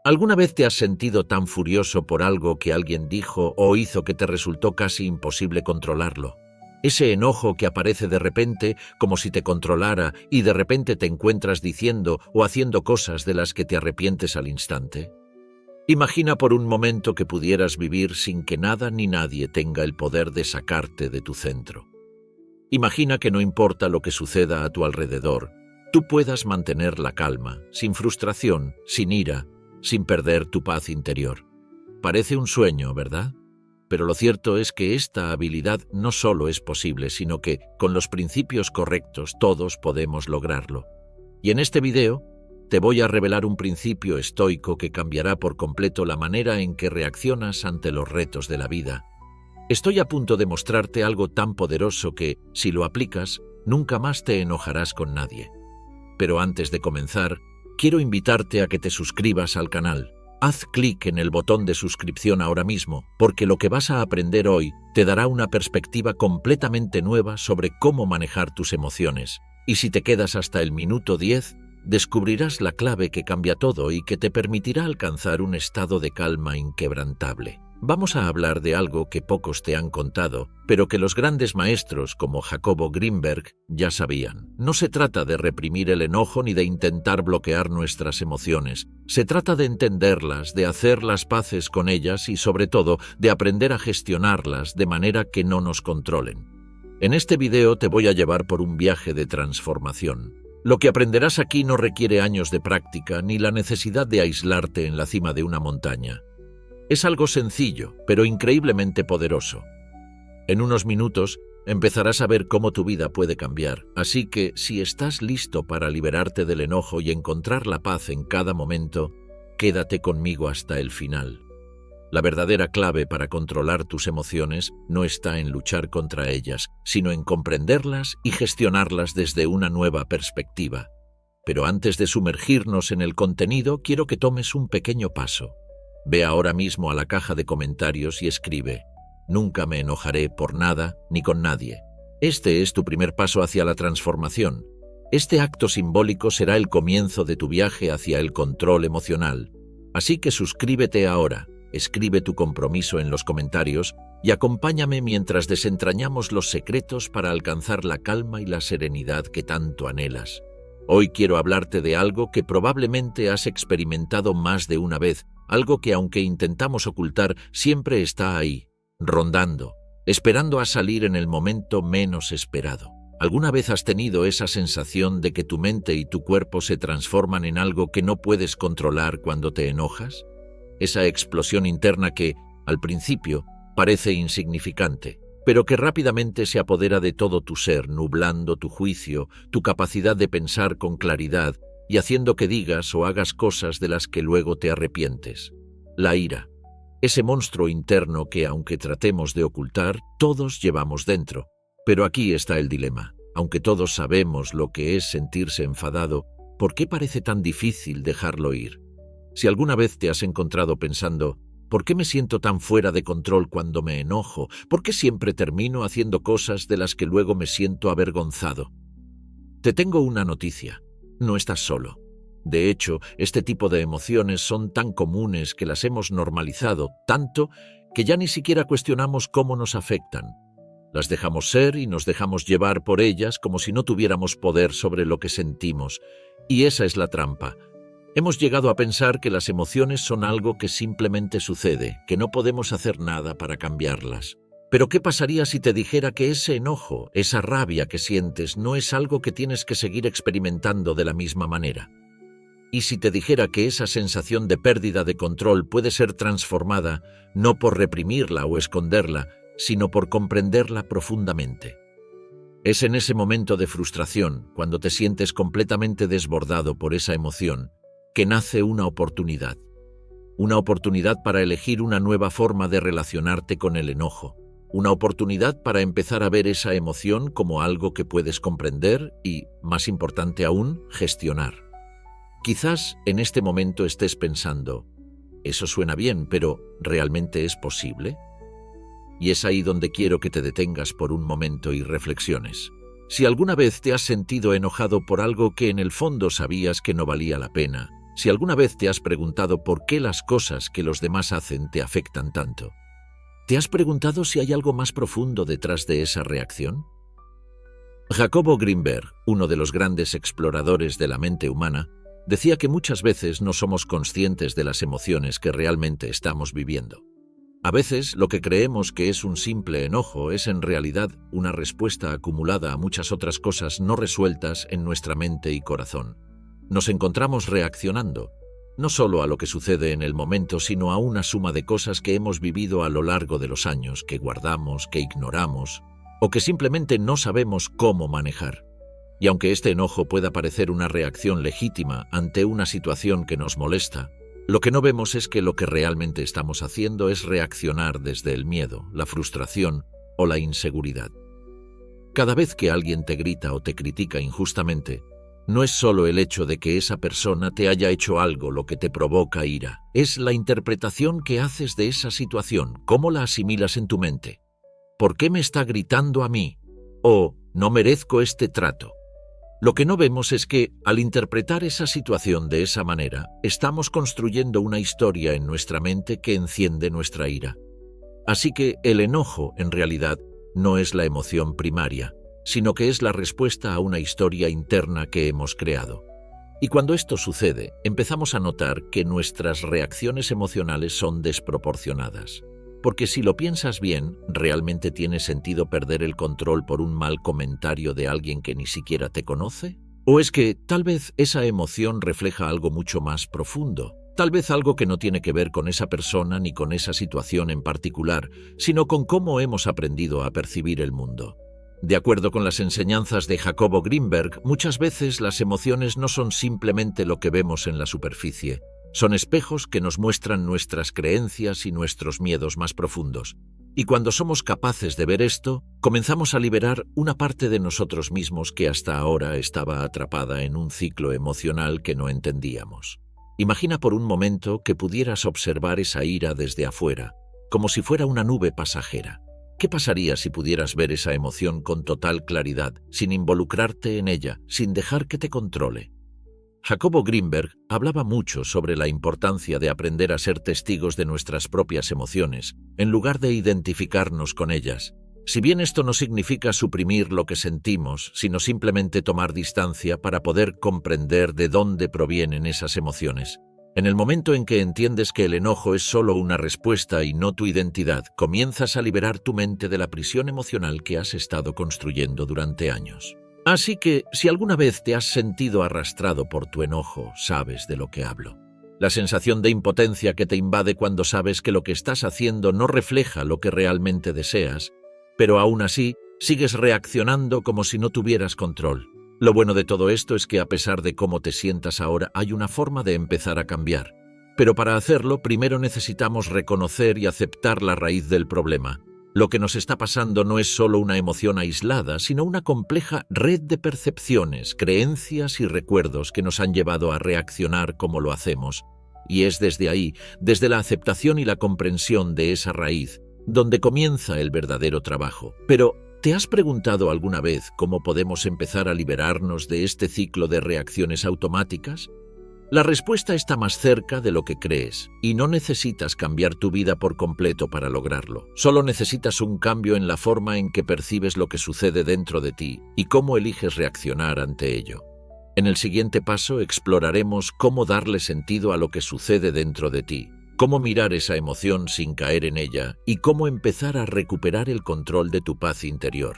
¿Alguna vez te has sentido tan furioso por algo que alguien dijo o hizo que te resultó casi imposible controlarlo? Ese enojo que aparece de repente como si te controlara y de repente te encuentras diciendo o haciendo cosas de las que te arrepientes al instante. Imagina por un momento que pudieras vivir sin que nada ni nadie tenga el poder de sacarte de tu centro. Imagina que no importa lo que suceda a tu alrededor, tú puedas mantener la calma, sin frustración, sin ira, sin perder tu paz interior. Parece un sueño, ¿verdad? Pero lo cierto es que esta habilidad no solo es posible, sino que, con los principios correctos, todos podemos lograrlo. Y en este video, te voy a revelar un principio estoico que cambiará por completo la manera en que reaccionas ante los retos de la vida. Estoy a punto de mostrarte algo tan poderoso que, si lo aplicas, nunca más te enojarás con nadie. Pero antes de comenzar, quiero invitarte a que te suscribas al canal. Haz clic en el botón de suscripción ahora mismo, porque lo que vas a aprender hoy te dará una perspectiva completamente nueva sobre cómo manejar tus emociones. Y si te quedas hasta el minuto 10, descubrirás la clave que cambia todo y que te permitirá alcanzar un estado de calma inquebrantable. Vamos a hablar de algo que pocos te han contado, pero que los grandes maestros como Jacobo Greenberg ya sabían. No se trata de reprimir el enojo ni de intentar bloquear nuestras emociones. Se trata de entenderlas, de hacer las paces con ellas y, sobre todo, de aprender a gestionarlas de manera que no nos controlen. En este video te voy a llevar por un viaje de transformación. Lo que aprenderás aquí no requiere años de práctica ni la necesidad de aislarte en la cima de una montaña. Es algo sencillo, pero increíblemente poderoso. En unos minutos empezarás a ver cómo tu vida puede cambiar, así que si estás listo para liberarte del enojo y encontrar la paz en cada momento, quédate conmigo hasta el final. La verdadera clave para controlar tus emociones no está en luchar contra ellas, sino en comprenderlas y gestionarlas desde una nueva perspectiva. Pero antes de sumergirnos en el contenido, quiero que tomes un pequeño paso. Ve ahora mismo a la caja de comentarios y escribe: "Nunca me enojaré por nada ni con nadie". Este es tu primer paso hacia la transformación. Este acto simbólico será el comienzo de tu viaje hacia el control emocional. Así que suscríbete ahora, escribe tu compromiso en los comentarios y acompáñame mientras desentrañamos los secretos para alcanzar la calma y la serenidad que tanto anhelas. Hoy quiero hablarte de algo que probablemente has experimentado más de una vez, algo que, aunque intentamos ocultar, siempre está ahí, rondando, esperando a salir en el momento menos esperado. ¿Alguna vez has tenido esa sensación de que tu mente y tu cuerpo se transforman en algo que no puedes controlar cuando te enojas? Esa explosión interna que, al principio, parece insignificante, pero que rápidamente se apodera de todo tu ser, nublando tu juicio, tu capacidad de pensar con claridad y haciendo que digas o hagas cosas de las que luego te arrepientes. La ira, ese monstruo interno que, aunque tratemos de ocultar, todos llevamos dentro. Pero aquí está el dilema. Aunque todos sabemos lo que es sentirse enfadado, ¿por qué parece tan difícil dejarlo ir? Si alguna vez te has encontrado pensando: ¿por qué me siento tan fuera de control cuando me enojo? ¿Por qué siempre termino haciendo cosas de las que luego me siento avergonzado? Te tengo una noticia. No estás solo. De hecho, este tipo de emociones son tan comunes que las hemos normalizado tanto que ya ni siquiera cuestionamos cómo nos afectan. Las dejamos ser y nos dejamos llevar por ellas como si no tuviéramos poder sobre lo que sentimos. Y esa es la trampa. Hemos llegado a pensar que las emociones son algo que simplemente sucede, que no podemos hacer nada para cambiarlas. Pero ¿qué pasaría si te dijera que ese enojo, esa rabia que sientes, no es algo que tienes que seguir experimentando de la misma manera? Y si te dijera que esa sensación de pérdida de control puede ser transformada no por reprimirla o esconderla, sino por comprenderla profundamente. Es en ese momento de frustración, cuando te sientes completamente desbordado por esa emoción, que nace una oportunidad. Una oportunidad para elegir una nueva forma de relacionarte con el enojo. Una oportunidad para empezar a ver esa emoción como algo que puedes comprender y, más importante aún, gestionar. Quizás en este momento estés pensando: eso suena bien, pero ¿realmente es posible? Y es ahí donde quiero que te detengas por un momento y reflexiones. Si alguna vez te has sentido enojado por algo que en el fondo sabías que no valía la pena, si alguna vez te has preguntado por qué las cosas que los demás hacen te afectan tanto. ¿Te has preguntado si hay algo más profundo detrás de esa reacción? Jacobo Greenberg, uno de los grandes exploradores de la mente humana, decía que muchas veces no somos conscientes de las emociones que realmente estamos viviendo. A veces lo que creemos que es un simple enojo es en realidad una respuesta acumulada a muchas otras cosas no resueltas en nuestra mente y corazón. Nos encontramos reaccionando, no solo a lo que sucede en el momento, sino a una suma de cosas que hemos vivido a lo largo de los años, que guardamos, que ignoramos, o que simplemente no sabemos cómo manejar. Y aunque este enojo pueda parecer una reacción legítima ante una situación que nos molesta, lo que no vemos es que lo que realmente estamos haciendo es reaccionar desde el miedo, la frustración o la inseguridad. Cada vez que alguien te grita o te critica injustamente, no es solo el hecho de que esa persona te haya hecho algo lo que te provoca ira, es la interpretación que haces de esa situación, cómo la asimilas en tu mente. ¿Por qué me está gritando a mí? O no merezco este trato. Lo que no vemos es que, al interpretar esa situación de esa manera, estamos construyendo una historia en nuestra mente que enciende nuestra ira. Así que el enojo, en realidad, no es la emoción primaria, sino que es la respuesta a una historia interna que hemos creado. Y cuando esto sucede, empezamos a notar que nuestras reacciones emocionales son desproporcionadas. Porque si lo piensas bien, ¿realmente tiene sentido perder el control por un mal comentario de alguien que ni siquiera te conoce? ¿O es que tal vez esa emoción refleja algo mucho más profundo? Tal vez algo que no tiene que ver con esa persona ni con esa situación en particular, sino con cómo hemos aprendido a percibir el mundo. De acuerdo con las enseñanzas de Jacobo Greenberg, muchas veces las emociones no son simplemente lo que vemos en la superficie. Son espejos que nos muestran nuestras creencias y nuestros miedos más profundos. Y cuando somos capaces de ver esto, comenzamos a liberar una parte de nosotros mismos que hasta ahora estaba atrapada en un ciclo emocional que no entendíamos. Imagina por un momento que pudieras observar esa ira desde afuera, como si fuera una nube pasajera. ¿Qué pasaría si pudieras ver esa emoción con total claridad, sin involucrarte en ella, sin dejar que te controle? Jacobo Greenberg hablaba mucho sobre la importancia de aprender a ser testigos de nuestras propias emociones, en lugar de identificarnos con ellas. Si bien esto no significa suprimir lo que sentimos, sino simplemente tomar distancia para poder comprender de dónde provienen esas emociones. En el momento en que entiendes que el enojo es solo una respuesta y no tu identidad, comienzas a liberar tu mente de la prisión emocional que has estado construyendo durante años. Así que, si alguna vez te has sentido arrastrado por tu enojo, sabes de lo que hablo. La sensación de impotencia que te invade cuando sabes que lo que estás haciendo no refleja lo que realmente deseas, pero aún así sigues reaccionando como si no tuvieras control. Lo bueno de todo esto es que a pesar de cómo te sientas ahora, hay una forma de empezar a cambiar. Pero para hacerlo, primero necesitamos reconocer y aceptar la raíz del problema. Lo que nos está pasando no es solo una emoción aislada, sino una compleja red de percepciones, creencias y recuerdos que nos han llevado a reaccionar como lo hacemos. Y es desde ahí, desde la aceptación y la comprensión de esa raíz, donde comienza el verdadero trabajo. Pero, ¿te has preguntado alguna vez cómo podemos empezar a liberarnos de este ciclo de reacciones automáticas? La respuesta está más cerca de lo que crees, y no necesitas cambiar tu vida por completo para lograrlo. Solo necesitas un cambio en la forma en que percibes lo que sucede dentro de ti y cómo eliges reaccionar ante ello. En el siguiente paso exploraremos cómo darle sentido a lo que sucede dentro de ti, cómo mirar esa emoción sin caer en ella y cómo empezar a recuperar el control de tu paz interior.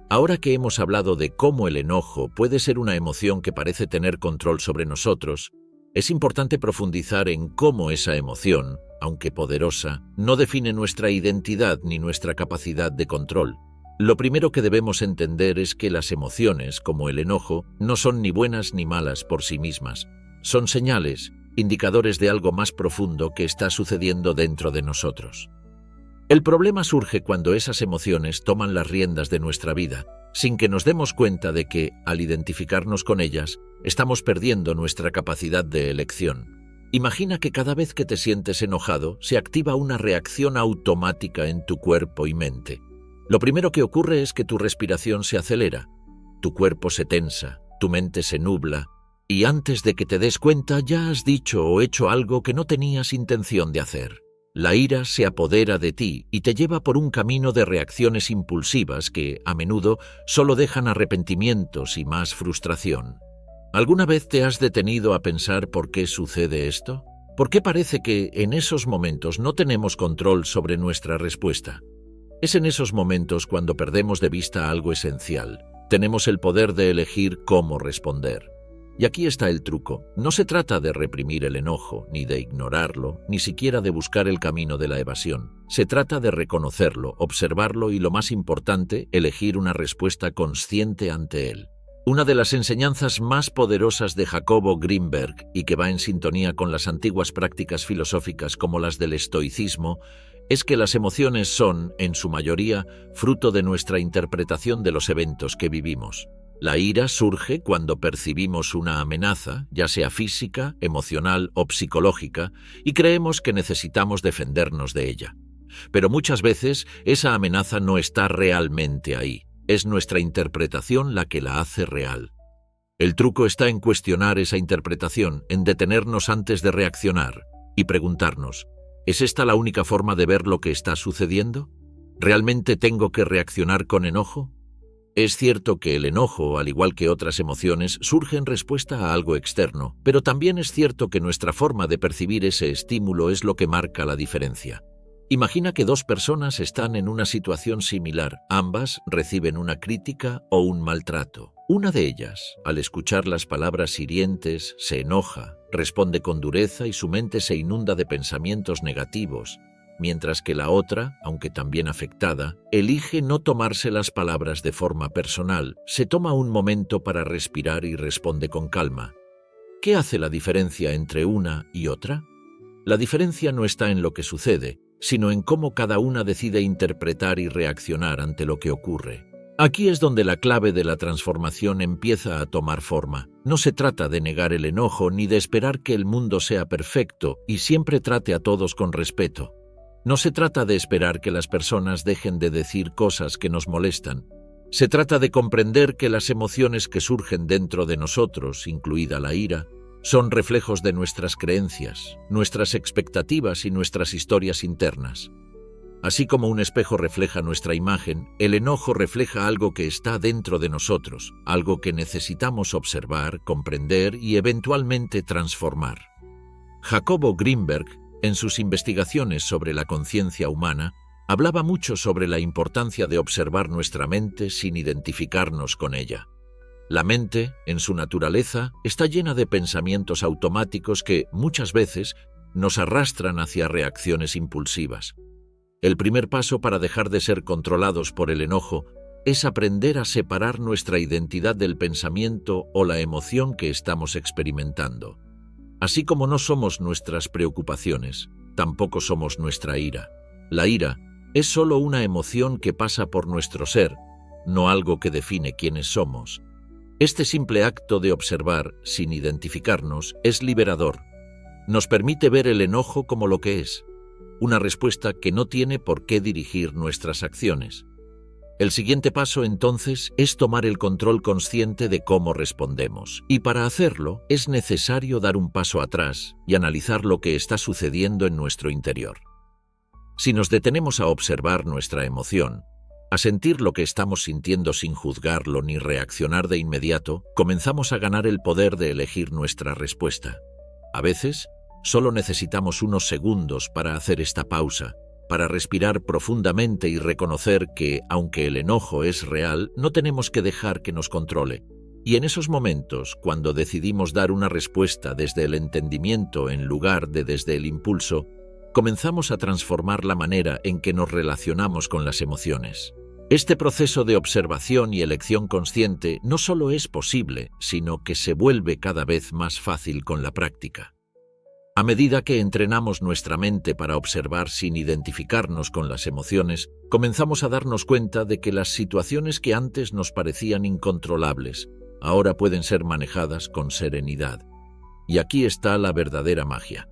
Ahora que hemos hablado de cómo el enojo puede ser una emoción que parece tener control sobre nosotros, es importante profundizar en cómo esa emoción, aunque poderosa, no define nuestra identidad ni nuestra capacidad de control. Lo primero que debemos entender es que las emociones, como el enojo, no son ni buenas ni malas por sí mismas. Son señales, indicadores de algo más profundo que está sucediendo dentro de nosotros. El problema surge cuando esas emociones toman las riendas de nuestra vida, sin que nos demos cuenta de que, al identificarnos con ellas, estamos perdiendo nuestra capacidad de elección. Imagina que cada vez que te sientes enojado, se activa una reacción automática en tu cuerpo y mente. Lo primero que ocurre es que tu respiración se acelera, tu cuerpo se tensa, tu mente se nubla, Y antes de que te des cuenta ya has dicho o hecho algo que no tenías intención de hacer. La ira se apodera de ti y te lleva por un camino de reacciones impulsivas que, a menudo, solo dejan arrepentimientos y más frustración. ¿Alguna vez te has detenido a pensar por qué sucede esto? ¿Por qué parece que en esos momentos no tenemos control sobre nuestra respuesta? Es en esos momentos cuando perdemos de vista algo esencial. Tenemos el poder de elegir cómo responder. Y aquí está el truco. No se trata de reprimir el enojo, ni de ignorarlo, ni siquiera de buscar el camino de la evasión. Se trata de reconocerlo, observarlo y, lo más importante, elegir una respuesta consciente ante él. Una de las enseñanzas más poderosas de Jacobo Greenberg, y que va en sintonía con las antiguas prácticas filosóficas como las del estoicismo, es que las emociones son, en su mayoría, fruto de nuestra interpretación de los eventos que vivimos. La ira surge cuando percibimos una amenaza, ya sea física, emocional o psicológica, y creemos que necesitamos defendernos de ella. Pero muchas veces esa amenaza no está realmente ahí. Es nuestra interpretación la que la hace real. El truco está en cuestionar esa interpretación, en detenernos antes de reaccionar y preguntarnos, ¿es esta la única forma de ver lo que está sucediendo? ¿Realmente tengo que reaccionar con enojo? Es cierto que el enojo, al igual que otras emociones, surge en respuesta a algo externo, pero también es cierto que nuestra forma de percibir ese estímulo es lo que marca la diferencia. Imagina que dos personas están en una situación similar. Ambas reciben una crítica o un maltrato. Una de ellas, al escuchar las palabras hirientes, se enoja, responde con dureza y su mente se inunda de pensamientos negativos, mientras que la otra, aunque también afectada, elige no tomarse las palabras de forma personal, se toma un momento para respirar y responde con calma. ¿Qué hace la diferencia entre una y otra? La diferencia no está en lo que sucede, sino en cómo cada una decide interpretar y reaccionar ante lo que ocurre. Aquí es donde la clave de la transformación empieza a tomar forma. No se trata de negar el enojo ni de esperar que el mundo sea perfecto y siempre trate a todos con respeto. No se trata de esperar que las personas dejen de decir cosas que nos molestan. Se trata de comprender que las emociones que surgen dentro de nosotros, incluida la ira, son reflejos de nuestras creencias, nuestras expectativas y nuestras historias internas. Así como un espejo refleja nuestra imagen, el enojo refleja algo que está dentro de nosotros, algo que necesitamos observar, comprender y eventualmente transformar. Jacobo Greenberg, en sus investigaciones sobre la conciencia humana, hablaba mucho sobre la importancia de observar nuestra mente sin identificarnos con ella. La mente, en su naturaleza, está llena de pensamientos automáticos que, muchas veces, nos arrastran hacia reacciones impulsivas. El primer paso para dejar de ser controlados por el enojo es aprender a separar nuestra identidad del pensamiento o la emoción que estamos experimentando. Así como no somos nuestras preocupaciones, tampoco somos nuestra ira. La ira es solo una emoción que pasa por nuestro ser, no algo que define quiénes somos. Este simple acto de observar, sin identificarnos, es liberador. Nos permite ver el enojo como lo que es, una respuesta que no tiene por qué dirigir nuestras acciones. El siguiente paso, entonces, es tomar el control consciente de cómo respondemos. Y para hacerlo, es necesario dar un paso atrás y analizar lo que está sucediendo en nuestro interior. Si nos detenemos a observar nuestra emoción, a sentir lo que estamos sintiendo sin juzgarlo ni reaccionar de inmediato, comenzamos a ganar el poder de elegir nuestra respuesta. A veces, solo necesitamos unos segundos para hacer esta pausa, para respirar profundamente y reconocer que, aunque el enojo es real, no tenemos que dejar que nos controle. Y en esos momentos, cuando decidimos dar una respuesta desde el entendimiento en lugar de desde el impulso, comenzamos a transformar la manera en que nos relacionamos con las emociones. Este proceso de observación y elección consciente no solo es posible, sino que se vuelve cada vez más fácil con la práctica. A medida que entrenamos nuestra mente para observar sin identificarnos con las emociones, comenzamos a darnos cuenta de que las situaciones que antes nos parecían incontrolables, ahora pueden ser manejadas con serenidad. Y aquí está la verdadera magia.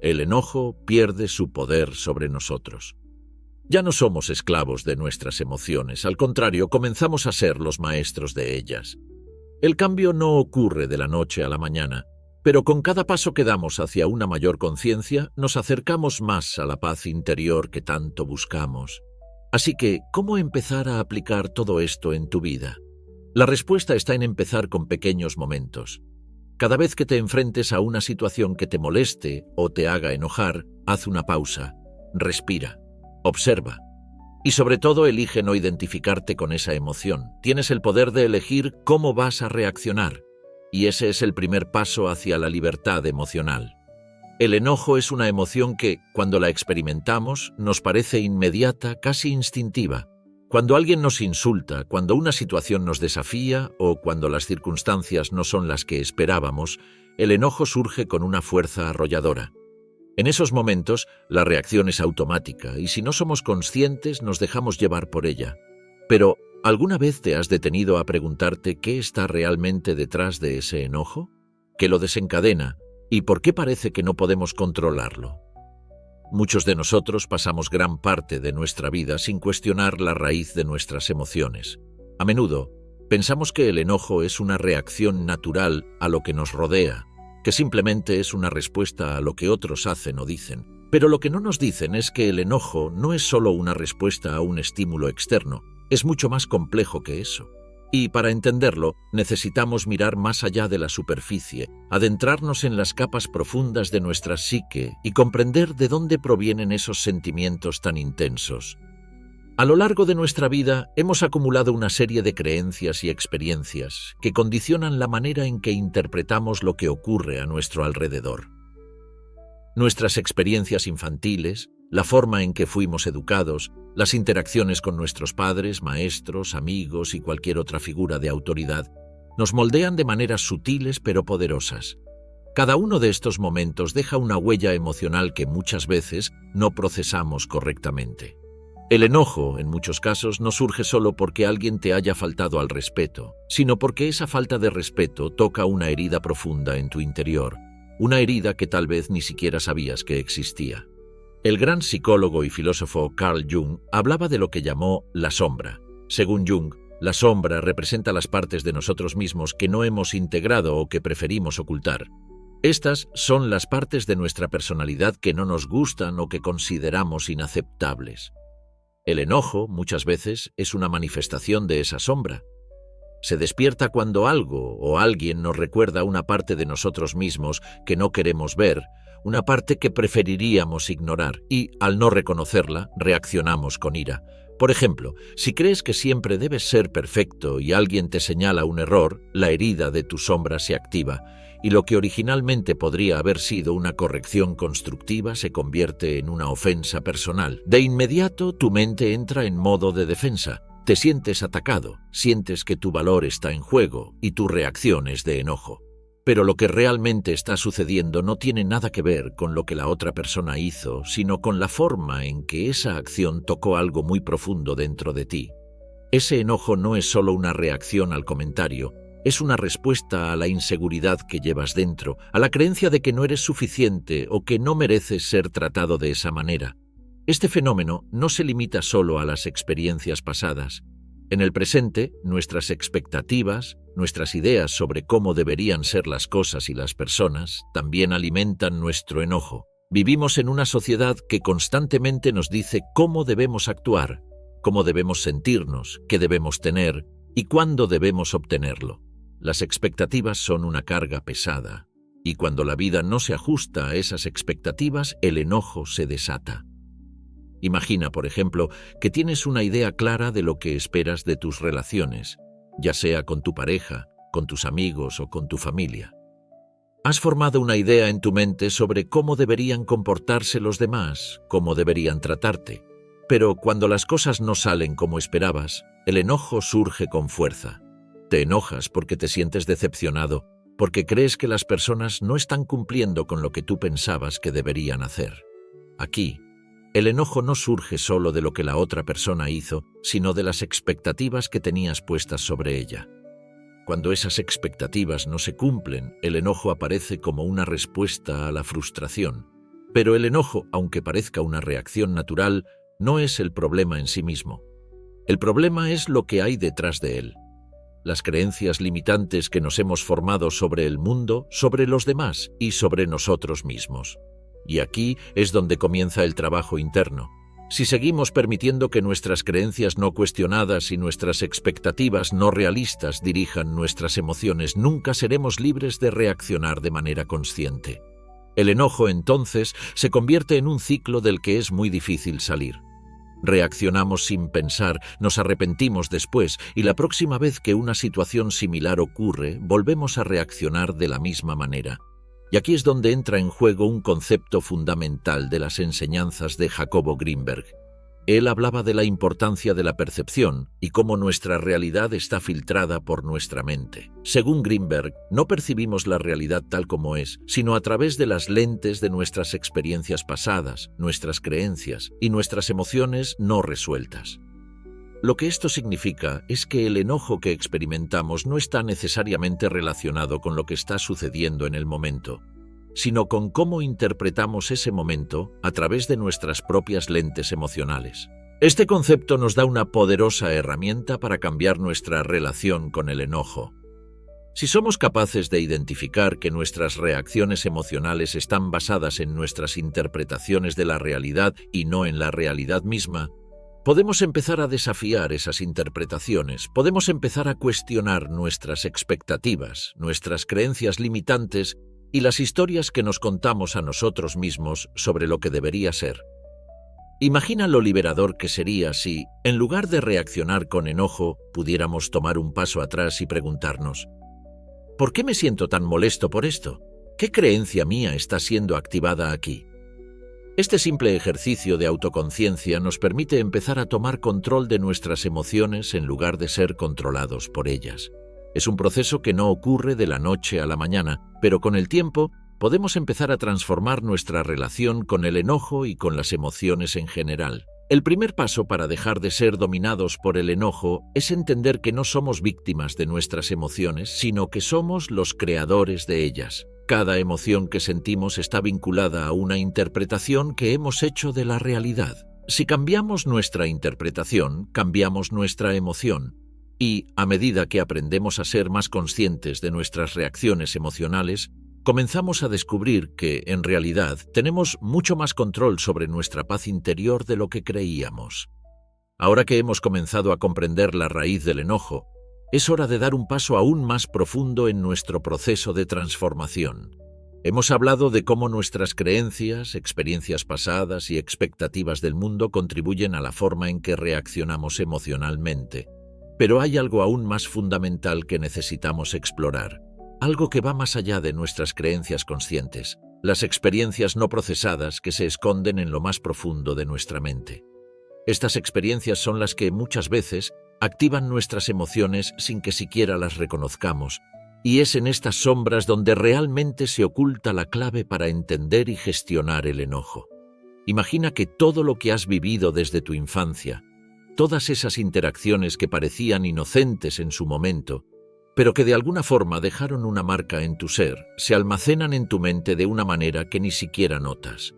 El enojo pierde su poder sobre nosotros. Ya no somos esclavos de nuestras emociones, al contrario, comenzamos a ser los maestros de ellas. El cambio no ocurre de la noche a la mañana, pero con cada paso que damos hacia una mayor conciencia, nos acercamos más a la paz interior que tanto buscamos. Así que, ¿cómo empezar a aplicar todo esto en tu vida? La respuesta está en empezar con pequeños momentos. Cada vez que te enfrentes a una situación que te moleste o te haga enojar, haz una pausa, respira, observa. Y sobre todo, elige no identificarte con esa emoción. Tienes el poder de elegir cómo vas a reaccionar. Y ese es el primer paso hacia la libertad emocional. El enojo es una emoción que, cuando la experimentamos, nos parece inmediata, casi instintiva. Cuando alguien nos insulta, cuando una situación nos desafía o cuando las circunstancias no son las que esperábamos, el enojo surge con una fuerza arrolladora. En esos momentos, la reacción es automática y si no somos conscientes nos dejamos llevar por ella. Pero, ¿alguna vez te has detenido a preguntarte qué está realmente detrás de ese enojo? ¿Qué lo desencadena? ¿Y por qué parece que no podemos controlarlo? Muchos de nosotros pasamos gran parte de nuestra vida sin cuestionar la raíz de nuestras emociones. A menudo, pensamos que el enojo es una reacción natural a lo que nos rodea, que simplemente es una respuesta a lo que otros hacen o dicen. Pero lo que no nos dicen es que el enojo no es solo una respuesta a un estímulo externo, es mucho más complejo que eso. Y para entenderlo, necesitamos mirar más allá de la superficie, adentrarnos en las capas profundas de nuestra psique y comprender de dónde provienen esos sentimientos tan intensos. A lo largo de nuestra vida hemos acumulado una serie de creencias y experiencias que condicionan la manera en que interpretamos lo que ocurre a nuestro alrededor. Nuestras experiencias infantiles, la forma en que fuimos educados, las interacciones con nuestros padres, maestros, amigos y cualquier otra figura de autoridad, nos moldean de maneras sutiles pero poderosas. Cada uno de estos momentos deja una huella emocional que muchas veces no procesamos correctamente. El enojo, en muchos casos, no surge solo porque alguien te haya faltado al respeto, sino porque esa falta de respeto toca una herida profunda en tu interior, una herida que tal vez ni siquiera sabías que existía. El gran psicólogo y filósofo Carl Jung hablaba de lo que llamó la sombra. Según Jung, la sombra representa las partes de nosotros mismos que no hemos integrado o que preferimos ocultar. Estas son las partes de nuestra personalidad que no nos gustan o que consideramos inaceptables. El enojo, muchas veces, es una manifestación de esa sombra. Se despierta cuando algo o alguien nos recuerda una parte de nosotros mismos que no queremos ver, una parte que preferiríamos ignorar y, al no reconocerla, reaccionamos con ira. Por ejemplo, si crees que siempre debes ser perfecto y alguien te señala un error, la herida de tu sombra se activa y lo que originalmente podría haber sido una corrección constructiva se convierte en una ofensa personal. De inmediato, tu mente entra en modo de defensa. Te sientes atacado, sientes que tu valor está en juego y tu reacción es de enojo. Pero lo que realmente está sucediendo no tiene nada que ver con lo que la otra persona hizo, sino con la forma en que esa acción tocó algo muy profundo dentro de ti. Ese enojo no es solo una reacción al comentario, es una respuesta a la inseguridad que llevas dentro, a la creencia de que no eres suficiente o que no mereces ser tratado de esa manera. Este fenómeno no se limita solo a las experiencias pasadas. En el presente, nuestras expectativas, nuestras ideas sobre cómo deberían ser las cosas y las personas, también alimentan nuestro enojo. Vivimos en una sociedad que constantemente nos dice cómo debemos actuar, cómo debemos sentirnos, qué debemos tener y cuándo debemos obtenerlo. Las expectativas son una carga pesada, y cuando la vida no se ajusta a esas expectativas, el enojo se desata. Imagina, por ejemplo, que tienes una idea clara de lo que esperas de tus relaciones, ya sea con tu pareja, con tus amigos o con tu familia. Has formado una idea en tu mente sobre cómo deberían comportarse los demás, cómo deberían tratarte. Pero cuando las cosas no salen como esperabas, el enojo surge con fuerza. Te enojas porque te sientes decepcionado, porque crees que las personas no están cumpliendo con lo que tú pensabas que deberían hacer. Aquí, el enojo no surge solo de lo que la otra persona hizo, sino de las expectativas que tenías puestas sobre ella. Cuando esas expectativas no se cumplen, el enojo aparece como una respuesta a la frustración. Pero el enojo, aunque parezca una reacción natural, no es el problema en sí mismo. El problema es lo que hay detrás de él. las creencias limitantes que nos hemos formado sobre el mundo, sobre los demás y sobre nosotros mismos. Y aquí es donde comienza el trabajo interno. Si seguimos permitiendo que nuestras creencias no cuestionadas y nuestras expectativas no realistas dirijan nuestras emociones, nunca seremos libres de reaccionar de manera consciente. El enojo, entonces, se convierte en un ciclo del que es muy difícil salir. Reaccionamos sin pensar, nos arrepentimos después y la próxima vez que una situación similar ocurre, volvemos a reaccionar de la misma manera. Y aquí es donde entra en juego un concepto fundamental de las enseñanzas de Jacobo Greenberg. Él hablaba de la importancia de la percepción y cómo nuestra realidad está filtrada por nuestra mente. Según Greenberg, no percibimos la realidad tal como es, sino a través de las lentes de nuestras experiencias pasadas, nuestras creencias y nuestras emociones no resueltas. Lo que esto significa es que el enojo que experimentamos no está necesariamente relacionado con lo que está sucediendo en el momento, sino con cómo interpretamos ese momento a través de nuestras propias lentes emocionales. Este concepto nos da una poderosa herramienta para cambiar nuestra relación con el enojo. Si somos capaces de identificar que nuestras reacciones emocionales están basadas en nuestras interpretaciones de la realidad y no en la realidad misma, podemos empezar a desafiar esas interpretaciones, podemos empezar a cuestionar nuestras expectativas, nuestras creencias limitantes y las historias que nos contamos a nosotros mismos sobre lo que debería ser. Imagina lo liberador que sería si, en lugar de reaccionar con enojo, pudiéramos tomar un paso atrás y preguntarnos: ¿por qué me siento tan molesto por esto? ¿Qué creencia mía está siendo activada aquí? Este simple ejercicio de autoconciencia nos permite empezar a tomar control de nuestras emociones en lugar de ser controlados por ellas. Es un proceso que no ocurre de la noche a la mañana, pero con el tiempo podemos empezar a transformar nuestra relación con el enojo y con las emociones en general. El primer paso para dejar de ser dominados por el enojo es entender que no somos víctimas de nuestras emociones, sino que somos los creadores de ellas. Cada emoción que sentimos está vinculada a una interpretación que hemos hecho de la realidad. Si cambiamos nuestra interpretación, cambiamos nuestra emoción. Y, a medida que aprendemos a ser más conscientes de nuestras reacciones emocionales, comenzamos a descubrir que, en realidad, tenemos mucho más control sobre nuestra paz interior de lo que creíamos. Ahora que hemos comenzado a comprender la raíz del enojo, es hora de dar un paso aún más profundo en nuestro proceso de transformación. Hemos hablado de cómo nuestras creencias, experiencias pasadas y expectativas del mundo contribuyen a la forma en que reaccionamos emocionalmente. Pero hay algo aún más fundamental que necesitamos explorar, algo que va más allá de nuestras creencias conscientes, las experiencias no procesadas que se esconden en lo más profundo de nuestra mente. Estas experiencias son las que muchas veces activan nuestras emociones sin que siquiera las reconozcamos, y es en estas sombras donde realmente se oculta la clave para entender y gestionar el enojo. Imagina que todo lo que has vivido desde tu infancia, todas esas interacciones que parecían inocentes en su momento, pero que de alguna forma dejaron una marca en tu ser, se almacenan en tu mente de una manera que ni siquiera notas.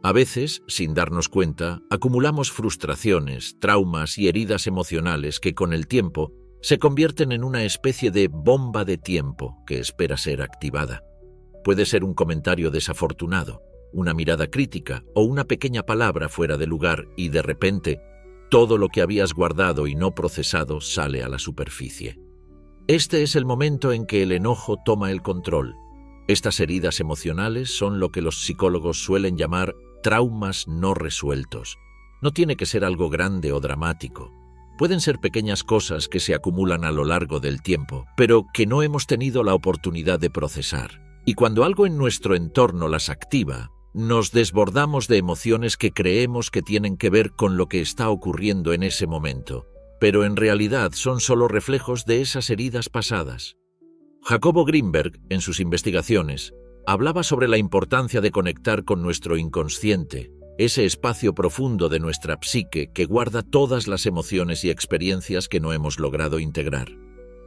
A veces, sin darnos cuenta, acumulamos frustraciones, traumas y heridas emocionales que con el tiempo se convierten en una especie de bomba de tiempo que espera ser activada. Puede ser un comentario desafortunado, una mirada crítica o una pequeña palabra fuera de lugar y de repente, todo lo que habías guardado y no procesado sale a la superficie. Este es el momento en que el enojo toma el control. Estas heridas emocionales son lo que los psicólogos suelen llamar traumas no resueltos. No tiene que ser algo grande o dramático. Pueden ser pequeñas cosas que se acumulan a lo largo del tiempo, pero que no hemos tenido la oportunidad de procesar. Y cuando algo en nuestro entorno las activa, nos desbordamos de emociones que creemos que tienen que ver con lo que está ocurriendo en ese momento, pero en realidad son solo reflejos de esas heridas pasadas. Jacobo Greenberg, en sus investigaciones, hablaba sobre la importancia de conectar con nuestro inconsciente, ese espacio profundo de nuestra psique que guarda todas las emociones y experiencias que no hemos logrado integrar.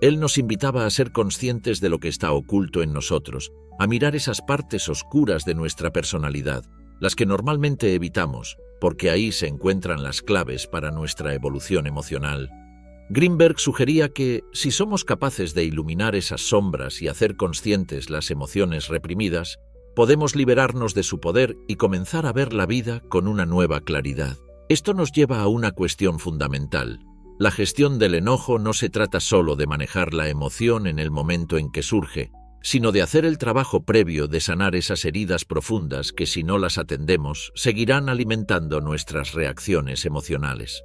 Él nos invitaba a ser conscientes de lo que está oculto en nosotros, a mirar esas partes oscuras de nuestra personalidad, las que normalmente evitamos, porque ahí se encuentran las claves para nuestra evolución emocional. Greenberg sugería que, si somos capaces de iluminar esas sombras y hacer conscientes las emociones reprimidas, podemos liberarnos de su poder y comenzar a ver la vida con una nueva claridad. Esto nos lleva a una cuestión fundamental. La gestión del enojo no se trata solo de manejar la emoción en el momento en que surge, sino de hacer el trabajo previo de sanar esas heridas profundas que, si no las atendemos, seguirán alimentando nuestras reacciones emocionales.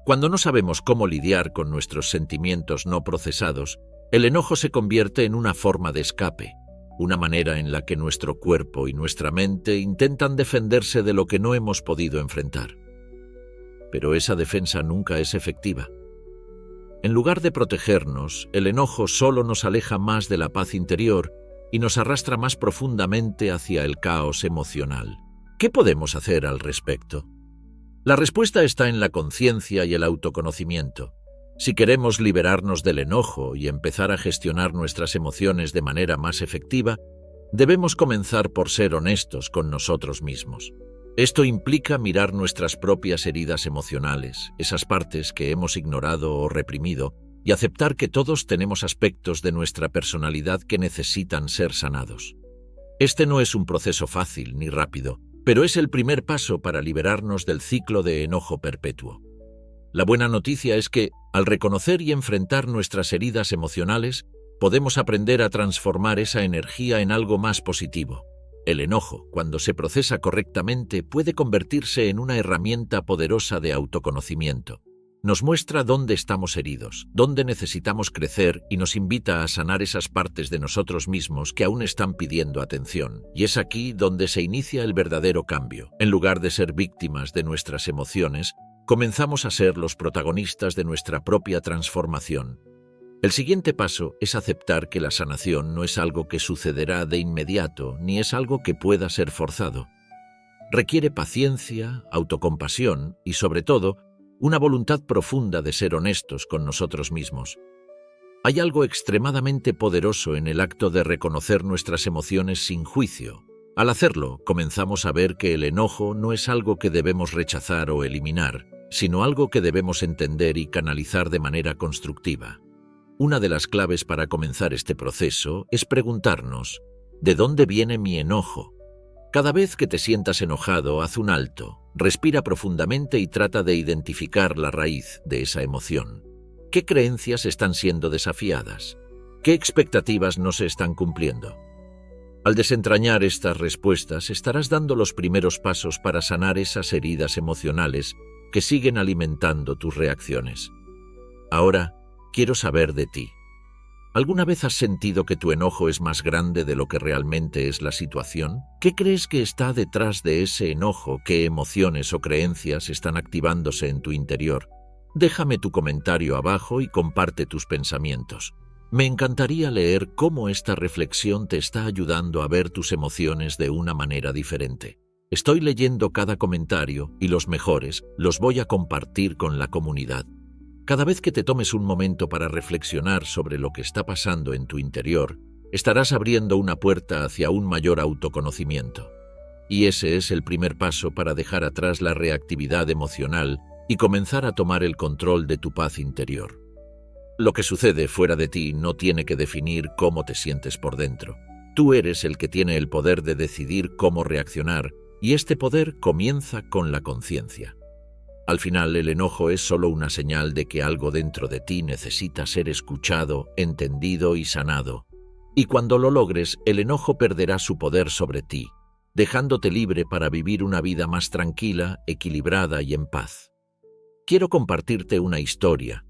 Cuando no sabemos cómo lidiar con nuestros sentimientos no procesados, el enojo se convierte en una forma de escape, una manera en la que nuestro cuerpo y nuestra mente intentan defenderse de lo que no hemos podido enfrentar. Pero esa defensa nunca es efectiva. En lugar de protegernos, el enojo solo nos aleja más de la paz interior y nos arrastra más profundamente hacia el caos emocional. ¿Qué podemos hacer al respecto? La respuesta está en la conciencia y el autoconocimiento. Si queremos liberarnos del enojo y empezar a gestionar nuestras emociones de manera más efectiva, debemos comenzar por ser honestos con nosotros mismos. Esto implica mirar nuestras propias heridas emocionales, esas partes que hemos ignorado o reprimido, y aceptar que todos tenemos aspectos de nuestra personalidad que necesitan ser sanados. Este no es un proceso fácil ni rápido, pero es el primer paso para liberarnos del ciclo de enojo perpetuo. La buena noticia es que, al reconocer y enfrentar nuestras heridas emocionales, podemos aprender a transformar esa energía en algo más positivo. El enojo, cuando se procesa correctamente, puede convertirse en una herramienta poderosa de autoconocimiento. Nos muestra dónde estamos heridos, dónde necesitamos crecer y nos invita a sanar esas partes de nosotros mismos que aún están pidiendo atención. Y es aquí donde se inicia el verdadero cambio. En lugar de ser víctimas de nuestras emociones, comenzamos a ser los protagonistas de nuestra propia transformación. El siguiente paso es aceptar que la sanación no es algo que sucederá de inmediato, ni es algo que pueda ser forzado. Requiere paciencia, autocompasión y, sobre todo, una voluntad profunda de ser honestos con nosotros mismos. Hay algo extremadamente poderoso en el acto de reconocer nuestras emociones sin juicio. Al hacerlo, comenzamos a ver que el enojo no es algo que debemos rechazar o eliminar, sino algo que debemos entender y canalizar de manera constructiva. Una de las claves para comenzar este proceso es preguntarnos, ¿de dónde viene mi enojo? Cada vez que te sientas enojado, haz un alto, respira profundamente y trata de identificar la raíz de esa emoción. ¿Qué creencias están siendo desafiadas? ¿Qué expectativas no se están cumpliendo? Al desentrañar estas respuestas, estarás dando los primeros pasos para sanar esas heridas emocionales que siguen alimentando tus reacciones. Ahora, quiero saber de ti. ¿Alguna vez has sentido que tu enojo es más grande de lo que realmente es la situación? ¿Qué crees que está detrás de ese enojo? ¿Qué emociones o creencias están activándose en tu interior? Déjame tu comentario abajo y comparte tus pensamientos. Me encantaría leer cómo esta reflexión te está ayudando a ver tus emociones de una manera diferente. Estoy leyendo cada comentario y los mejores los voy a compartir con la comunidad. Cada vez que te tomes un momento para reflexionar sobre lo que está pasando en tu interior, estarás abriendo una puerta hacia un mayor autoconocimiento. Y ese es el primer paso para dejar atrás la reactividad emocional y comenzar a tomar el control de tu paz interior. Lo que sucede fuera de ti no tiene que definir cómo te sientes por dentro. Tú eres el que tiene el poder de decidir cómo reaccionar, y este poder comienza con la conciencia. Al final, el enojo es solo una señal de que algo dentro de ti necesita ser escuchado, entendido y sanado. Y cuando lo logres, el enojo perderá su poder sobre ti, dejándote libre para vivir una vida más tranquila, equilibrada y en paz. Quiero compartirte una historia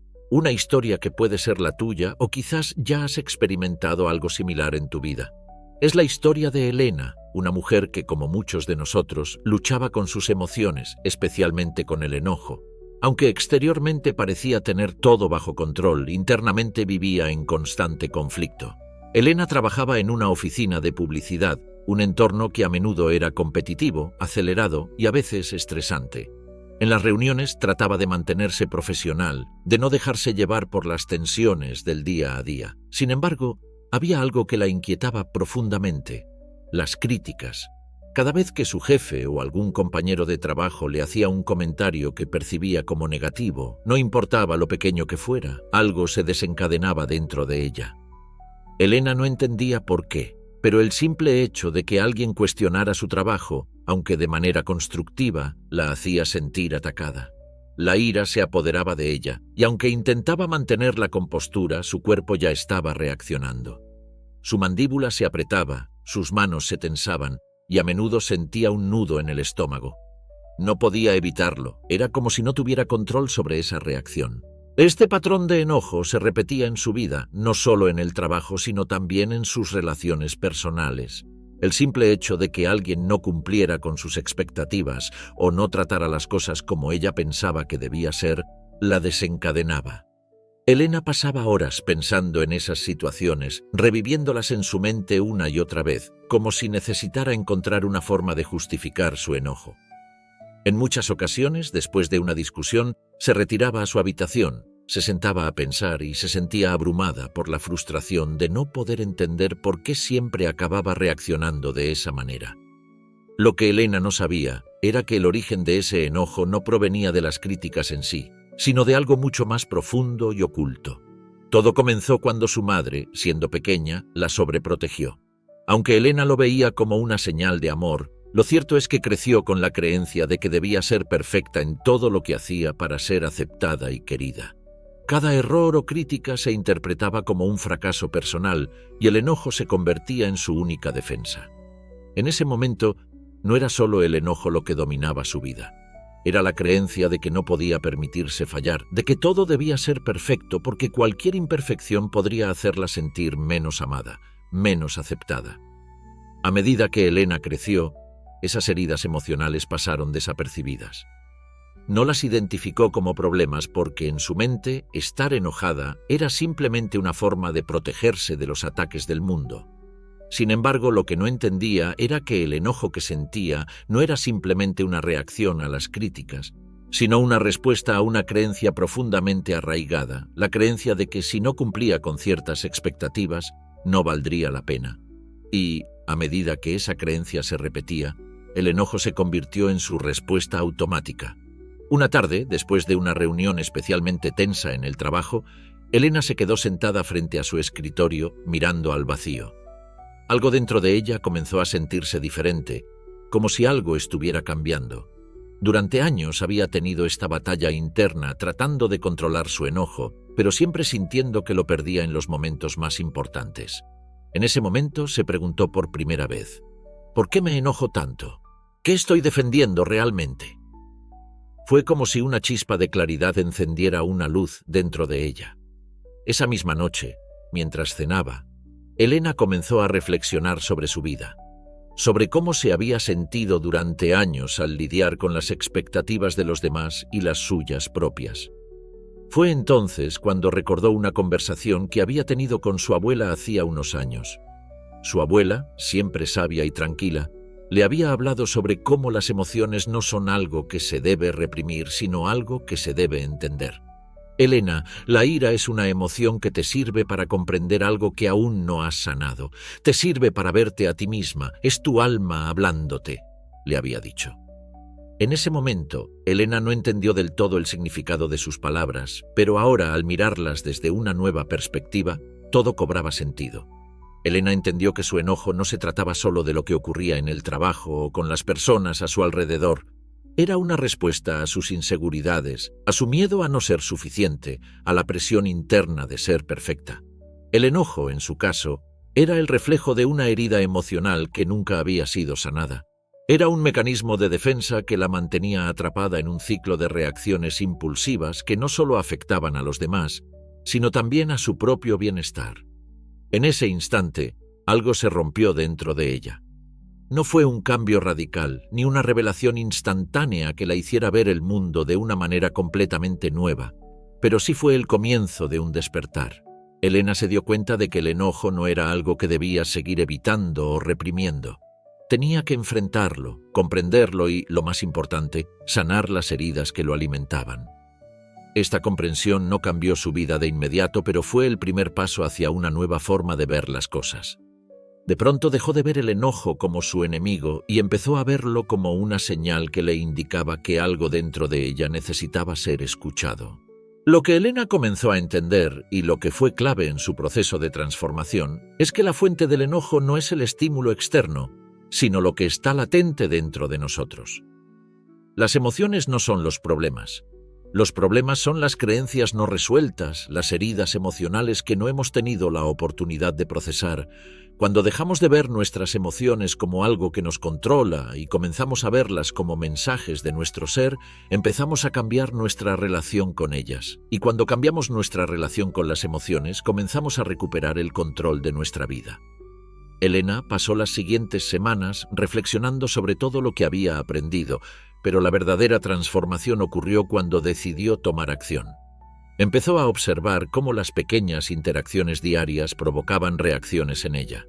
que puede ser la tuya o quizás ya has experimentado algo similar en tu vida. Es la historia de Elena, una mujer que, como muchos de nosotros, luchaba con sus emociones, especialmente con el enojo. Aunque exteriormente parecía tener todo bajo control, internamente vivía en constante conflicto. Elena trabajaba en una oficina de publicidad, un entorno que a menudo era competitivo, acelerado y a veces estresante. En las reuniones trataba de mantenerse profesional, de no dejarse llevar por las tensiones del día a día. Sin embargo, había algo que la inquietaba profundamente: las críticas. Cada vez que su jefe o algún compañero de trabajo le hacía un comentario que percibía como negativo, no importaba lo pequeño que fuera, algo se desencadenaba dentro de ella. Elena no entendía por qué, pero el simple hecho de que alguien cuestionara su trabajo, aunque de manera constructiva, la hacía sentir atacada. La ira se apoderaba de ella, y aunque intentaba mantener la compostura, su cuerpo ya estaba reaccionando. Su mandíbula se apretaba, sus manos se tensaban, y a menudo sentía un nudo en el estómago. No podía evitarlo, era como si no tuviera control sobre esa reacción. Este patrón de enojo se repetía en su vida, no solo en el trabajo, sino también en sus relaciones personales. El simple hecho de que alguien no cumpliera con sus expectativas o no tratara las cosas como ella pensaba que debía ser, la desencadenaba. Elena pasaba horas pensando en esas situaciones, reviviéndolas en su mente una y otra vez, como si necesitara encontrar una forma de justificar su enojo. En muchas ocasiones, después de una discusión, se retiraba a su habitación, se sentaba a pensar y se sentía abrumada por la frustración de no poder entender por qué siempre acababa reaccionando de esa manera. Lo que Elena no sabía era que el origen de ese enojo no provenía de las críticas en sí, sino de algo mucho más profundo y oculto. Todo comenzó cuando su madre, siendo pequeña, la sobreprotegió. Aunque Elena lo veía como una señal de amor, lo cierto es que creció con la creencia de que debía ser perfecta en todo lo que hacía para ser aceptada y querida. Cada error o crítica se interpretaba como un fracaso personal y el enojo se convertía en su única defensa. En ese momento, no era solo el enojo lo que dominaba su vida. Era la creencia de que no podía permitirse fallar, de que todo debía ser perfecto porque cualquier imperfección podría hacerla sentir menos amada, menos aceptada. A medida que Elena creció, esas heridas emocionales pasaron desapercibidas. No las identificó como problemas porque en su mente estar enojada era simplemente una forma de protegerse de los ataques del mundo. Sin embargo, lo que no entendía era que el enojo que sentía no era simplemente una reacción a las críticas, sino una respuesta a una creencia profundamente arraigada, la creencia de que si no cumplía con ciertas expectativas, no valdría la pena. Y, a medida que esa creencia se repetía, el enojo se convirtió en su respuesta automática. Una tarde, después de una reunión especialmente tensa en el trabajo, Elena se quedó sentada frente a su escritorio, mirando al vacío. Algo dentro de ella comenzó a sentirse diferente, como si algo estuviera cambiando. Durante años había tenido esta batalla interna tratando de controlar su enojo, pero siempre sintiendo que lo perdía en los momentos más importantes. En ese momento se preguntó por primera vez: ¿por qué me enojo tanto? ¿Qué estoy defendiendo realmente? Fue como si una chispa de claridad encendiera una luz dentro de ella. Esa misma noche, mientras cenaba, Elena comenzó a reflexionar sobre su vida, sobre cómo se había sentido durante años al lidiar con las expectativas de los demás y las suyas propias. Fue entonces cuando recordó una conversación que había tenido con su abuela hacía unos años. Su abuela, siempre sabia y tranquila, le había hablado sobre cómo las emociones no son algo que se debe reprimir, sino algo que se debe entender. Elena, la ira es una emoción que te sirve para comprender algo que aún no has sanado. Te sirve para verte a ti misma, es tu alma hablándote, le había dicho. En ese momento, Elena no entendió del todo el significado de sus palabras, pero ahora, al mirarlas desde una nueva perspectiva, todo cobraba sentido. Elena entendió que su enojo no se trataba solo de lo que ocurría en el trabajo o con las personas a su alrededor. Era una respuesta a sus inseguridades, a su miedo a no ser suficiente, a la presión interna de ser perfecta. El enojo, en su caso, era el reflejo de una herida emocional que nunca había sido sanada. Era un mecanismo de defensa que la mantenía atrapada en un ciclo de reacciones impulsivas que no solo afectaban a los demás, sino también a su propio bienestar. En ese instante, algo se rompió dentro de ella. No fue un cambio radical, ni una revelación instantánea que la hiciera ver el mundo de una manera completamente nueva, pero sí fue el comienzo de un despertar. Elena se dio cuenta de que el enojo no era algo que debía seguir evitando o reprimiendo. Tenía que enfrentarlo, comprenderlo y, lo más importante, sanar las heridas que lo alimentaban. Esta comprensión no cambió su vida de inmediato, pero fue el primer paso hacia una nueva forma de ver las cosas. De pronto dejó de ver el enojo como su enemigo y empezó a verlo como una señal que le indicaba que algo dentro de ella necesitaba ser escuchado. Lo que Elena comenzó a entender, y lo que fue clave en su proceso de transformación, es que la fuente del enojo no es el estímulo externo, sino lo que está latente dentro de nosotros. Las emociones no son los problemas. Los problemas son las creencias no resueltas, las heridas emocionales que no hemos tenido la oportunidad de procesar. Cuando dejamos de ver nuestras emociones como algo que nos controla y comenzamos a verlas como mensajes de nuestro ser, empezamos a cambiar nuestra relación con ellas. Y cuando cambiamos nuestra relación con las emociones, comenzamos a recuperar el control de nuestra vida. Elena pasó las siguientes semanas reflexionando sobre todo lo que había aprendido, pero la verdadera transformación ocurrió cuando decidió tomar acción. Empezó a observar cómo las pequeñas interacciones diarias provocaban reacciones en ella.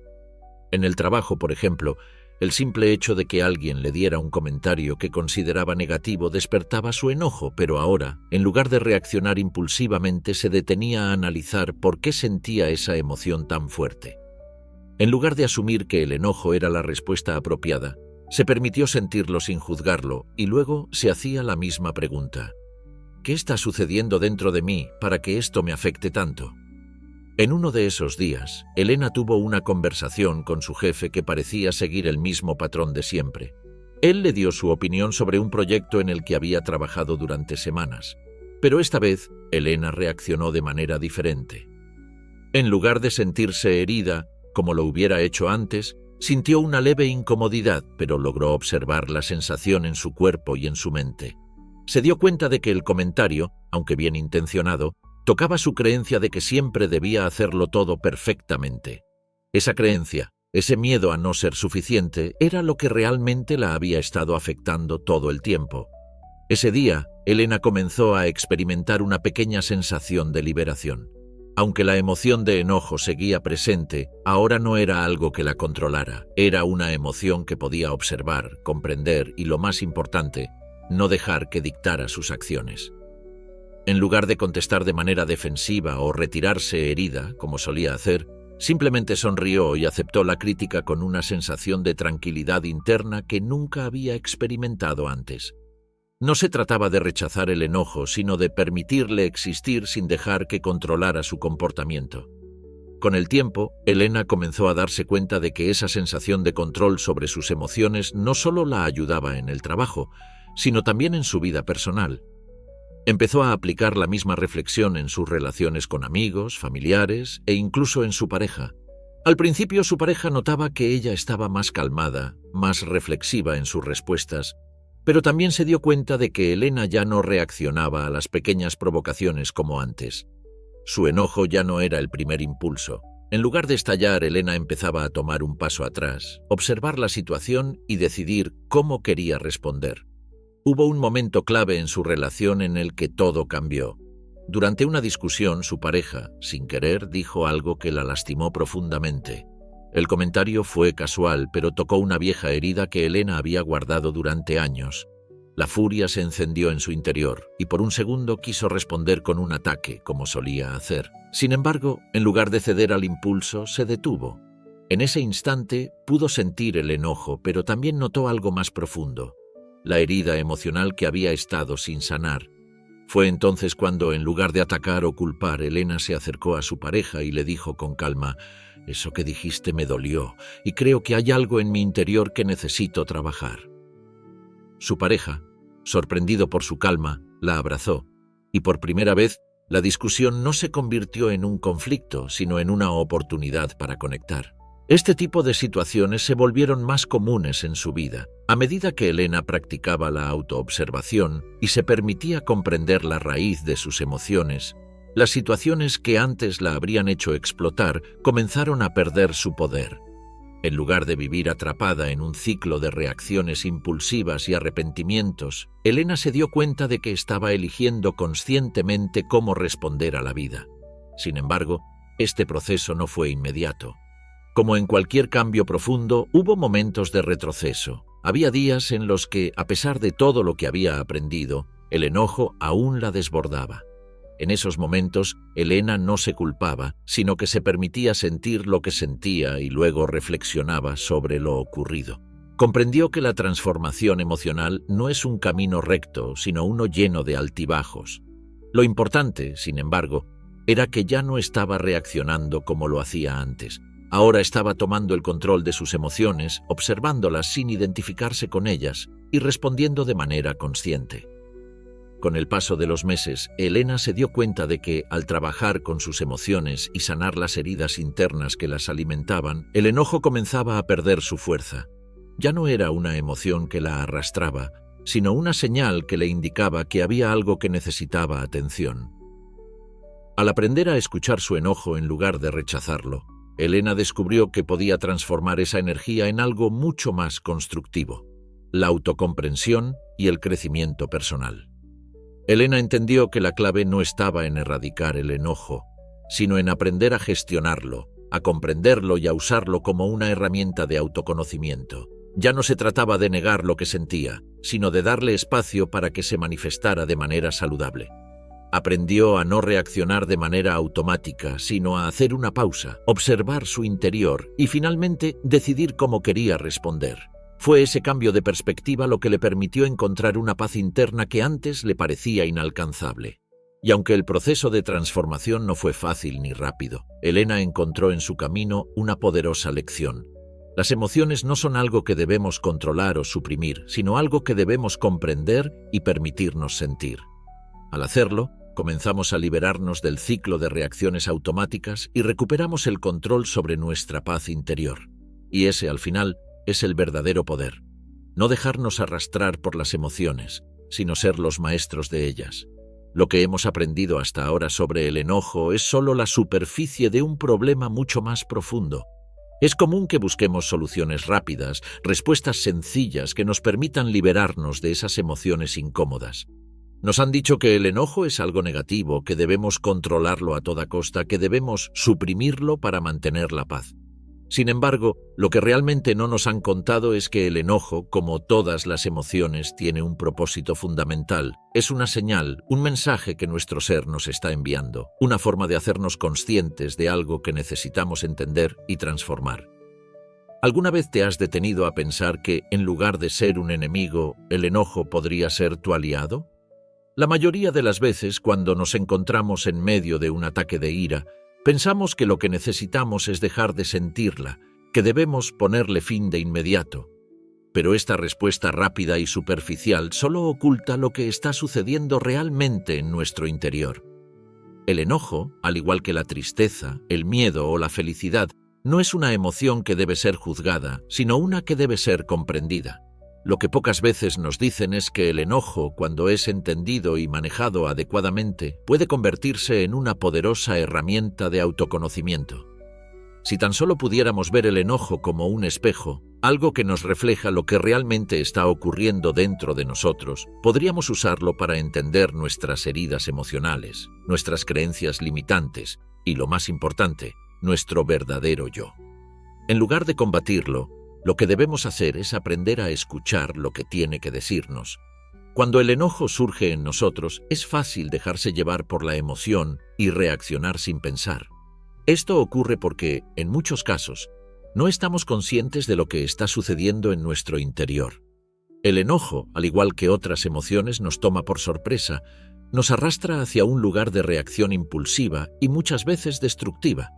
En el trabajo, por ejemplo, el simple hecho de que alguien le diera un comentario que consideraba negativo despertaba su enojo, pero ahora, en lugar de reaccionar impulsivamente, se detenía a analizar por qué sentía esa emoción tan fuerte. En lugar de asumir que el enojo era la respuesta apropiada, se permitió sentirlo sin juzgarlo y luego se hacía la misma pregunta. ¿Qué está sucediendo dentro de mí para que esto me afecte tanto? En uno de esos días, Elena tuvo una conversación con su jefe que parecía seguir el mismo patrón de siempre. Él le dio su opinión sobre un proyecto en el que había trabajado durante semanas, pero esta vez Elena reaccionó de manera diferente. En lugar de sentirse herida, como lo hubiera hecho antes, sintió una leve incomodidad, pero logró observar la sensación en su cuerpo y en su mente. Se dio cuenta de que el comentario, aunque bien intencionado, tocaba su creencia de que siempre debía hacerlo todo perfectamente. Esa creencia, ese miedo a no ser suficiente, era lo que realmente la había estado afectando todo el tiempo. Ese día, Elena comenzó a experimentar una pequeña sensación de liberación. Aunque la emoción de enojo seguía presente, ahora no era algo que la controlara, era una emoción que podía observar, comprender y, lo más importante, no dejar que dictara sus acciones. En lugar de contestar de manera defensiva o retirarse herida, como solía hacer, simplemente sonrió y aceptó la crítica con una sensación de tranquilidad interna que nunca había experimentado antes. No se trataba de rechazar el enojo, sino de permitirle existir sin dejar que controlara su comportamiento. Con el tiempo, Elena comenzó a darse cuenta de que esa sensación de control sobre sus emociones no solo la ayudaba en el trabajo, sino también en su vida personal. Empezó a aplicar la misma reflexión en sus relaciones con amigos, familiares e incluso en su pareja. Al principio su pareja notaba que ella estaba más calmada, más reflexiva en sus respuestas, pero también se dio cuenta de que Elena ya no reaccionaba a las pequeñas provocaciones como antes. Su enojo ya no era el primer impulso. En lugar de estallar, Elena empezaba a tomar un paso atrás, observar la situación y decidir cómo quería responder. Hubo un momento clave en su relación en el que todo cambió. Durante una discusión, su pareja, sin querer, dijo algo que la lastimó profundamente. El comentario fue casual, pero tocó una vieja herida que Elena había guardado durante años. La furia se encendió en su interior y por un segundo quiso responder con un ataque, como solía hacer. Sin embargo, en lugar de ceder al impulso, se detuvo. En ese instante pudo sentir el enojo, pero también notó algo más profundo: la herida emocional que había estado sin sanar. Fue entonces cuando, en lugar de atacar o culpar, Elena se acercó a su pareja y le dijo con calma: «Eso que dijiste me dolió, y creo que hay algo en mi interior que necesito trabajar». Su pareja, sorprendido por su calma, la abrazó, y por primera vez la discusión no se convirtió en un conflicto, sino en una oportunidad para conectar. Este tipo de situaciones se volvieron más comunes en su vida, a medida que Elena practicaba la autoobservación y se permitía comprender la raíz de sus emociones. Las situaciones que antes la habrían hecho explotar comenzaron a perder su poder. En lugar de vivir atrapada en un ciclo de reacciones impulsivas y arrepentimientos, Elena se dio cuenta de que estaba eligiendo conscientemente cómo responder a la vida. Sin embargo, este proceso no fue inmediato. Como en cualquier cambio profundo, hubo momentos de retroceso. Había días en los que, a pesar de todo lo que había aprendido, el enojo aún la desbordaba. En esos momentos, Elena no se culpaba, sino que se permitía sentir lo que sentía y luego reflexionaba sobre lo ocurrido. Comprendió que la transformación emocional no es un camino recto, sino uno lleno de altibajos. Lo importante, sin embargo, era que ya no estaba reaccionando como lo hacía antes. Ahora estaba tomando el control de sus emociones, observándolas sin identificarse con ellas y respondiendo de manera consciente. Con el paso de los meses, Elena se dio cuenta de que, al trabajar con sus emociones y sanar las heridas internas que las alimentaban, el enojo comenzaba a perder su fuerza. Ya no era una emoción que la arrastraba, sino una señal que le indicaba que había algo que necesitaba atención. Al aprender a escuchar su enojo en lugar de rechazarlo, Elena descubrió que podía transformar esa energía en algo mucho más constructivo: la autocomprensión y el crecimiento personal. Elena entendió que la clave no estaba en erradicar el enojo, sino en aprender a gestionarlo, a comprenderlo y a usarlo como una herramienta de autoconocimiento. Ya no se trataba de negar lo que sentía, sino de darle espacio para que se manifestara de manera saludable. Aprendió a no reaccionar de manera automática, sino a hacer una pausa, observar su interior y finalmente decidir cómo quería responder. Fue ese cambio de perspectiva lo que le permitió encontrar una paz interna que antes le parecía inalcanzable. Y aunque el proceso de transformación no fue fácil ni rápido, Elena encontró en su camino una poderosa lección. Las emociones no son algo que debemos controlar o suprimir, sino algo que debemos comprender y permitirnos sentir. Al hacerlo, comenzamos a liberarnos del ciclo de reacciones automáticas y recuperamos el control sobre nuestra paz interior. Y ese, al final, es el verdadero poder. No dejarnos arrastrar por las emociones, sino ser los maestros de ellas. Lo que hemos aprendido hasta ahora sobre el enojo es solo la superficie de un problema mucho más profundo. Es común que busquemos soluciones rápidas, respuestas sencillas que nos permitan liberarnos de esas emociones incómodas. Nos han dicho que el enojo es algo negativo, que debemos controlarlo a toda costa, que debemos suprimirlo para mantener la paz. Sin embargo, lo que realmente no nos han contado es que el enojo, como todas las emociones, tiene un propósito fundamental. Es una señal, un mensaje que nuestro ser nos está enviando, una forma de hacernos conscientes de algo que necesitamos entender y transformar. ¿Alguna vez te has detenido a pensar que, en lugar de ser un enemigo, el enojo podría ser tu aliado? La mayoría de las veces, cuando nos encontramos en medio de un ataque de ira, pensamos que lo que necesitamos es dejar de sentirla, que debemos ponerle fin de inmediato. Pero esta respuesta rápida y superficial solo oculta lo que está sucediendo realmente en nuestro interior. El enojo, al igual que la tristeza, el miedo o la felicidad, no es una emoción que debe ser juzgada, sino una que debe ser comprendida. Lo que pocas veces nos dicen es que el enojo, cuando es entendido y manejado adecuadamente, puede convertirse en una poderosa herramienta de autoconocimiento. Si tan solo pudiéramos ver el enojo como un espejo, algo que nos refleja lo que realmente está ocurriendo dentro de nosotros, podríamos usarlo para entender nuestras heridas emocionales, nuestras creencias limitantes y, lo más importante, nuestro verdadero yo. En lugar de combatirlo, lo que debemos hacer es aprender a escuchar lo que tiene que decirnos. Cuando el enojo surge en nosotros, es fácil dejarse llevar por la emoción y reaccionar sin pensar. Esto ocurre porque, en muchos casos, no estamos conscientes de lo que está sucediendo en nuestro interior. El enojo, al igual que otras emociones, nos toma por sorpresa, nos arrastra hacia un lugar de reacción impulsiva y muchas veces destructiva.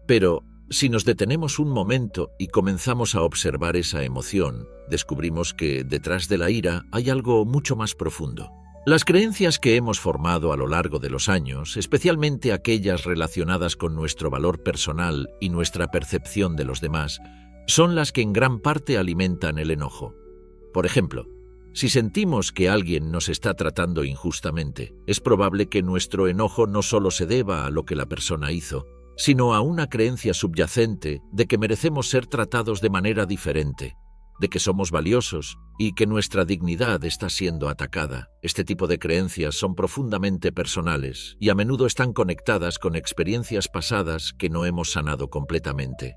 Pero, si nos detenemos un momento y comenzamos a observar esa emoción, descubrimos que detrás de la ira hay algo mucho más profundo. Las creencias que hemos formado a lo largo de los años, especialmente aquellas relacionadas con nuestro valor personal y nuestra percepción de los demás, son las que en gran parte alimentan el enojo. Por ejemplo, si sentimos que alguien nos está tratando injustamente, es probable que nuestro enojo no solo se deba a lo que la persona hizo, sino a una creencia subyacente de que merecemos ser tratados de manera diferente, de que somos valiosos y que nuestra dignidad está siendo atacada. Este tipo de creencias son profundamente personales y a menudo están conectadas con experiencias pasadas que no hemos sanado completamente.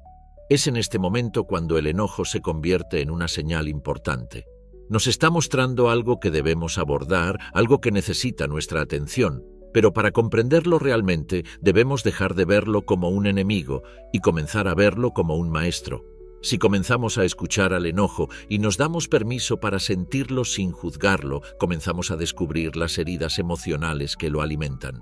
Es en este momento cuando el enojo se convierte en una señal importante. Nos está mostrando algo que debemos abordar, algo que necesita nuestra atención. Pero para comprenderlo realmente, debemos dejar de verlo como un enemigo y comenzar a verlo como un maestro. Si comenzamos a escuchar al enojo y nos damos permiso para sentirlo sin juzgarlo, comenzamos a descubrir las heridas emocionales que lo alimentan.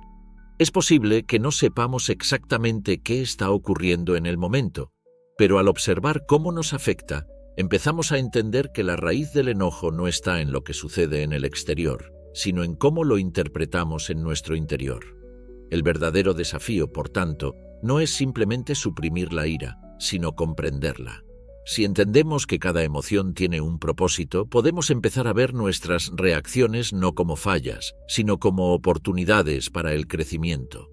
Es posible que no sepamos exactamente qué está ocurriendo en el momento, pero al observar cómo nos afecta, empezamos a entender que la raíz del enojo no está en lo que sucede en el exterior, sino en cómo lo interpretamos en nuestro interior. El verdadero desafío, por tanto, no es simplemente suprimir la ira, sino comprenderla. Si entendemos que cada emoción tiene un propósito, podemos empezar a ver nuestras reacciones no como fallas, sino como oportunidades para el crecimiento.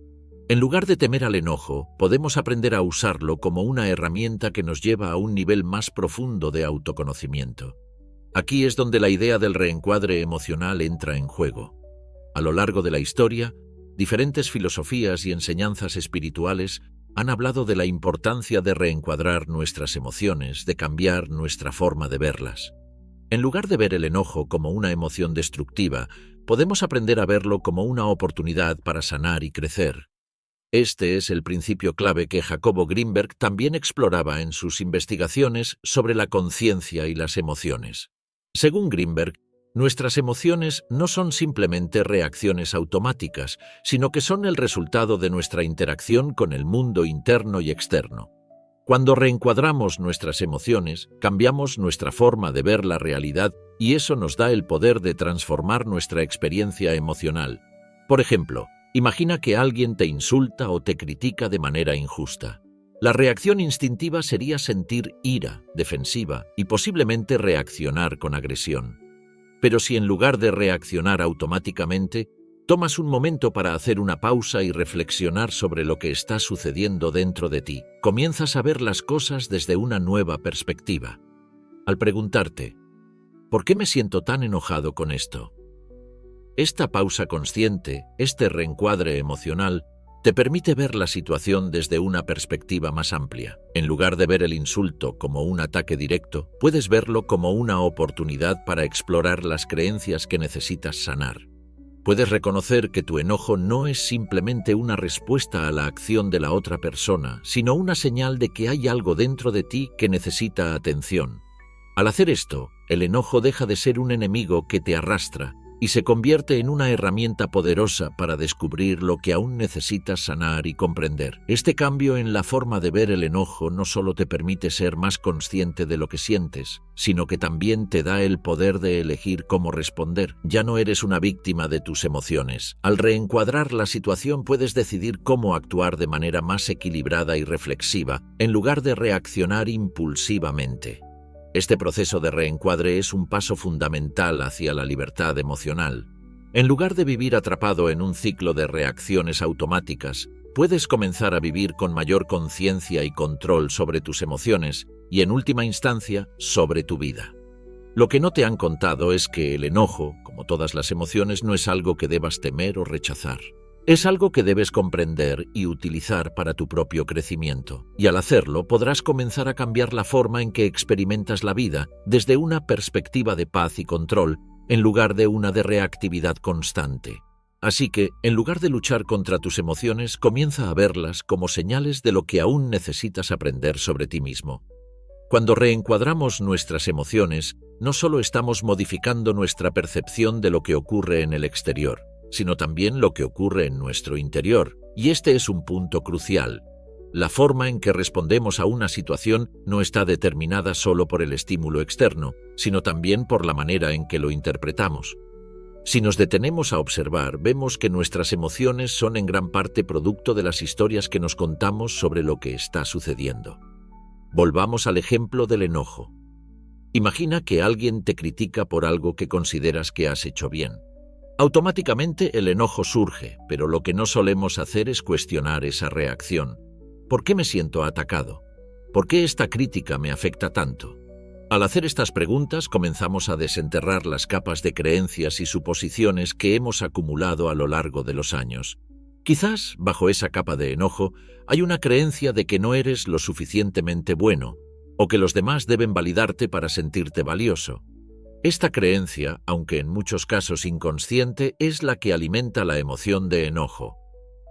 En lugar de temer al enojo, podemos aprender a usarlo como una herramienta que nos lleva a un nivel más profundo de autoconocimiento. Aquí es donde la idea del reencuadre emocional entra en juego. A lo largo de la historia, diferentes filosofías y enseñanzas espirituales han hablado de la importancia de reencuadrar nuestras emociones, de cambiar nuestra forma de verlas. En lugar de ver el enojo como una emoción destructiva, podemos aprender a verlo como una oportunidad para sanar y crecer. Este es el principio clave que Jacobo Greenberg también exploraba en sus investigaciones sobre la conciencia y las emociones. Según Greenberg, nuestras emociones no son simplemente reacciones automáticas, sino que son el resultado de nuestra interacción con el mundo interno y externo. Cuando reencuadramos nuestras emociones, cambiamos nuestra forma de ver la realidad y eso nos da el poder de transformar nuestra experiencia emocional. Por ejemplo, imagina que alguien te insulta o te critica de manera injusta. La reacción instintiva sería sentir ira, defensiva y posiblemente reaccionar con agresión. Pero si en lugar de reaccionar automáticamente, tomas un momento para hacer una pausa y reflexionar sobre lo que está sucediendo dentro de ti, comienzas a ver las cosas desde una nueva perspectiva. Al preguntarte, ¿por qué me siento tan enojado con esto? Esta pausa consciente, este reencuadre emocional, te permite ver la situación desde una perspectiva más amplia. En lugar de ver el insulto como un ataque directo, puedes verlo como una oportunidad para explorar las creencias que necesitas sanar. Puedes reconocer que tu enojo no es simplemente una respuesta a la acción de la otra persona, sino una señal de que hay algo dentro de ti que necesita atención. Al hacer esto, el enojo deja de ser un enemigo que te arrastra y se convierte en una herramienta poderosa para descubrir lo que aún necesitas sanar y comprender. Este cambio en la forma de ver el enojo no solo te permite ser más consciente de lo que sientes, sino que también te da el poder de elegir cómo responder. Ya no eres una víctima de tus emociones. Al reencuadrar la situación puedes decidir cómo actuar de manera más equilibrada y reflexiva, en lugar de reaccionar impulsivamente. Este proceso de reencuadre es un paso fundamental hacia la libertad emocional. En lugar de vivir atrapado en un ciclo de reacciones automáticas, puedes comenzar a vivir con mayor conciencia y control sobre tus emociones y, en última instancia, sobre tu vida. Lo que no te han contado es que el enojo, como todas las emociones, no es algo que debas temer o rechazar. Es algo que debes comprender y utilizar para tu propio crecimiento. Y al hacerlo, podrás comenzar a cambiar la forma en que experimentas la vida desde una perspectiva de paz y control, en lugar de una de reactividad constante. Así que, en lugar de luchar contra tus emociones, comienza a verlas como señales de lo que aún necesitas aprender sobre ti mismo. Cuando reencuadramos nuestras emociones, no solo estamos modificando nuestra percepción de lo que ocurre en el exterior, sino también lo que ocurre en nuestro interior. Y este es un punto crucial. La forma en que respondemos a una situación no está determinada solo por el estímulo externo, sino también por la manera en que lo interpretamos. Si nos detenemos a observar, vemos que nuestras emociones son en gran parte producto de las historias que nos contamos sobre lo que está sucediendo. Volvamos al ejemplo del enojo. Imagina que alguien te critica por algo que consideras que has hecho bien. Automáticamente el enojo surge, pero lo que no solemos hacer es cuestionar esa reacción. ¿Por qué me siento atacado? ¿Por qué esta crítica me afecta tanto? Al hacer estas preguntas comenzamos a desenterrar las capas de creencias y suposiciones que hemos acumulado a lo largo de los años. Quizás, bajo esa capa de enojo, hay una creencia de que no eres lo suficientemente bueno, o que los demás deben validarte para sentirte valioso. Esta creencia, aunque en muchos casos inconsciente, es la que alimenta la emoción de enojo.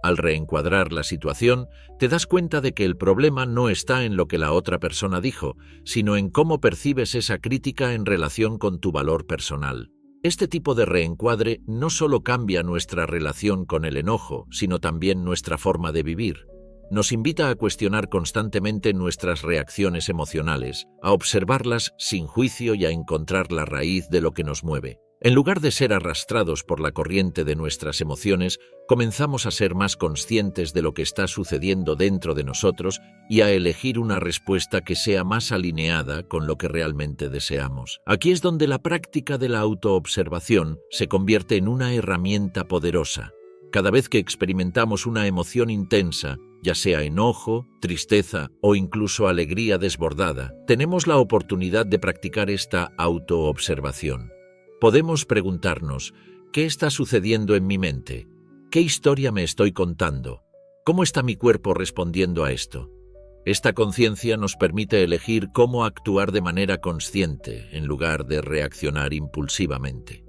Al reencuadrar la situación, te das cuenta de que el problema no está en lo que la otra persona dijo, sino en cómo percibes esa crítica en relación con tu valor personal. Este tipo de reencuadre no solo cambia nuestra relación con el enojo, sino también nuestra forma de vivir. Nos invita a cuestionar constantemente nuestras reacciones emocionales, a observarlas sin juicio y a encontrar la raíz de lo que nos mueve. En lugar de ser arrastrados por la corriente de nuestras emociones, comenzamos a ser más conscientes de lo que está sucediendo dentro de nosotros y a elegir una respuesta que sea más alineada con lo que realmente deseamos. Aquí es donde la práctica de la autoobservación se convierte en una herramienta poderosa. Cada vez que experimentamos una emoción intensa, ya sea enojo, tristeza o incluso alegría desbordada, tenemos la oportunidad de practicar esta autoobservación. Podemos preguntarnos, ¿qué está sucediendo en mi mente? ¿Qué historia me estoy contando? ¿Cómo está mi cuerpo respondiendo a esto? Esta conciencia nos permite elegir cómo actuar de manera consciente en lugar de reaccionar impulsivamente.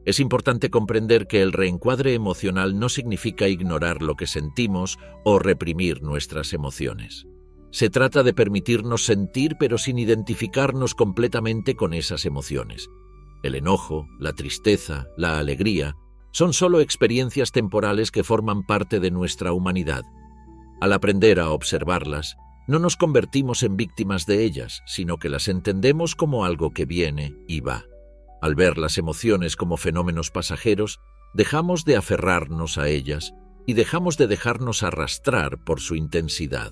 Es importante comprender que el reencuadre emocional no significa ignorar lo que sentimos o reprimir nuestras emociones. Se trata de permitirnos sentir pero sin identificarnos completamente con esas emociones. El enojo, la tristeza, la alegría, son solo experiencias temporales que forman parte de nuestra humanidad. Al aprender a observarlas, no nos convertimos en víctimas de ellas, sino que las entendemos como algo que viene y va. Al ver las emociones como fenómenos pasajeros, dejamos de aferrarnos a ellas y dejamos de dejarnos arrastrar por su intensidad.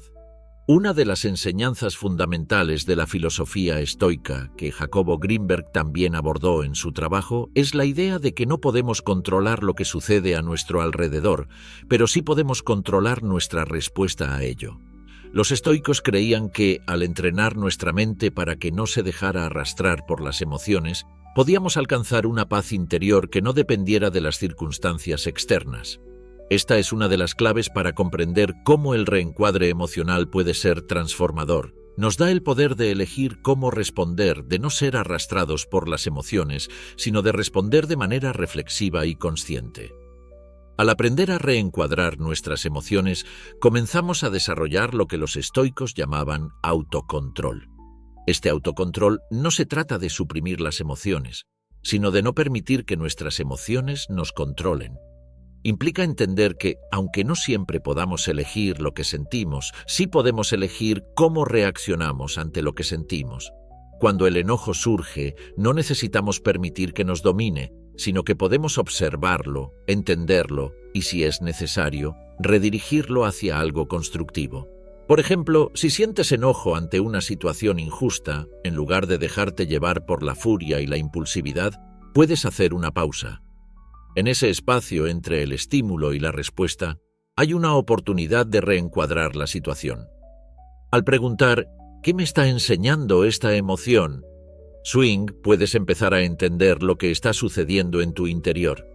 Una de las enseñanzas fundamentales de la filosofía estoica que Jacobo Grinberg también abordó en su trabajo es la idea de que no podemos controlar lo que sucede a nuestro alrededor, pero sí podemos controlar nuestra respuesta a ello. Los estoicos creían que, al entrenar nuestra mente para que no se dejara arrastrar por las emociones, podíamos alcanzar una paz interior que no dependiera de las circunstancias externas. Esta es una de las claves para comprender cómo el reencuadre emocional puede ser transformador. Nos da el poder de elegir cómo responder, de no ser arrastrados por las emociones, sino de responder de manera reflexiva y consciente. Al aprender a reencuadrar nuestras emociones, comenzamos a desarrollar lo que los estoicos llamaban autocontrol. Este autocontrol no se trata de suprimir las emociones, sino de no permitir que nuestras emociones nos controlen. Implica entender que, aunque no siempre podamos elegir lo que sentimos, sí podemos elegir cómo reaccionamos ante lo que sentimos. Cuando el enojo surge, no necesitamos permitir que nos domine, sino que podemos observarlo, entenderlo y, si es necesario, redirigirlo hacia algo constructivo. Por ejemplo, si sientes enojo ante una situación injusta, en lugar de dejarte llevar por la furia y la impulsividad, puedes hacer una pausa. En ese espacio entre el estímulo y la respuesta, hay una oportunidad de reencuadrar la situación. Al preguntar, ¿qué me está enseñando esta emoción? Swing, puedes empezar a entender lo que está sucediendo en tu interior.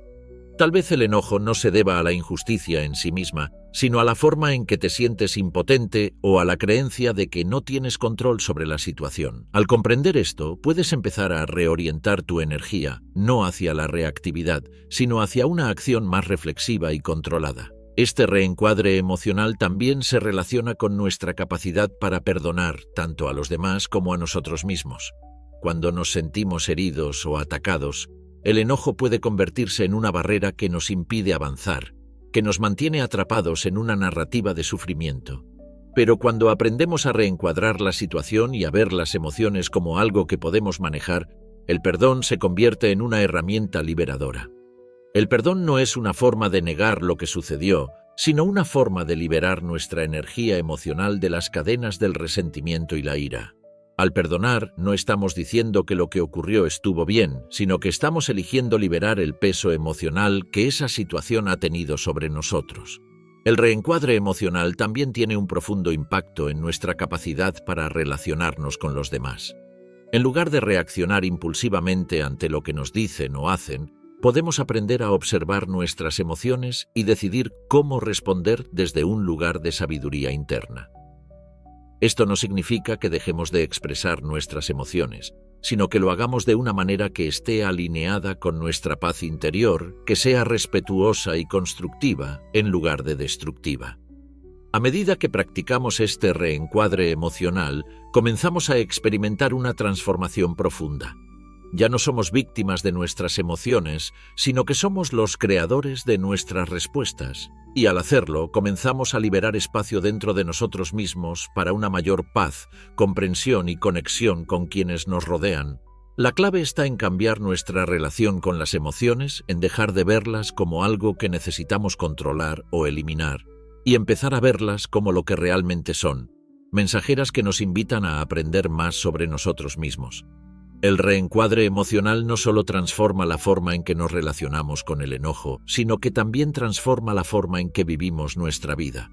Tal vez el enojo no se deba a la injusticia en sí misma, sino a la forma en que te sientes impotente o a la creencia de que no tienes control sobre la situación. Al comprender esto, puedes empezar a reorientar tu energía, no hacia la reactividad, sino hacia una acción más reflexiva y controlada. Este reencuadre emocional también se relaciona con nuestra capacidad para perdonar tanto a los demás como a nosotros mismos. Cuando nos sentimos heridos o atacados, el enojo puede convertirse en una barrera que nos impide avanzar, que nos mantiene atrapados en una narrativa de sufrimiento. Pero cuando aprendemos a reencuadrar la situación y a ver las emociones como algo que podemos manejar, el perdón se convierte en una herramienta liberadora. El perdón no es una forma de negar lo que sucedió, sino una forma de liberar nuestra energía emocional de las cadenas del resentimiento y la ira. Al perdonar, no estamos diciendo que lo que ocurrió estuvo bien, sino que estamos eligiendo liberar el peso emocional que esa situación ha tenido sobre nosotros. El reencuadre emocional también tiene un profundo impacto en nuestra capacidad para relacionarnos con los demás. En lugar de reaccionar impulsivamente ante lo que nos dicen o hacen, podemos aprender a observar nuestras emociones y decidir cómo responder desde un lugar de sabiduría interna. Esto no significa que dejemos de expresar nuestras emociones, sino que lo hagamos de una manera que esté alineada con nuestra paz interior, que sea respetuosa y constructiva en lugar de destructiva. A medida que practicamos este reencuadre emocional, comenzamos a experimentar una transformación profunda. Ya no somos víctimas de nuestras emociones, sino que somos los creadores de nuestras respuestas. Y al hacerlo, comenzamos a liberar espacio dentro de nosotros mismos para una mayor paz, comprensión y conexión con quienes nos rodean. La clave está en cambiar nuestra relación con las emociones, en dejar de verlas como algo que necesitamos controlar o eliminar, y empezar a verlas como lo que realmente son, mensajeras que nos invitan a aprender más sobre nosotros mismos. El reencuadre emocional no solo transforma la forma en que nos relacionamos con el enojo, sino que también transforma la forma en que vivimos nuestra vida.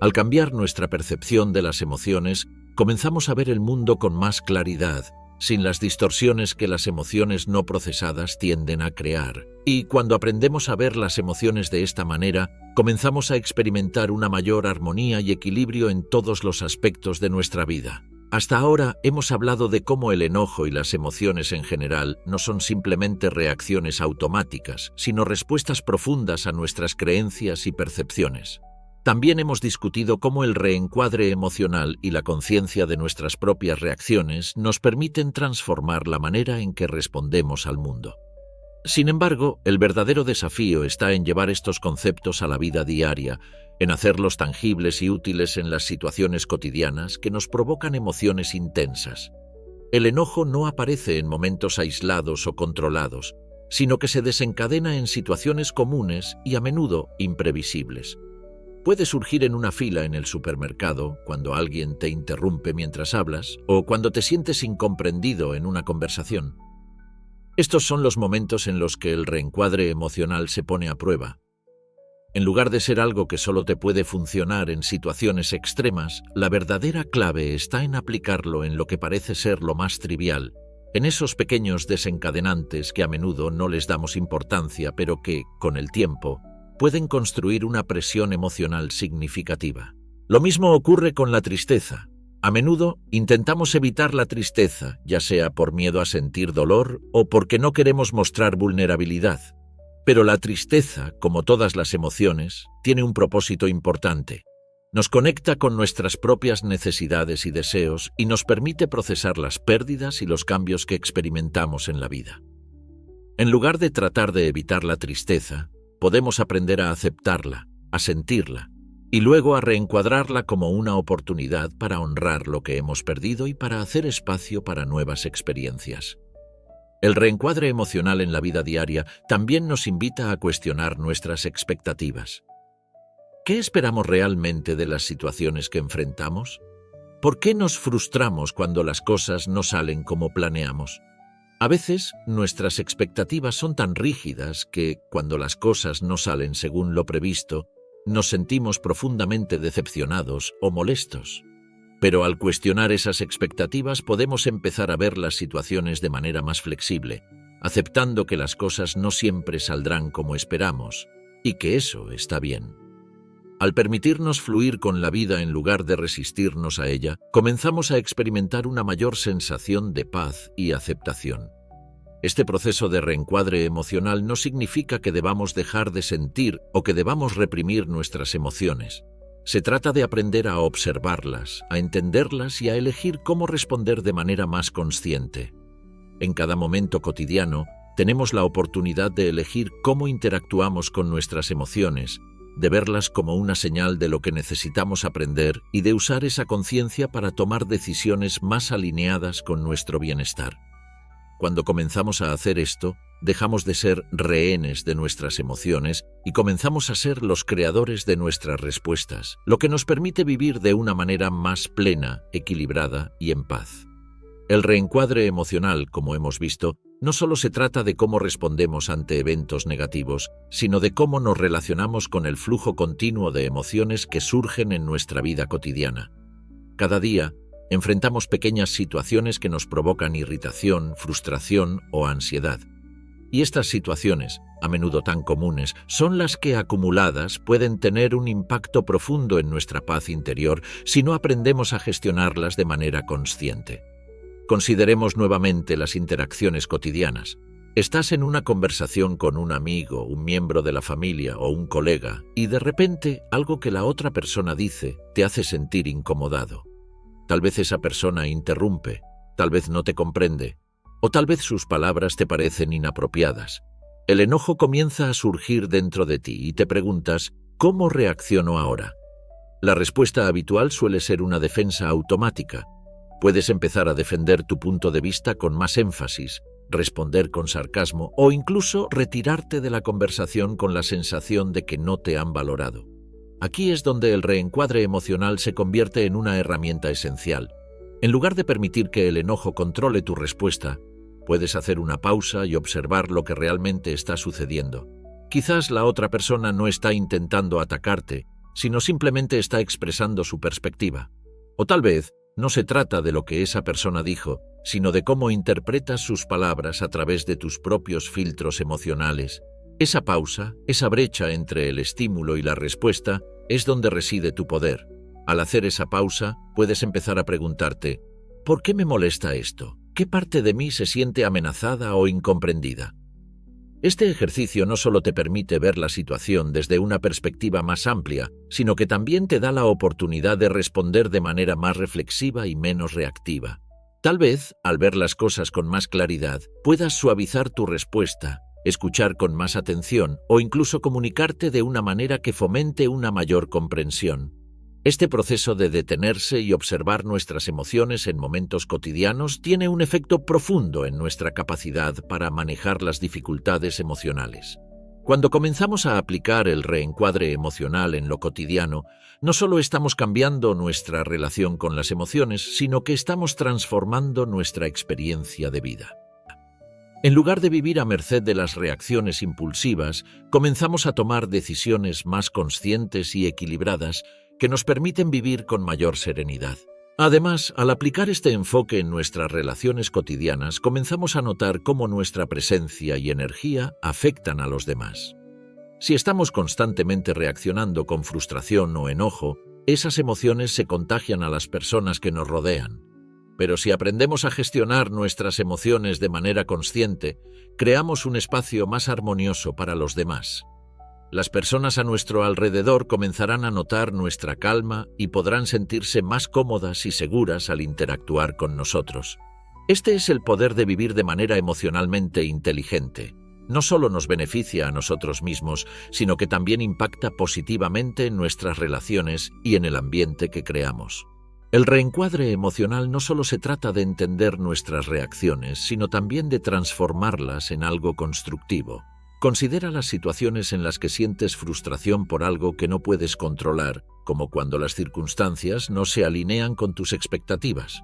Al cambiar nuestra percepción de las emociones, comenzamos a ver el mundo con más claridad, sin las distorsiones que las emociones no procesadas tienden a crear. Y cuando aprendemos a ver las emociones de esta manera, comenzamos a experimentar una mayor armonía y equilibrio en todos los aspectos de nuestra vida. Hasta ahora hemos hablado de cómo el enojo y las emociones en general no son simplemente reacciones automáticas, sino respuestas profundas a nuestras creencias y percepciones. También hemos discutido cómo el reencuadre emocional y la conciencia de nuestras propias reacciones nos permiten transformar la manera en que respondemos al mundo. Sin embargo, el verdadero desafío está en llevar estos conceptos a la vida diaria, en hacerlos tangibles y útiles en las situaciones cotidianas que nos provocan emociones intensas. El enojo no aparece en momentos aislados o controlados, sino que se desencadena en situaciones comunes y a menudo imprevisibles. Puede surgir en una fila en el supermercado, cuando alguien te interrumpe mientras hablas, o cuando te sientes incomprendido en una conversación. Estos son los momentos en los que el reencuadre emocional se pone a prueba. En lugar de ser algo que solo te puede funcionar en situaciones extremas, la verdadera clave está en aplicarlo en lo que parece ser lo más trivial, en esos pequeños desencadenantes que a menudo no les damos importancia, pero que, con el tiempo, pueden construir una presión emocional significativa. Lo mismo ocurre con la tristeza. A menudo intentamos evitar la tristeza, ya sea por miedo a sentir dolor o porque no queremos mostrar vulnerabilidad. Pero la tristeza, como todas las emociones, tiene un propósito importante. Nos conecta con nuestras propias necesidades y deseos y nos permite procesar las pérdidas y los cambios que experimentamos en la vida. En lugar de tratar de evitar la tristeza, podemos aprender a aceptarla, a sentirla, y luego a reencuadrarla como una oportunidad para honrar lo que hemos perdido y para hacer espacio para nuevas experiencias. El reencuadre emocional en la vida diaria también nos invita a cuestionar nuestras expectativas. ¿Qué esperamos realmente de las situaciones que enfrentamos? ¿Por qué nos frustramos cuando las cosas no salen como planeamos? A veces, nuestras expectativas son tan rígidas que, cuando las cosas no salen según lo previsto, nos sentimos profundamente decepcionados o molestos. Pero al cuestionar esas expectativas podemos empezar a ver las situaciones de manera más flexible, aceptando que las cosas no siempre saldrán como esperamos, y que eso está bien. Al permitirnos fluir con la vida en lugar de resistirnos a ella, comenzamos a experimentar una mayor sensación de paz y aceptación. Este proceso de reencuadre emocional no significa que debamos dejar de sentir o que debamos reprimir nuestras emociones. Se trata de aprender a observarlas, a entenderlas y a elegir cómo responder de manera más consciente. En cada momento cotidiano, tenemos la oportunidad de elegir cómo interactuamos con nuestras emociones, de verlas como una señal de lo que necesitamos aprender y de usar esa conciencia para tomar decisiones más alineadas con nuestro bienestar. Cuando comenzamos a hacer esto, dejamos de ser rehenes de nuestras emociones y comenzamos a ser los creadores de nuestras respuestas, lo que nos permite vivir de una manera más plena, equilibrada y en paz. El reencuadre emocional, como hemos visto, no solo se trata de cómo respondemos ante eventos negativos, sino de cómo nos relacionamos con el flujo continuo de emociones que surgen en nuestra vida cotidiana. Cada día, enfrentamos pequeñas situaciones que nos provocan irritación, frustración o ansiedad. Y estas situaciones, a menudo tan comunes, son las que acumuladas pueden tener un impacto profundo en nuestra paz interior si no aprendemos a gestionarlas de manera consciente. Consideremos nuevamente las interacciones cotidianas. Estás en una conversación con un amigo, un miembro de la familia o un colega y de repente algo que la otra persona dice te hace sentir incomodado. Tal vez esa persona interrumpe, tal vez no te comprende, o tal vez sus palabras te parecen inapropiadas. El enojo comienza a surgir dentro de ti y te preguntas, ¿cómo reacciono ahora? La respuesta habitual suele ser una defensa automática. Puedes empezar a defender tu punto de vista con más énfasis, responder con sarcasmo o incluso retirarte de la conversación con la sensación de que no te han valorado. Aquí es donde el reencuadre emocional se convierte en una herramienta esencial. En lugar de permitir que el enojo controle tu respuesta, puedes hacer una pausa y observar lo que realmente está sucediendo. Quizás la otra persona no está intentando atacarte, sino simplemente está expresando su perspectiva. O tal vez no se trata de lo que esa persona dijo, sino de cómo interpretas sus palabras a través de tus propios filtros emocionales. Esa pausa, esa brecha entre el estímulo y la respuesta, es donde reside tu poder. Al hacer esa pausa, puedes empezar a preguntarte, ¿por qué me molesta esto? ¿Qué parte de mí se siente amenazada o incomprendida? Este ejercicio no solo te permite ver la situación desde una perspectiva más amplia, sino que también te da la oportunidad de responder de manera más reflexiva y menos reactiva. Tal vez, al ver las cosas con más claridad, puedas suavizar tu respuesta, escuchar con más atención o incluso comunicarte de una manera que fomente una mayor comprensión. Este proceso de detenerse y observar nuestras emociones en momentos cotidianos tiene un efecto profundo en nuestra capacidad para manejar las dificultades emocionales. Cuando comenzamos a aplicar el reencuadre emocional en lo cotidiano, no solo estamos cambiando nuestra relación con las emociones, sino que estamos transformando nuestra experiencia de vida. En lugar de vivir a merced de las reacciones impulsivas, comenzamos a tomar decisiones más conscientes y equilibradas que nos permiten vivir con mayor serenidad. Además, al aplicar este enfoque en nuestras relaciones cotidianas, comenzamos a notar cómo nuestra presencia y energía afectan a los demás. Si estamos constantemente reaccionando con frustración o enojo, esas emociones se contagian a las personas que nos rodean. Pero si aprendemos a gestionar nuestras emociones de manera consciente, creamos un espacio más armonioso para los demás. Las personas a nuestro alrededor comenzarán a notar nuestra calma y podrán sentirse más cómodas y seguras al interactuar con nosotros. Este es el poder de vivir de manera emocionalmente inteligente. No solo nos beneficia a nosotros mismos, sino que también impacta positivamente en nuestras relaciones y en el ambiente que creamos. El reencuadre emocional no solo se trata de entender nuestras reacciones, sino también de transformarlas en algo constructivo. Considera las situaciones en las que sientes frustración por algo que no puedes controlar, como cuando las circunstancias no se alinean con tus expectativas.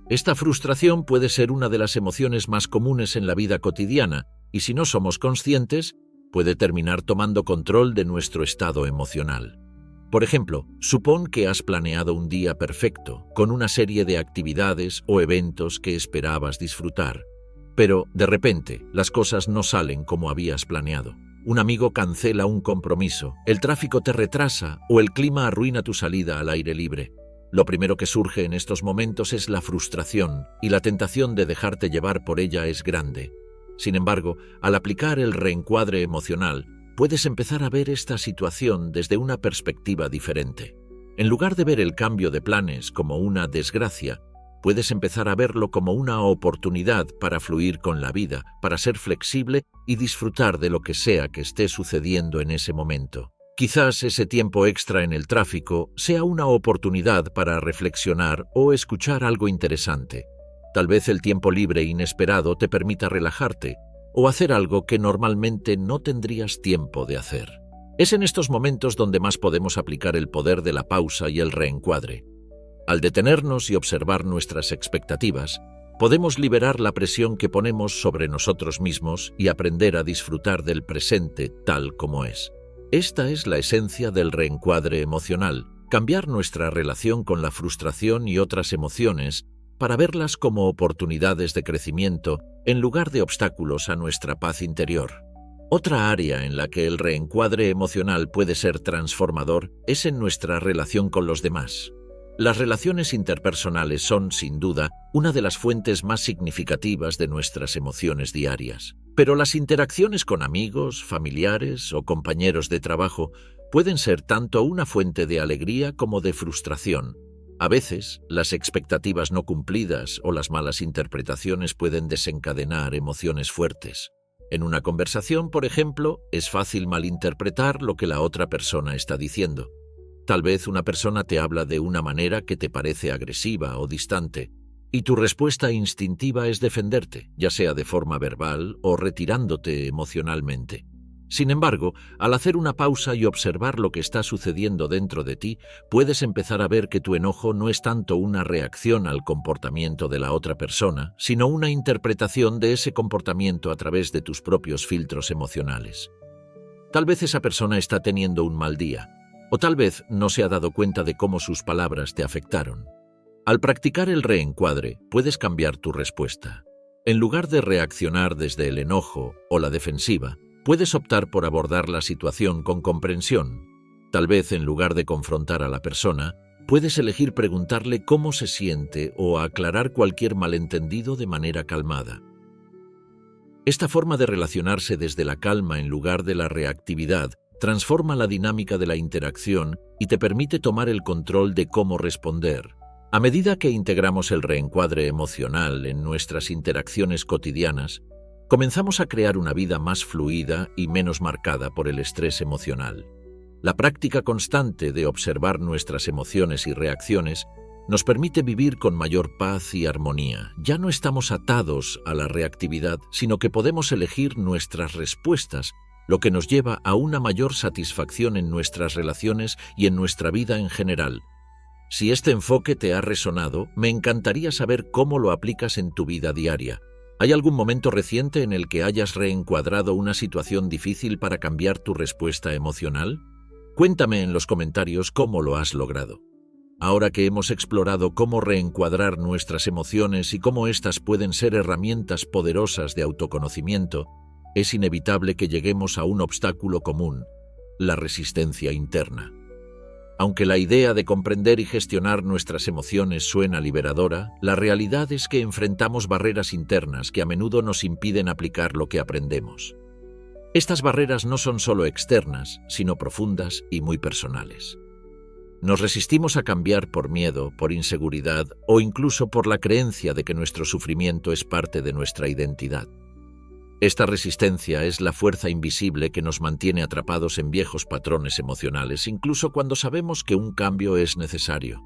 Esta frustración puede ser una de las emociones más comunes en la vida cotidiana y si no somos conscientes, puede terminar tomando control de nuestro estado emocional. Por ejemplo, supón que has planeado un día perfecto, con una serie de actividades o eventos que esperabas disfrutar. Pero, de repente, las cosas no salen como habías planeado. Un amigo cancela un compromiso, el tráfico te retrasa o el clima arruina tu salida al aire libre. Lo primero que surge en estos momentos es la frustración y la tentación de dejarte llevar por ella es grande. Sin embargo, al aplicar el reencuadre emocional, puedes empezar a ver esta situación desde una perspectiva diferente. En lugar de ver el cambio de planes como una desgracia, puedes empezar a verlo como una oportunidad para fluir con la vida, para ser flexible y disfrutar de lo que sea que esté sucediendo en ese momento. Quizás ese tiempo extra en el tráfico sea una oportunidad para reflexionar o escuchar algo interesante. Tal vez el tiempo libre inesperado te permita relajarte o hacer algo que normalmente no tendrías tiempo de hacer. Es en estos momentos donde más podemos aplicar el poder de la pausa y el reencuadre. Al detenernos y observar nuestras expectativas, podemos liberar la presión que ponemos sobre nosotros mismos y aprender a disfrutar del presente tal como es. Esta es la esencia del reencuadre emocional, cambiar nuestra relación con la frustración y otras emociones para verlas como oportunidades de crecimiento en lugar de obstáculos a nuestra paz interior. Otra área en la que el reencuadre emocional puede ser transformador es en nuestra relación con los demás. Las relaciones interpersonales son, sin duda, una de las fuentes más significativas de nuestras emociones diarias. Pero las interacciones con amigos, familiares o compañeros de trabajo pueden ser tanto una fuente de alegría como de frustración. A veces, las expectativas no cumplidas o las malas interpretaciones pueden desencadenar emociones fuertes. En una conversación, por ejemplo, es fácil malinterpretar lo que la otra persona está diciendo. Tal vez una persona te habla de una manera que te parece agresiva o distante, y tu respuesta instintiva es defenderte, ya sea de forma verbal o retirándote emocionalmente. Sin embargo, al hacer una pausa y observar lo que está sucediendo dentro de ti, puedes empezar a ver que tu enojo no es tanto una reacción al comportamiento de la otra persona, sino una interpretación de ese comportamiento a través de tus propios filtros emocionales. Tal vez esa persona está teniendo un mal día, o tal vez no se ha dado cuenta de cómo sus palabras te afectaron. Al practicar el reencuadre, puedes cambiar tu respuesta. En lugar de reaccionar desde el enojo o la defensiva, puedes optar por abordar la situación con comprensión. Tal vez en lugar de confrontar a la persona, puedes elegir preguntarle cómo se siente o aclarar cualquier malentendido de manera calmada. Esta forma de relacionarse desde la calma en lugar de la reactividad transforma la dinámica de la interacción y te permite tomar el control de cómo responder. A medida que integramos el reencuadre emocional en nuestras interacciones cotidianas, comenzamos a crear una vida más fluida y menos marcada por el estrés emocional. La práctica constante de observar nuestras emociones y reacciones nos permite vivir con mayor paz y armonía. Ya no estamos atados a la reactividad, sino que podemos elegir nuestras respuestas, lo que nos lleva a una mayor satisfacción en nuestras relaciones y en nuestra vida en general. Si este enfoque te ha resonado, me encantaría saber cómo lo aplicas en tu vida diaria. ¿Hay algún momento reciente en el que hayas reencuadrado una situación difícil para cambiar tu respuesta emocional? Cuéntame en los comentarios cómo lo has logrado. Ahora que hemos explorado cómo reencuadrar nuestras emociones y cómo éstas pueden ser herramientas poderosas de autoconocimiento, es inevitable que lleguemos a un obstáculo común: la resistencia interna. Aunque la idea de comprender y gestionar nuestras emociones suena liberadora, la realidad es que enfrentamos barreras internas que a menudo nos impiden aplicar lo que aprendemos. Estas barreras no son solo externas, sino profundas y muy personales. Nos resistimos a cambiar por miedo, por inseguridad o incluso por la creencia de que nuestro sufrimiento es parte de nuestra identidad. Esta resistencia es la fuerza invisible que nos mantiene atrapados en viejos patrones emocionales, incluso cuando sabemos que un cambio es necesario.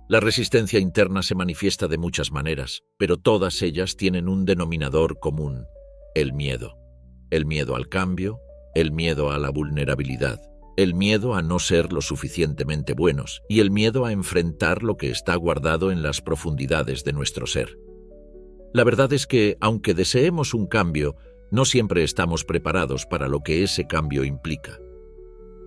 La resistencia interna se manifiesta de muchas maneras, pero todas ellas tienen un denominador común: el miedo. El miedo al cambio, el miedo a la vulnerabilidad, el miedo a no ser lo suficientemente buenos y el miedo a enfrentar lo que está guardado en las profundidades de nuestro ser. La verdad es que, aunque deseemos un cambio, no siempre estamos preparados para lo que ese cambio implica.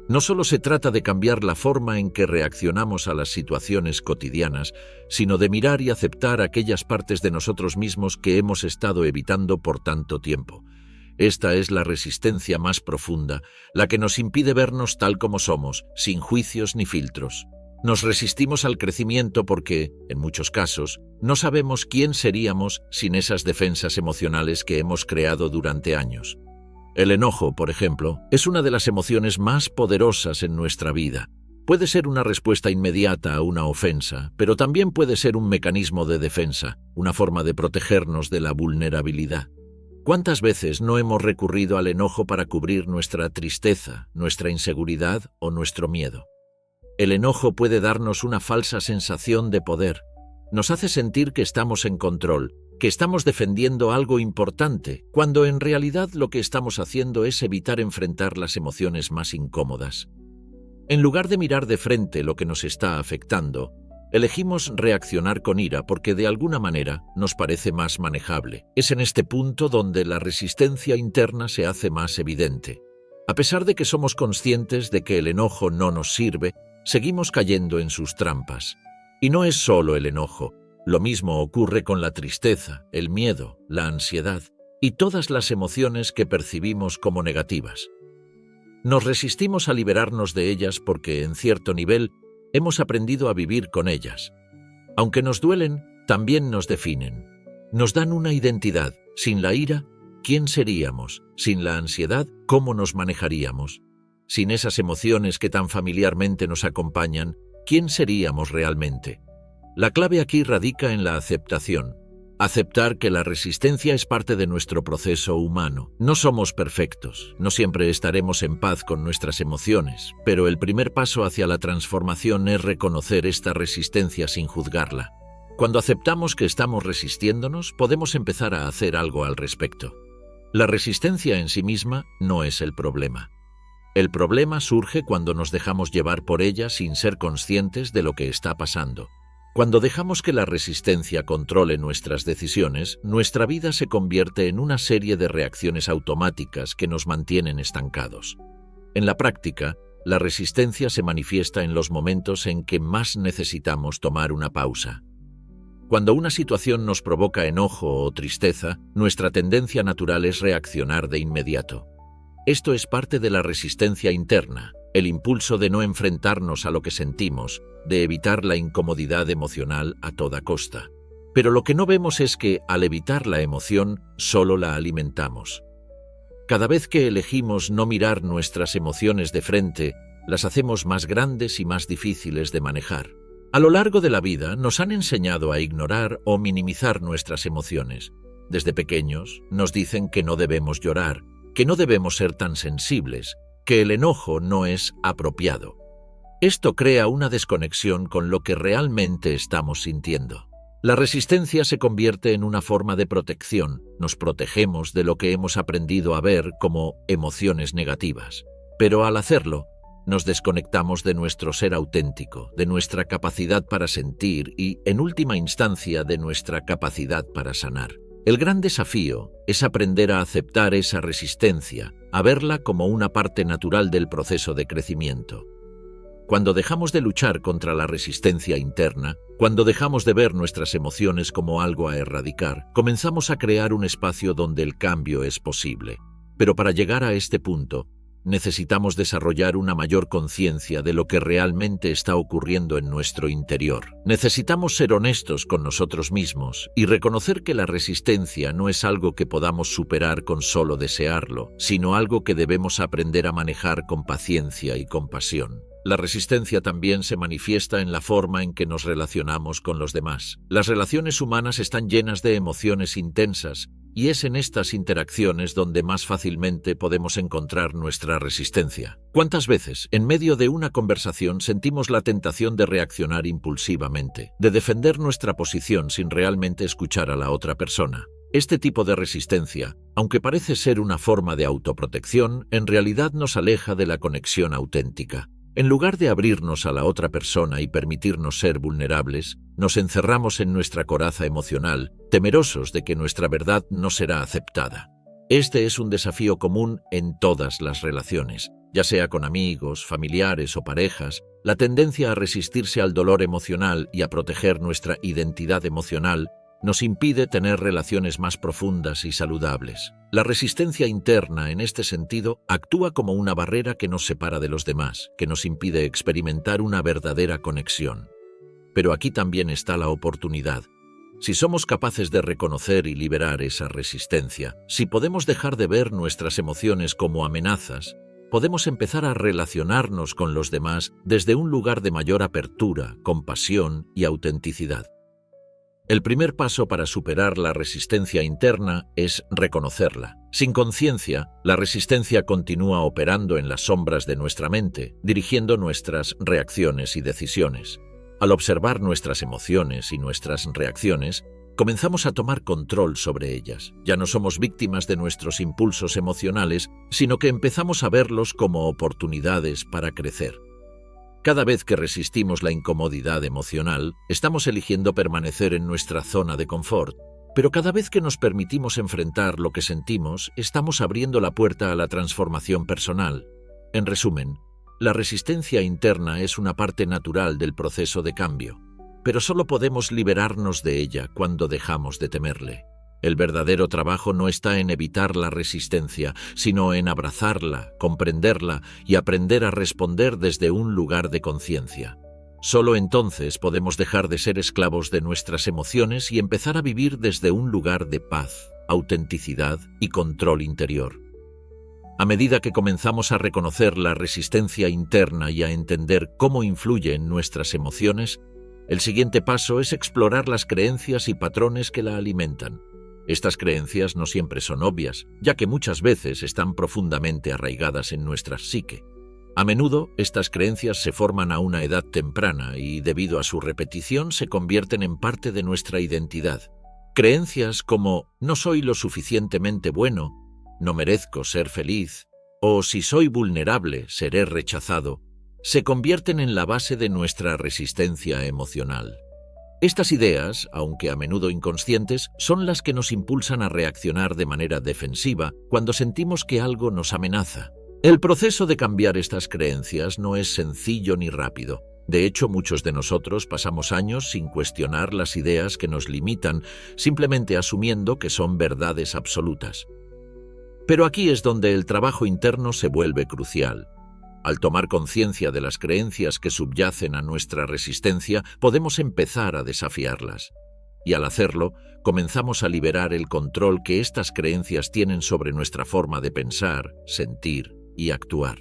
No solo se trata de cambiar la forma en que reaccionamos a las situaciones cotidianas, sino de mirar y aceptar aquellas partes de nosotros mismos que hemos estado evitando por tanto tiempo. Esta es la resistencia más profunda, la que nos impide vernos tal como somos, sin juicios ni filtros. Nos resistimos al crecimiento porque, en muchos casos, no sabemos quién seríamos sin esas defensas emocionales que hemos creado durante años. El enojo, por ejemplo, es una de las emociones más poderosas en nuestra vida. Puede ser una respuesta inmediata a una ofensa, pero también puede ser un mecanismo de defensa, una forma de protegernos de la vulnerabilidad. ¿Cuántas veces no hemos recurrido al enojo para cubrir nuestra tristeza, nuestra inseguridad o nuestro miedo? El enojo puede darnos una falsa sensación de poder. Nos hace sentir que estamos en control, que estamos defendiendo algo importante, cuando en realidad lo que estamos haciendo es evitar enfrentar las emociones más incómodas. En lugar de mirar de frente lo que nos está afectando, elegimos reaccionar con ira porque de alguna manera nos parece más manejable. Es en este punto donde la resistencia interna se hace más evidente. A pesar de que somos conscientes de que el enojo no nos sirve, seguimos cayendo en sus trampas. Y no es solo el enojo. Lo mismo ocurre con la tristeza, el miedo, la ansiedad y todas las emociones que percibimos como negativas. Nos resistimos a liberarnos de ellas porque, en cierto nivel, hemos aprendido a vivir con ellas. Aunque nos duelen, también nos definen. Nos dan una identidad. Sin la ira, ¿quién seríamos? Sin la ansiedad, ¿cómo nos manejaríamos? Sin esas emociones que tan familiarmente nos acompañan, ¿quién seríamos realmente? La clave aquí radica en la aceptación. Aceptar que la resistencia es parte de nuestro proceso humano. No somos perfectos, no siempre estaremos en paz con nuestras emociones, pero el primer paso hacia la transformación es reconocer esta resistencia sin juzgarla. Cuando aceptamos que estamos resistiéndonos, podemos empezar a hacer algo al respecto. La resistencia en sí misma no es el problema. El problema surge cuando nos dejamos llevar por ella sin ser conscientes de lo que está pasando. Cuando dejamos que la resistencia controle nuestras decisiones, nuestra vida se convierte en una serie de reacciones automáticas que nos mantienen estancados. En la práctica, la resistencia se manifiesta en los momentos en que más necesitamos tomar una pausa. Cuando una situación nos provoca enojo o tristeza, nuestra tendencia natural es reaccionar de inmediato. Esto es parte de la resistencia interna, el impulso de no enfrentarnos a lo que sentimos, de evitar la incomodidad emocional a toda costa. Pero lo que no vemos es que, al evitar la emoción, solo la alimentamos. Cada vez que elegimos no mirar nuestras emociones de frente, las hacemos más grandes y más difíciles de manejar. A lo largo de la vida nos han enseñado a ignorar o minimizar nuestras emociones. Desde pequeños nos dicen que no debemos llorar, que no debemos ser tan sensibles, que el enojo no es apropiado. Esto crea una desconexión con lo que realmente estamos sintiendo. La resistencia se convierte en una forma de protección. Nos protegemos de lo que hemos aprendido a ver como emociones negativas. Pero al hacerlo, nos desconectamos de nuestro ser auténtico, de nuestra capacidad para sentir y, en última instancia, de nuestra capacidad para sanar. El gran desafío es aprender a aceptar esa resistencia, a verla como una parte natural del proceso de crecimiento. Cuando dejamos de luchar contra la resistencia interna, cuando dejamos de ver nuestras emociones como algo a erradicar, comenzamos a crear un espacio donde el cambio es posible. Pero para llegar a este punto, necesitamos desarrollar una mayor conciencia de lo que realmente está ocurriendo en nuestro interior. Necesitamos ser honestos con nosotros mismos y reconocer que la resistencia no es algo que podamos superar con solo desearlo, sino algo que debemos aprender a manejar con paciencia y compasión. La resistencia también se manifiesta en la forma en que nos relacionamos con los demás. Las relaciones humanas están llenas de emociones intensas, y es en estas interacciones donde más fácilmente podemos encontrar nuestra resistencia. ¿Cuántas veces, en medio de una conversación, sentimos la tentación de reaccionar impulsivamente, de defender nuestra posición sin realmente escuchar a la otra persona? Este tipo de resistencia, aunque parece ser una forma de autoprotección, en realidad nos aleja de la conexión auténtica. En lugar de abrirnos a la otra persona y permitirnos ser vulnerables, nos encerramos en nuestra coraza emocional, temerosos de que nuestra verdad no será aceptada. Este es un desafío común en todas las relaciones, ya sea con amigos, familiares o parejas. La tendencia a resistirse al dolor emocional y a proteger nuestra identidad emocional nos impide tener relaciones más profundas y saludables. La resistencia interna, en este sentido, actúa como una barrera que nos separa de los demás, que nos impide experimentar una verdadera conexión. Pero aquí también está la oportunidad. Si somos capaces de reconocer y liberar esa resistencia, si podemos dejar de ver nuestras emociones como amenazas, podemos empezar a relacionarnos con los demás desde un lugar de mayor apertura, compasión y autenticidad. El primer paso para superar la resistencia interna es reconocerla. Sin conciencia, la resistencia continúa operando en las sombras de nuestra mente, dirigiendo nuestras reacciones y decisiones. Al observar nuestras emociones y nuestras reacciones, comenzamos a tomar control sobre ellas. Ya no somos víctimas de nuestros impulsos emocionales, sino que empezamos a verlos como oportunidades para crecer. Cada vez que resistimos la incomodidad emocional, estamos eligiendo permanecer en nuestra zona de confort, pero cada vez que nos permitimos enfrentar lo que sentimos, estamos abriendo la puerta a la transformación personal. En resumen, la resistencia interna es una parte natural del proceso de cambio. pero solo podemos liberarnos de ella cuando dejamos de temerle. El verdadero trabajo no está en evitar la resistencia, sino en abrazarla, comprenderla y aprender a responder desde un lugar de conciencia. Solo entonces podemos dejar de ser esclavos de nuestras emociones y empezar a vivir desde un lugar de paz, autenticidad y control interior. A medida que comenzamos a reconocer la resistencia interna y a entender cómo influye en nuestras emociones, el siguiente paso es explorar las creencias y patrones que la alimentan. Estas creencias no siempre son obvias, ya que muchas veces están profundamente arraigadas en nuestra psique. A menudo, estas creencias se forman a una edad temprana y, debido a su repetición, se convierten en parte de nuestra identidad. Creencias como «no soy lo suficientemente bueno», «no merezco ser feliz» o «si soy vulnerable, seré rechazado», se convierten en la base de nuestra resistencia emocional. Estas ideas, aunque a menudo inconscientes, son las que nos impulsan a reaccionar de manera defensiva cuando sentimos que algo nos amenaza. El proceso de cambiar estas creencias no es sencillo ni rápido. De hecho, muchos de nosotros pasamos años sin cuestionar las ideas que nos limitan, simplemente asumiendo que son verdades absolutas. Pero aquí es donde el trabajo interno se vuelve crucial. Al tomar conciencia de las creencias que subyacen a nuestra resistencia, podemos empezar a desafiarlas. Y al hacerlo, comenzamos a liberar el control que estas creencias tienen sobre nuestra forma de pensar, sentir y actuar.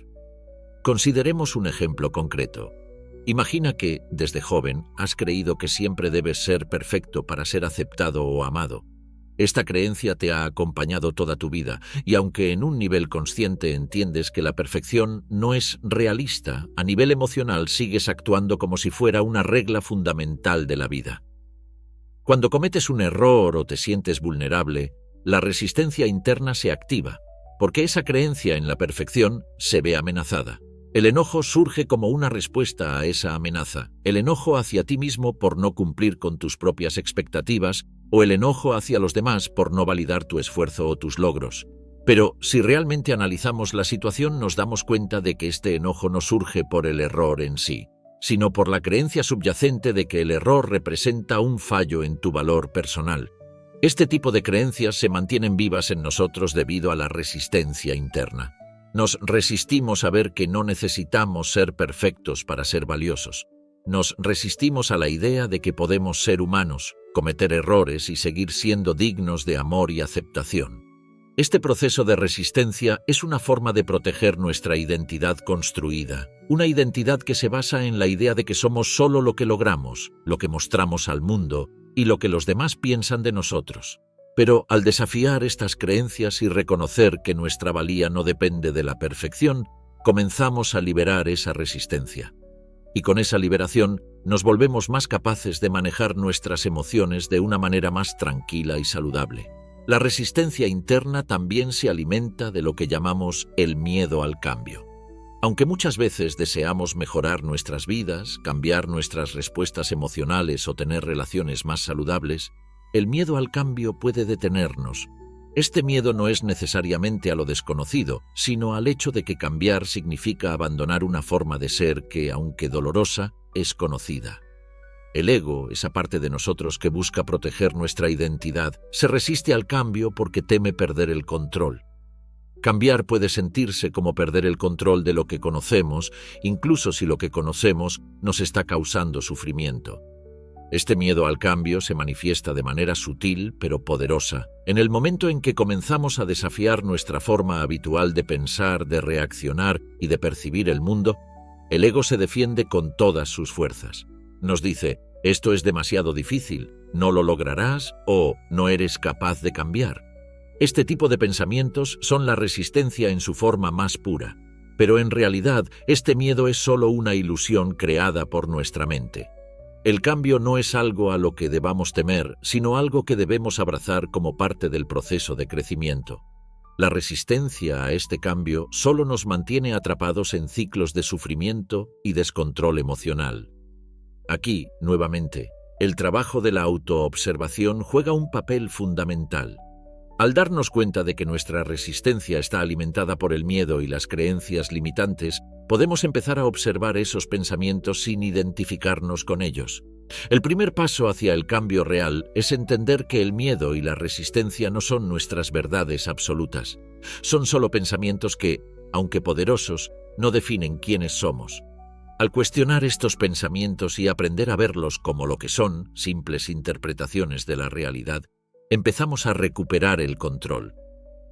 Consideremos un ejemplo concreto. Imagina que, desde joven, has creído que siempre debes ser perfecto para ser aceptado o amado. Esta creencia te ha acompañado toda tu vida, y aunque en un nivel consciente entiendes que la perfección no es realista, a nivel emocional sigues actuando como si fuera una regla fundamental de la vida. Cuando cometes un error o te sientes vulnerable, la resistencia interna se activa, porque esa creencia en la perfección se ve amenazada. El enojo surge como una respuesta a esa amenaza, el enojo hacia ti mismo por no cumplir con tus propias expectativas o el enojo hacia los demás por no validar tu esfuerzo o tus logros. Pero si realmente analizamos la situación, nos damos cuenta de que este enojo no surge por el error en sí, sino por la creencia subyacente de que el error representa un fallo en tu valor personal. Este tipo de creencias se mantienen vivas en nosotros debido a la resistencia interna. Nos resistimos a ver que no necesitamos ser perfectos para ser valiosos. Nos resistimos a la idea de que podemos ser humanos, cometer errores y seguir siendo dignos de amor y aceptación. Este proceso de resistencia es una forma de proteger nuestra identidad construida, una identidad que se basa en la idea de que somos solo lo que logramos, lo que mostramos al mundo y lo que los demás piensan de nosotros. Pero al desafiar estas creencias y reconocer que nuestra valía no depende de la perfección, comenzamos a liberar esa resistencia. Y con esa liberación nos volvemos más capaces de manejar nuestras emociones de una manera más tranquila y saludable. La resistencia interna también se alimenta de lo que llamamos el miedo al cambio. Aunque muchas veces deseamos mejorar nuestras vidas, cambiar nuestras respuestas emocionales o tener relaciones más saludables, el miedo al cambio puede detenernos. Este miedo no es necesariamente a lo desconocido, sino al hecho de que cambiar significa abandonar una forma de ser que, aunque dolorosa, es conocida. El ego, esa parte de nosotros que busca proteger nuestra identidad, se resiste al cambio porque teme perder el control. Cambiar puede sentirse como perder el control de lo que conocemos, incluso si lo que conocemos nos está causando sufrimiento. Este miedo al cambio se manifiesta de manera sutil pero poderosa en el momento en que comenzamos a desafiar nuestra forma habitual de pensar, de reaccionar y de percibir el mundo. El ego se defiende con todas sus fuerzas. Nos dice, esto es demasiado difícil, no lo lograrás o no eres capaz de cambiar. Este tipo de pensamientos son la resistencia en su forma más pura, pero en realidad este miedo es solo una ilusión creada por nuestra mente. El cambio no es algo a lo que debamos temer, sino algo que debemos abrazar como parte del proceso de crecimiento. La resistencia a este cambio solo nos mantiene atrapados en ciclos de sufrimiento y descontrol emocional. Aquí, nuevamente, el trabajo de la autoobservación juega un papel fundamental. Al darnos cuenta de que nuestra resistencia está alimentada por el miedo y las creencias limitantes, podemos empezar a observar esos pensamientos sin identificarnos con ellos. El primer paso hacia el cambio real es entender que el miedo y la resistencia no son nuestras verdades absolutas. Son solo pensamientos que, aunque poderosos, no definen quiénes somos. Al cuestionar estos pensamientos y aprender a verlos como lo que son, simples interpretaciones de la realidad, empezamos a recuperar el control.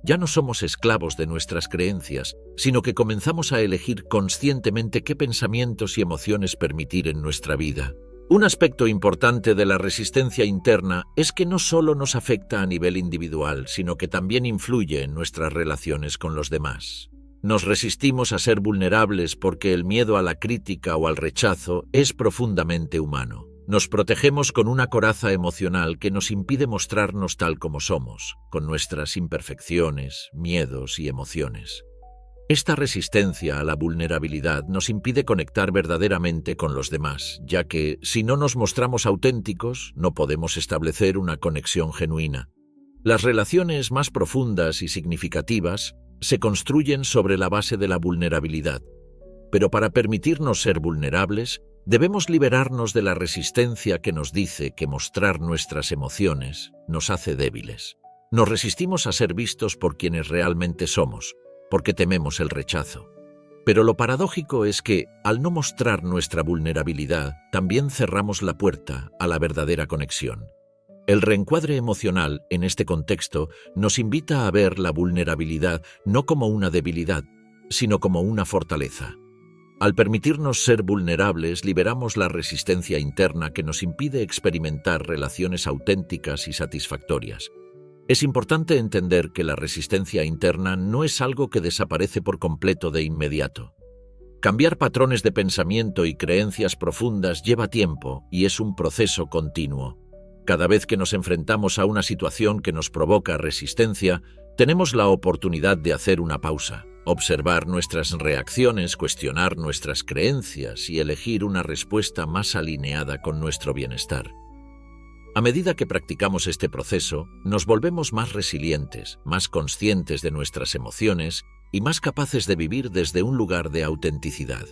Ya no somos esclavos de nuestras creencias, sino que comenzamos a elegir conscientemente qué pensamientos y emociones permitir en nuestra vida. Un aspecto importante de la resistencia interna es que no solo nos afecta a nivel individual, sino que también influye en nuestras relaciones con los demás. Nos resistimos a ser vulnerables porque el miedo a la crítica o al rechazo es profundamente humano. Nos protegemos con una coraza emocional que nos impide mostrarnos tal como somos, con nuestras imperfecciones, miedos y emociones. Esta resistencia a la vulnerabilidad nos impide conectar verdaderamente con los demás, ya que, si no nos mostramos auténticos, no podemos establecer una conexión genuina. Las relaciones más profundas y significativas se construyen sobre la base de la vulnerabilidad. Pero para permitirnos ser vulnerables, debemos liberarnos de la resistencia que nos dice que mostrar nuestras emociones nos hace débiles. Nos resistimos a ser vistos por quienes realmente somos, porque tememos el rechazo. Pero lo paradójico es que, al no mostrar nuestra vulnerabilidad, también cerramos la puerta a la verdadera conexión. El reencuadre emocional, en este contexto, nos invita a ver la vulnerabilidad no como una debilidad, sino como una fortaleza. Al permitirnos ser vulnerables, liberamos la resistencia interna que nos impide experimentar relaciones auténticas y satisfactorias. Es importante entender que la resistencia interna no es algo que desaparece por completo de inmediato. Cambiar patrones de pensamiento y creencias profundas lleva tiempo y es un proceso continuo. Cada vez que nos enfrentamos a una situación que nos provoca resistencia, tenemos la oportunidad de hacer una pausa, observar nuestras reacciones, cuestionar nuestras creencias y elegir una respuesta más alineada con nuestro bienestar. A medida que practicamos este proceso, nos volvemos más resilientes, más conscientes de nuestras emociones y más capaces de vivir desde un lugar de autenticidad.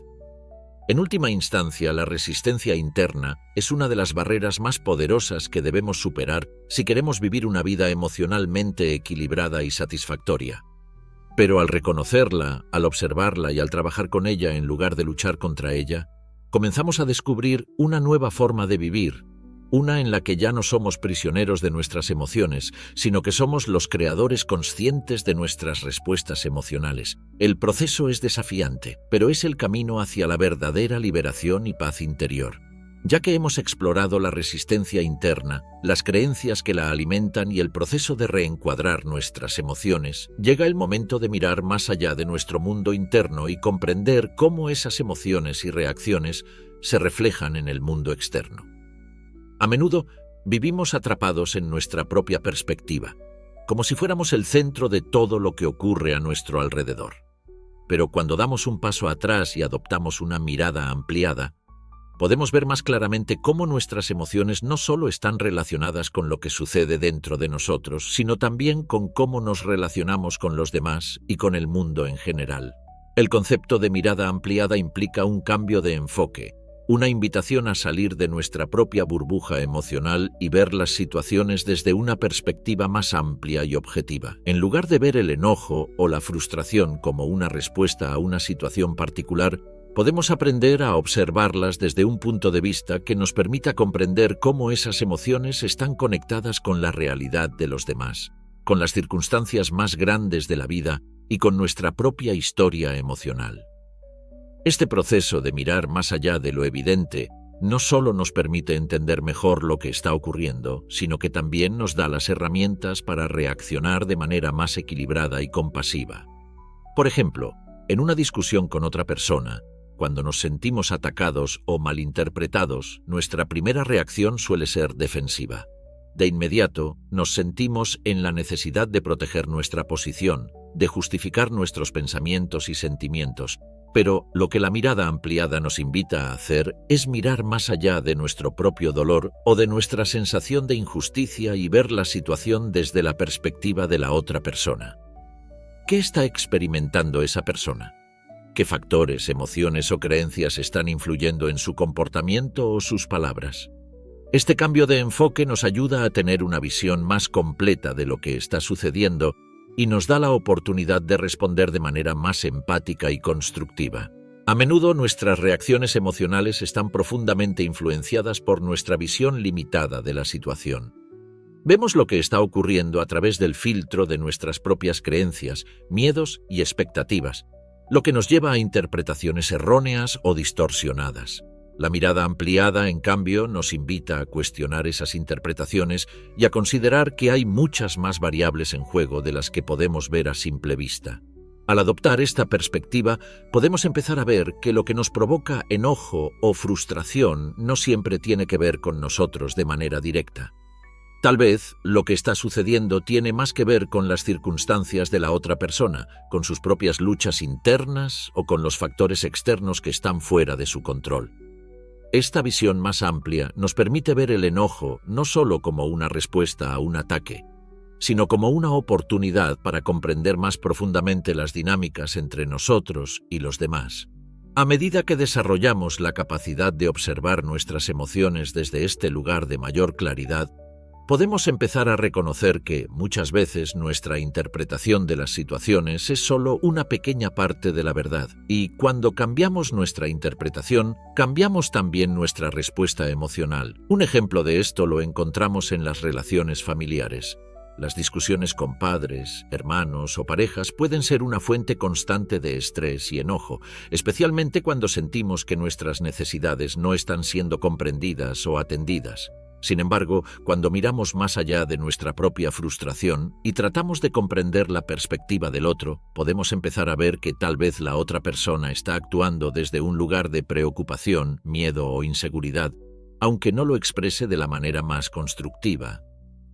En última instancia, la resistencia interna es una de las barreras más poderosas que debemos superar si queremos vivir una vida emocionalmente equilibrada y satisfactoria. Pero al reconocerla, al observarla y al trabajar con ella en lugar de luchar contra ella, comenzamos a descubrir una nueva forma de vivir, una en la que ya no somos prisioneros de nuestras emociones, sino que somos los creadores conscientes de nuestras respuestas emocionales. El proceso es desafiante, pero es el camino hacia la verdadera liberación y paz interior. Ya que hemos explorado la resistencia interna, las creencias que la alimentan y el proceso de reencuadrar nuestras emociones, llega el momento de mirar más allá de nuestro mundo interno y comprender cómo esas emociones y reacciones se reflejan en el mundo externo. A menudo vivimos atrapados en nuestra propia perspectiva, como si fuéramos el centro de todo lo que ocurre a nuestro alrededor. Pero cuando damos un paso atrás y adoptamos una mirada ampliada, podemos ver más claramente cómo nuestras emociones no solo están relacionadas con lo que sucede dentro de nosotros, sino también con cómo nos relacionamos con los demás y con el mundo en general. El concepto de mirada ampliada implica un cambio de enfoque, una invitación a salir de nuestra propia burbuja emocional y ver las situaciones desde una perspectiva más amplia y objetiva. En lugar de ver el enojo o la frustración como una respuesta a una situación particular, podemos aprender a observarlas desde un punto de vista que nos permita comprender cómo esas emociones están conectadas con la realidad de los demás, con las circunstancias más grandes de la vida y con nuestra propia historia emocional. Este proceso de mirar más allá de lo evidente no solo nos permite entender mejor lo que está ocurriendo, sino que también nos da las herramientas para reaccionar de manera más equilibrada y compasiva. Por ejemplo, en una discusión con otra persona, cuando nos sentimos atacados o malinterpretados, nuestra primera reacción suele ser defensiva. De inmediato, nos sentimos en la necesidad de proteger nuestra posición, de justificar nuestros pensamientos y sentimientos. Pero lo que la mirada ampliada nos invita a hacer es mirar más allá de nuestro propio dolor o de nuestra sensación de injusticia y ver la situación desde la perspectiva de la otra persona. ¿Qué está experimentando esa persona? ¿Qué factores, emociones o creencias están influyendo en su comportamiento o sus palabras? Este cambio de enfoque nos ayuda a tener una visión más completa de lo que está sucediendo y nos da la oportunidad de responder de manera más empática y constructiva. A menudo nuestras reacciones emocionales están profundamente influenciadas por nuestra visión limitada de la situación. Vemos lo que está ocurriendo a través del filtro de nuestras propias creencias, miedos y expectativas, lo que nos lleva a interpretaciones erróneas o distorsionadas. La mirada ampliada, en cambio, nos invita a cuestionar esas interpretaciones y a considerar que hay muchas más variables en juego de las que podemos ver a simple vista. Al adoptar esta perspectiva, podemos empezar a ver que lo que nos provoca enojo o frustración no siempre tiene que ver con nosotros de manera directa. Tal vez lo que está sucediendo tiene más que ver con las circunstancias de la otra persona, con sus propias luchas internas o con los factores externos que están fuera de su control. Esta visión más amplia nos permite ver el enojo no solo como una respuesta a un ataque, sino como una oportunidad para comprender más profundamente las dinámicas entre nosotros y los demás. A medida que desarrollamos la capacidad de observar nuestras emociones desde este lugar de mayor claridad, podemos empezar a reconocer que, muchas veces, nuestra interpretación de las situaciones es solo una pequeña parte de la verdad, y cuando cambiamos nuestra interpretación, cambiamos también nuestra respuesta emocional. Un ejemplo de esto lo encontramos en las relaciones familiares. Las discusiones con padres, hermanos o parejas pueden ser una fuente constante de estrés y enojo, especialmente cuando sentimos que nuestras necesidades no están siendo comprendidas o atendidas. Sin embargo, cuando miramos más allá de nuestra propia frustración y tratamos de comprender la perspectiva del otro, podemos empezar a ver que tal vez la otra persona está actuando desde un lugar de preocupación, miedo o inseguridad, aunque no lo exprese de la manera más constructiva.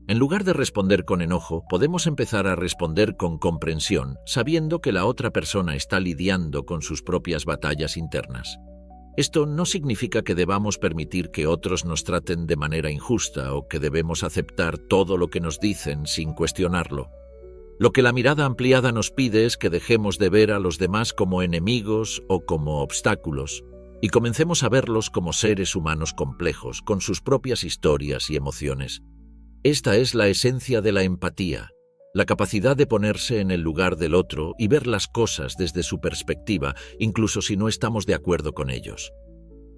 En lugar de responder con enojo, podemos empezar a responder con comprensión, sabiendo que la otra persona está lidiando con sus propias batallas internas. Esto no significa que debamos permitir que otros nos traten de manera injusta o que debemos aceptar todo lo que nos dicen sin cuestionarlo. Lo que la mirada ampliada nos pide es que dejemos de ver a los demás como enemigos o como obstáculos y comencemos a verlos como seres humanos complejos, con sus propias historias y emociones. Esta es la esencia de la empatía, la capacidad de ponerse en el lugar del otro y ver las cosas desde su perspectiva, incluso si no estamos de acuerdo con ellos.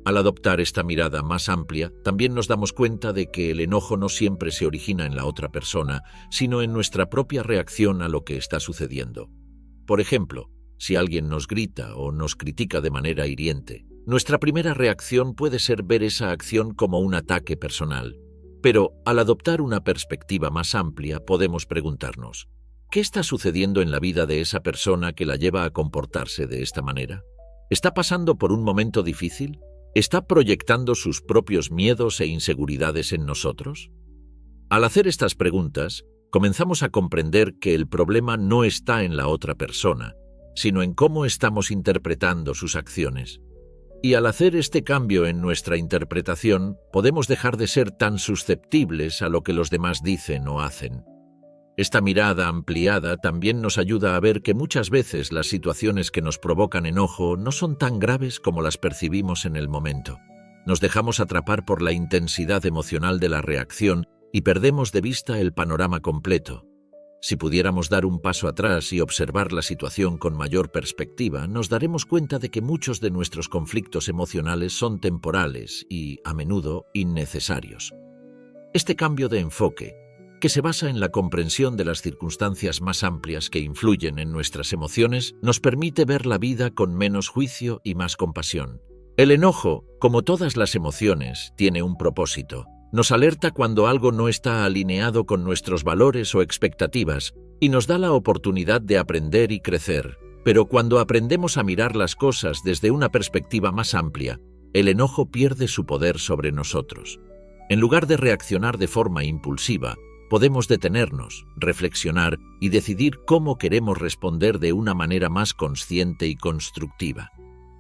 Al adoptar esta mirada más amplia, también nos damos cuenta de que el enojo no siempre se origina en la otra persona, sino en nuestra propia reacción a lo que está sucediendo. Por ejemplo, si alguien nos grita o nos critica de manera hiriente, nuestra primera reacción puede ser ver esa acción como un ataque personal. Pero, al adoptar una perspectiva más amplia, podemos preguntarnos, ¿qué está sucediendo en la vida de esa persona que la lleva a comportarse de esta manera? ¿Está pasando por un momento difícil? ¿Está proyectando sus propios miedos e inseguridades en nosotros? Al hacer estas preguntas, comenzamos a comprender que el problema no está en la otra persona, sino en cómo estamos interpretando sus acciones. Y al hacer este cambio en nuestra interpretación, podemos dejar de ser tan susceptibles a lo que los demás dicen o hacen. Esta mirada ampliada también nos ayuda a ver que muchas veces las situaciones que nos provocan enojo no son tan graves como las percibimos en el momento. Nos dejamos atrapar por la intensidad emocional de la reacción y perdemos de vista el panorama completo. Si pudiéramos dar un paso atrás y observar la situación con mayor perspectiva, nos daremos cuenta de que muchos de nuestros conflictos emocionales son temporales y, a menudo, innecesarios. Este cambio de enfoque, que se basa en la comprensión de las circunstancias más amplias que influyen en nuestras emociones, nos permite ver la vida con menos juicio y más compasión. El enojo, como todas las emociones, tiene un propósito. Nos alerta cuando algo no está alineado con nuestros valores o expectativas y nos da la oportunidad de aprender y crecer. Pero cuando aprendemos a mirar las cosas desde una perspectiva más amplia, el enojo pierde su poder sobre nosotros. En lugar de reaccionar de forma impulsiva, podemos detenernos, reflexionar y decidir cómo queremos responder de una manera más consciente y constructiva.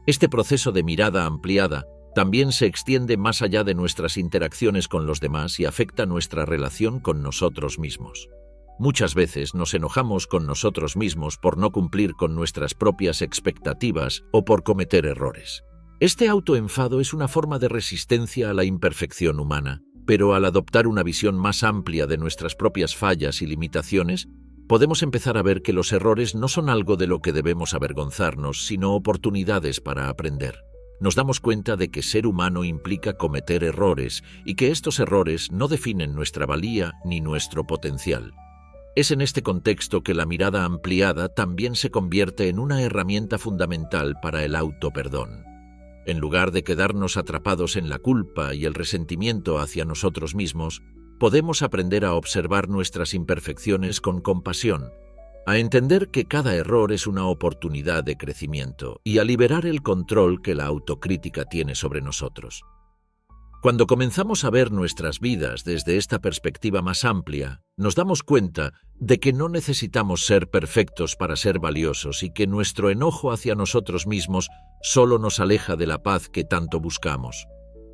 Este proceso de mirada ampliada también se extiende más allá de nuestras interacciones con los demás y afecta nuestra relación con nosotros mismos. Muchas veces nos enojamos con nosotros mismos por no cumplir con nuestras propias expectativas o por cometer errores. Este autoenfado es una forma de resistencia a la imperfección humana, Pero al adoptar una visión más amplia de nuestras propias fallas y limitaciones, podemos empezar a ver que los errores no son algo de lo que debemos avergonzarnos, sino oportunidades para aprender. Nos damos cuenta de que ser humano implica cometer errores y que estos errores no definen nuestra valía ni nuestro potencial. Es en este contexto que la mirada ampliada también se convierte en una herramienta fundamental para el autoperdón. En lugar de quedarnos atrapados en la culpa y el resentimiento hacia nosotros mismos, podemos aprender a observar nuestras imperfecciones con compasión, a entender que cada error es una oportunidad de crecimiento y a liberar el control que la autocrítica tiene sobre nosotros. Cuando comenzamos a ver nuestras vidas desde esta perspectiva más amplia, nos damos cuenta de que no necesitamos ser perfectos para ser valiosos y que nuestro enojo hacia nosotros mismos solo nos aleja de la paz que tanto buscamos.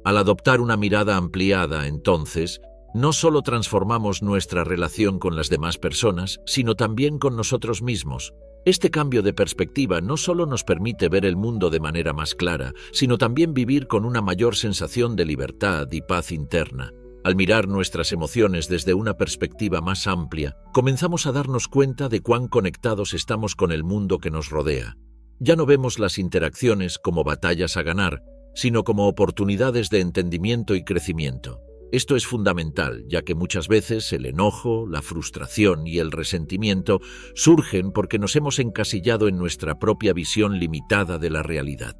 Al adoptar una mirada ampliada, entonces, no solo transformamos nuestra relación con las demás personas, sino también con nosotros mismos. Este cambio de perspectiva no solo nos permite ver el mundo de manera más clara, sino también vivir con una mayor sensación de libertad y paz interna. Al mirar nuestras emociones desde una perspectiva más amplia, comenzamos a darnos cuenta de cuán conectados estamos con el mundo que nos rodea. Ya no vemos las interacciones como batallas a ganar, sino como oportunidades de entendimiento y crecimiento. Esto es fundamental, ya que muchas veces el enojo, la frustración y el resentimiento surgen porque nos hemos encasillado en nuestra propia visión limitada de la realidad.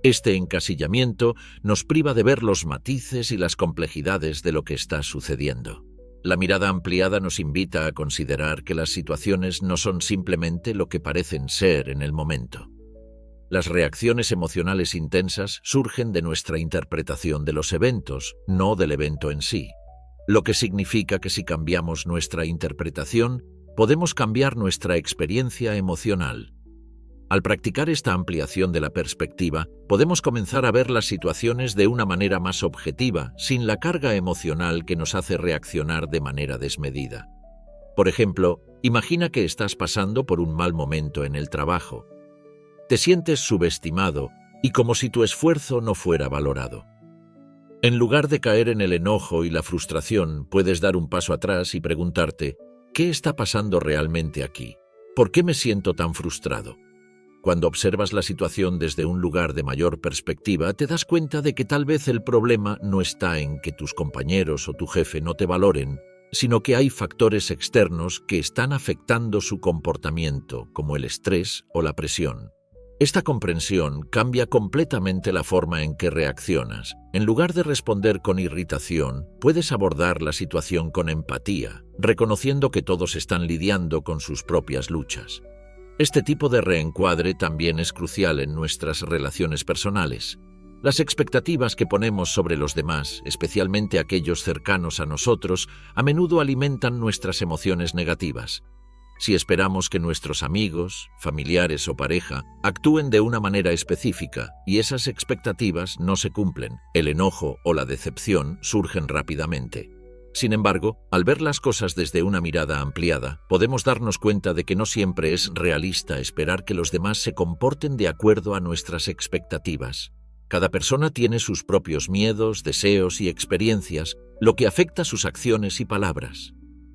Este encasillamiento nos priva de ver los matices y las complejidades de lo que está sucediendo. La mirada ampliada nos invita a considerar que las situaciones no son simplemente lo que parecen ser en el momento. Las reacciones emocionales intensas surgen de nuestra interpretación de los eventos, no del evento en sí. Lo que significa que si cambiamos nuestra interpretación, podemos cambiar nuestra experiencia emocional. Al practicar esta ampliación de la perspectiva, podemos comenzar a ver las situaciones de una manera más objetiva, sin la carga emocional que nos hace reaccionar de manera desmedida. Por ejemplo, imagina que estás pasando por un mal momento en el trabajo. Te sientes subestimado y como si tu esfuerzo no fuera valorado. En lugar de caer en el enojo y la frustración, puedes dar un paso atrás y preguntarte, ¿qué está pasando realmente aquí? ¿Por qué me siento tan frustrado? Cuando observas la situación desde un lugar de mayor perspectiva, te das cuenta de que tal vez el problema no está en que tus compañeros o tu jefe no te valoren, sino que hay factores externos que están afectando su comportamiento, como el estrés o la presión. Esta comprensión cambia completamente la forma en que reaccionas. En lugar de responder con irritación, puedes abordar la situación con empatía, reconociendo que todos están lidiando con sus propias luchas. Este tipo de reencuadre también es crucial en nuestras relaciones personales. Las expectativas que ponemos sobre los demás, especialmente aquellos cercanos a nosotros, a menudo alimentan nuestras emociones negativas. Si esperamos que nuestros amigos, familiares o pareja actúen de una manera específica y esas expectativas no se cumplen, el enojo o la decepción surgen rápidamente. Sin embargo, al ver las cosas desde una mirada ampliada, podemos darnos cuenta de que no siempre es realista esperar que los demás se comporten de acuerdo a nuestras expectativas. Cada persona tiene sus propios miedos, deseos y experiencias, lo que afecta sus acciones y palabras.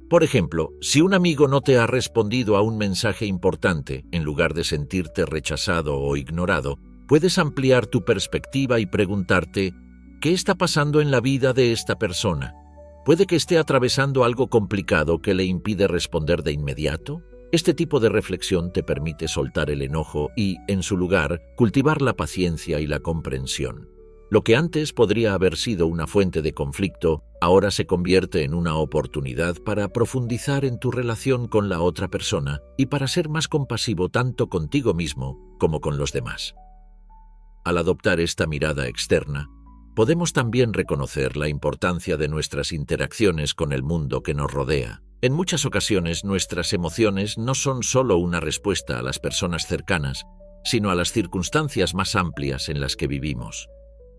Por ejemplo, si un amigo no te ha respondido a un mensaje importante, en lugar de sentirte rechazado o ignorado, puedes ampliar tu perspectiva y preguntarte, ¿qué está pasando en la vida de esta persona? ¿Puede que esté atravesando algo complicado que le impide responder de inmediato? Este tipo de reflexión te permite soltar el enojo y, en su lugar, cultivar la paciencia y la comprensión. Lo que antes podría haber sido una fuente de conflicto, ahora se convierte en una oportunidad para profundizar en tu relación con la otra persona y para ser más compasivo tanto contigo mismo como con los demás. Al adoptar esta mirada externa, podemos también reconocer la importancia de nuestras interacciones con el mundo que nos rodea. En muchas ocasiones, nuestras emociones no son solo una respuesta a las personas cercanas, sino a las circunstancias más amplias en las que vivimos.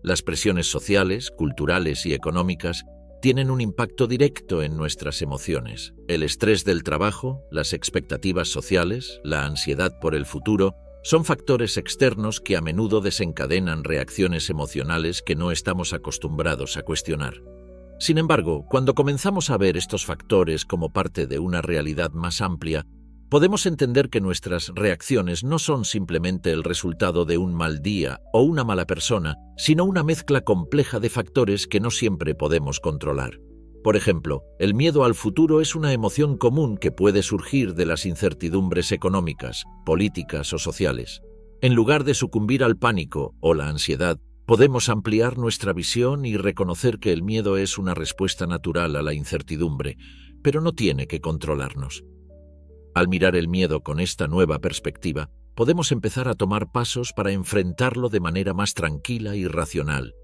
Las presiones sociales, culturales y económicas tienen un impacto directo en nuestras emociones. El estrés del trabajo, las expectativas sociales, la ansiedad por el futuro, son factores externos que a menudo desencadenan reacciones emocionales que no estamos acostumbrados a cuestionar. Sin embargo, cuando comenzamos a ver estos factores como parte de una realidad más amplia, podemos entender que nuestras reacciones no son simplemente el resultado de un mal día o una mala persona, sino una mezcla compleja de factores que no siempre podemos controlar. Por ejemplo, el miedo al futuro es una emoción común que puede surgir de las incertidumbres económicas, políticas o sociales. En lugar de sucumbir al pánico o la ansiedad, podemos ampliar nuestra visión y reconocer que el miedo es una respuesta natural a la incertidumbre, pero no tiene que controlarnos. Al mirar el miedo con esta nueva perspectiva, podemos empezar a tomar pasos para enfrentarlo de manera más tranquila y racional.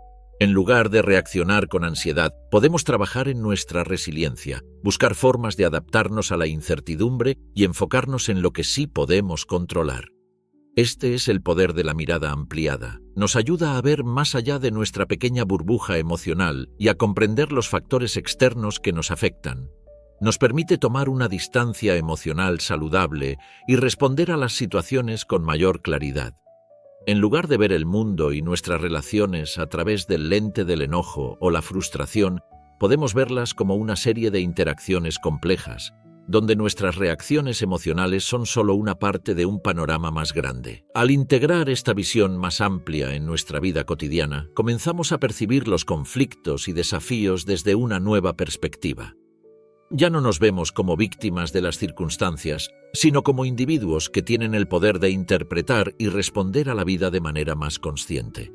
En lugar de reaccionar con ansiedad, podemos trabajar en nuestra resiliencia, buscar formas de adaptarnos a la incertidumbre y enfocarnos en lo que sí podemos controlar. Este es el poder de la mirada ampliada. Nos ayuda a ver más allá de nuestra pequeña burbuja emocional y a comprender los factores externos que nos afectan. Nos permite tomar una distancia emocional saludable y responder a las situaciones con mayor claridad. En lugar de ver el mundo y nuestras relaciones a través del lente del enojo o la frustración, podemos verlas como una serie de interacciones complejas, donde nuestras reacciones emocionales son solo una parte de un panorama más grande. Al integrar esta visión más amplia en nuestra vida cotidiana, comenzamos a percibir los conflictos y desafíos desde una nueva perspectiva. Ya no nos vemos como víctimas de las circunstancias, sino como individuos que tienen el poder de interpretar y responder a la vida de manera más consciente.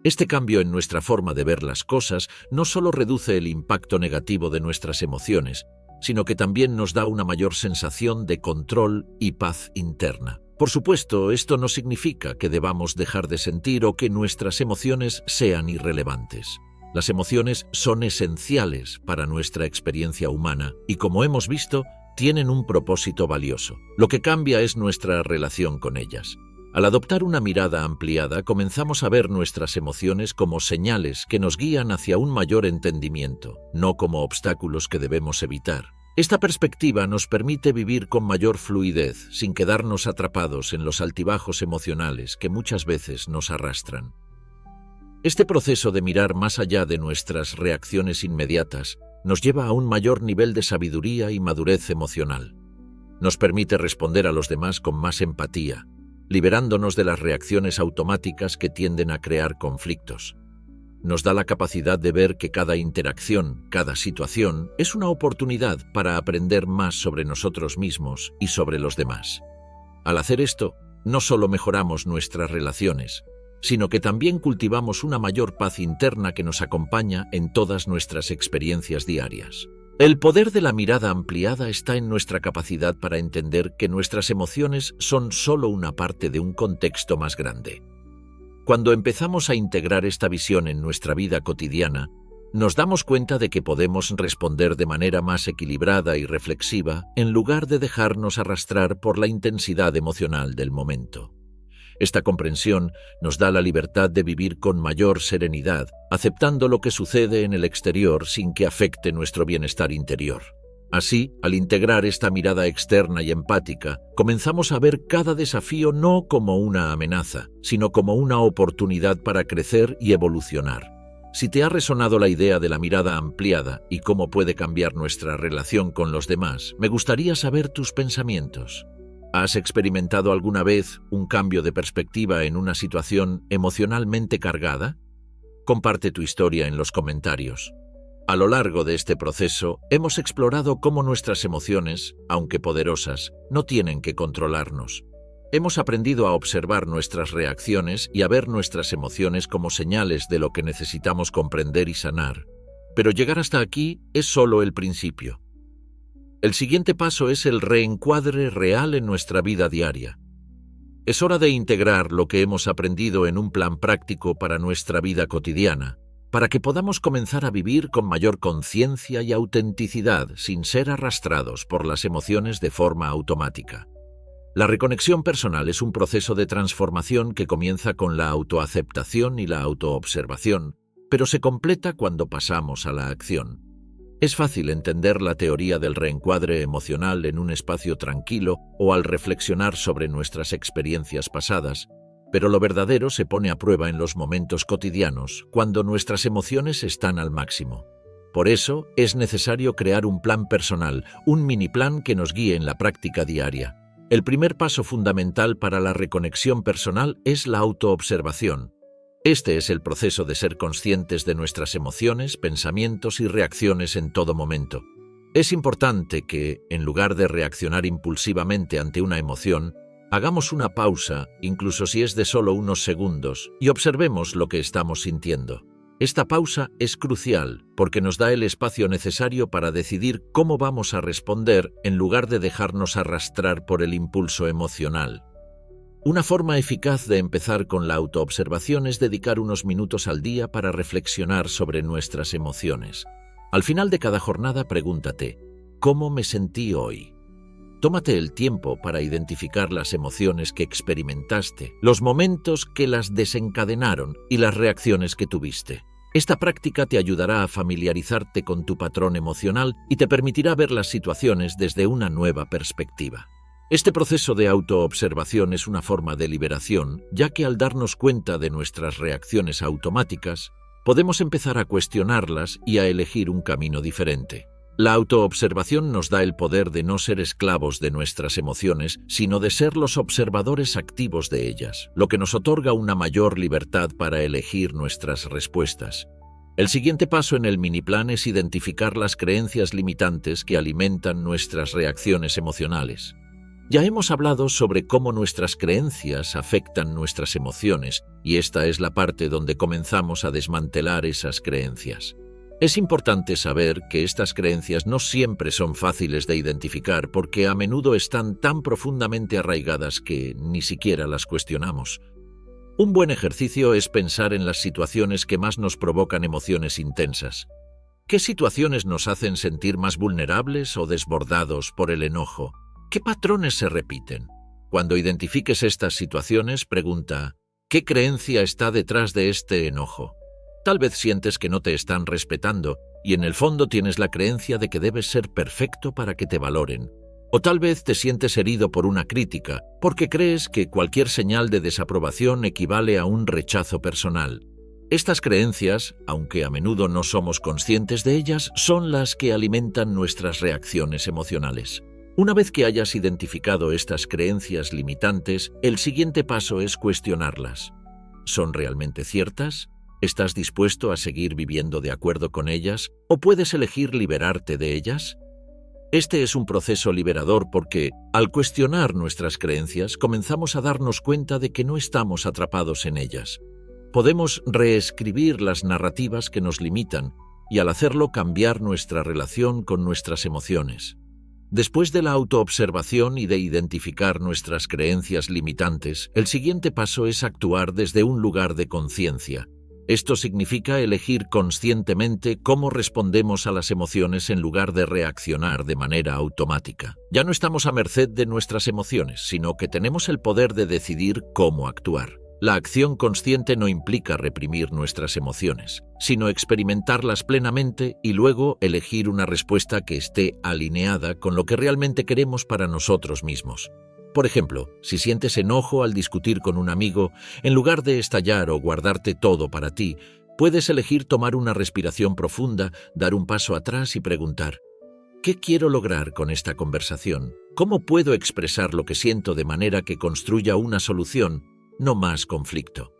Este cambio en nuestra forma de ver las cosas no solo reduce el impacto negativo de nuestras emociones, sino que también nos da una mayor sensación de control y paz interna. Por supuesto, esto no significa que debamos dejar de sentir o que nuestras emociones sean irrelevantes. Las emociones son esenciales para nuestra experiencia humana y, como hemos visto, tienen un propósito valioso. Lo que cambia es nuestra relación con ellas. Al adoptar una mirada ampliada, comenzamos a ver nuestras emociones como señales que nos guían hacia un mayor entendimiento, no como obstáculos que debemos evitar. Esta perspectiva nos permite vivir con mayor fluidez, sin quedarnos atrapados en los altibajos emocionales que muchas veces nos arrastran. Este proceso de mirar más allá de nuestras reacciones inmediatas nos lleva a un mayor nivel de sabiduría y madurez emocional. Nos permite responder a los demás con más empatía, liberándonos de las reacciones automáticas que tienden a crear conflictos. Nos da la capacidad de ver que cada interacción, cada situación, es una oportunidad para aprender más sobre nosotros mismos y sobre los demás. Al hacer esto, no solo mejoramos nuestras relaciones, sino que también cultivamos una mayor paz interna que nos acompaña en todas nuestras experiencias diarias. El poder de la mirada ampliada está en nuestra capacidad para entender que nuestras emociones son solo una parte de un contexto más grande. Cuando empezamos a integrar esta visión en nuestra vida cotidiana, nos damos cuenta de que podemos responder de manera más equilibrada y reflexiva en lugar de dejarnos arrastrar por la intensidad emocional del momento. Esta comprensión nos da la libertad de vivir con mayor serenidad, aceptando lo que sucede en el exterior sin que afecte nuestro bienestar interior. Así, al integrar esta mirada externa y empática, comenzamos a ver cada desafío no como una amenaza, sino como una oportunidad para crecer y evolucionar. Si te ha resonado la idea de la mirada ampliada y cómo puede cambiar nuestra relación con los demás, me gustaría saber tus pensamientos. ¿Has experimentado alguna vez un cambio de perspectiva en una situación emocionalmente cargada? Comparte tu historia en los comentarios. A lo largo de este proceso, hemos explorado cómo nuestras emociones, aunque poderosas, no tienen que controlarnos. Hemos aprendido a observar nuestras reacciones y a ver nuestras emociones como señales de lo que necesitamos comprender y sanar. Pero llegar hasta aquí es solo el principio. El siguiente paso es el reencuadre real en nuestra vida diaria. Es hora de integrar lo que hemos aprendido en un plan práctico para nuestra vida cotidiana, para que podamos comenzar a vivir con mayor conciencia y autenticidad sin ser arrastrados por las emociones de forma automática. La reconexión personal es un proceso de transformación que comienza con la autoaceptación y la autoobservación, pero se completa cuando pasamos a la acción. Es fácil entender la teoría del reencuadre emocional en un espacio tranquilo o al reflexionar sobre nuestras experiencias pasadas, pero lo verdadero se pone a prueba en los momentos cotidianos, cuando nuestras emociones están al máximo. Por eso es necesario crear un plan personal, un mini plan que nos guíe en la práctica diaria. El primer paso fundamental para la reconexión personal es la autoobservación. Este es el proceso de ser conscientes de nuestras emociones, pensamientos y reacciones en todo momento. Es importante que, en lugar de reaccionar impulsivamente ante una emoción, hagamos una pausa, incluso si es de solo unos segundos, y observemos lo que estamos sintiendo. Esta pausa es crucial porque nos da el espacio necesario para decidir cómo vamos a responder en lugar de dejarnos arrastrar por el impulso emocional. Una forma eficaz de empezar con la autoobservación es dedicar unos minutos al día para reflexionar sobre nuestras emociones. Al final de cada jornada pregúntate, ¿cómo me sentí hoy? Tómate el tiempo para identificar las emociones que experimentaste, los momentos que las desencadenaron y las reacciones que tuviste. Esta práctica te ayudará a familiarizarte con tu patrón emocional y te permitirá ver las situaciones desde una nueva perspectiva. Este proceso de autoobservación es una forma de liberación, ya que al darnos cuenta de nuestras reacciones automáticas, podemos empezar a cuestionarlas y a elegir un camino diferente. La autoobservación nos da el poder de no ser esclavos de nuestras emociones, sino de ser los observadores activos de ellas, lo que nos otorga una mayor libertad para elegir nuestras respuestas. El siguiente paso en el miniplan es identificar las creencias limitantes que alimentan nuestras reacciones emocionales. Ya hemos hablado sobre cómo nuestras creencias afectan nuestras emociones, y esta es la parte donde comenzamos a desmantelar esas creencias. Es importante saber que estas creencias no siempre son fáciles de identificar porque a menudo están tan profundamente arraigadas que ni siquiera las cuestionamos. Un buen ejercicio es pensar en las situaciones que más nos provocan emociones intensas. ¿Qué situaciones nos hacen sentir más vulnerables o desbordados por el enojo? ¿Qué patrones se repiten? Cuando identifiques estas situaciones, pregunta, ¿qué creencia está detrás de este enojo? Tal vez sientes que no te están respetando y en el fondo tienes la creencia de que debes ser perfecto para que te valoren. O tal vez te sientes herido por una crítica porque crees que cualquier señal de desaprobación equivale a un rechazo personal. Estas creencias, aunque a menudo no somos conscientes de ellas, son las que alimentan nuestras reacciones emocionales. Una vez que hayas identificado estas creencias limitantes, el siguiente paso es cuestionarlas. ¿Son realmente ciertas? ¿Estás dispuesto a seguir viviendo de acuerdo con ellas o puedes elegir liberarte de ellas? Este es un proceso liberador porque, al cuestionar nuestras creencias, comenzamos a darnos cuenta de que no estamos atrapados en ellas. Podemos reescribir las narrativas que nos limitan y al hacerlo cambiar nuestra relación con nuestras emociones. Después de la autoobservación y de identificar nuestras creencias limitantes, el siguiente paso es actuar desde un lugar de conciencia. Esto significa elegir conscientemente cómo respondemos a las emociones en lugar de reaccionar de manera automática. Ya no estamos a merced de nuestras emociones, sino que tenemos el poder de decidir cómo actuar. La acción consciente no implica reprimir nuestras emociones, sino experimentarlas plenamente y luego elegir una respuesta que esté alineada con lo que realmente queremos para nosotros mismos. Por ejemplo, si sientes enojo al discutir con un amigo, en lugar de estallar o guardarte todo para ti, puedes elegir tomar una respiración profunda, dar un paso atrás y preguntar, ¿qué quiero lograr con esta conversación? ¿Cómo puedo expresar lo que siento de manera que construya una solución, no más conflicto?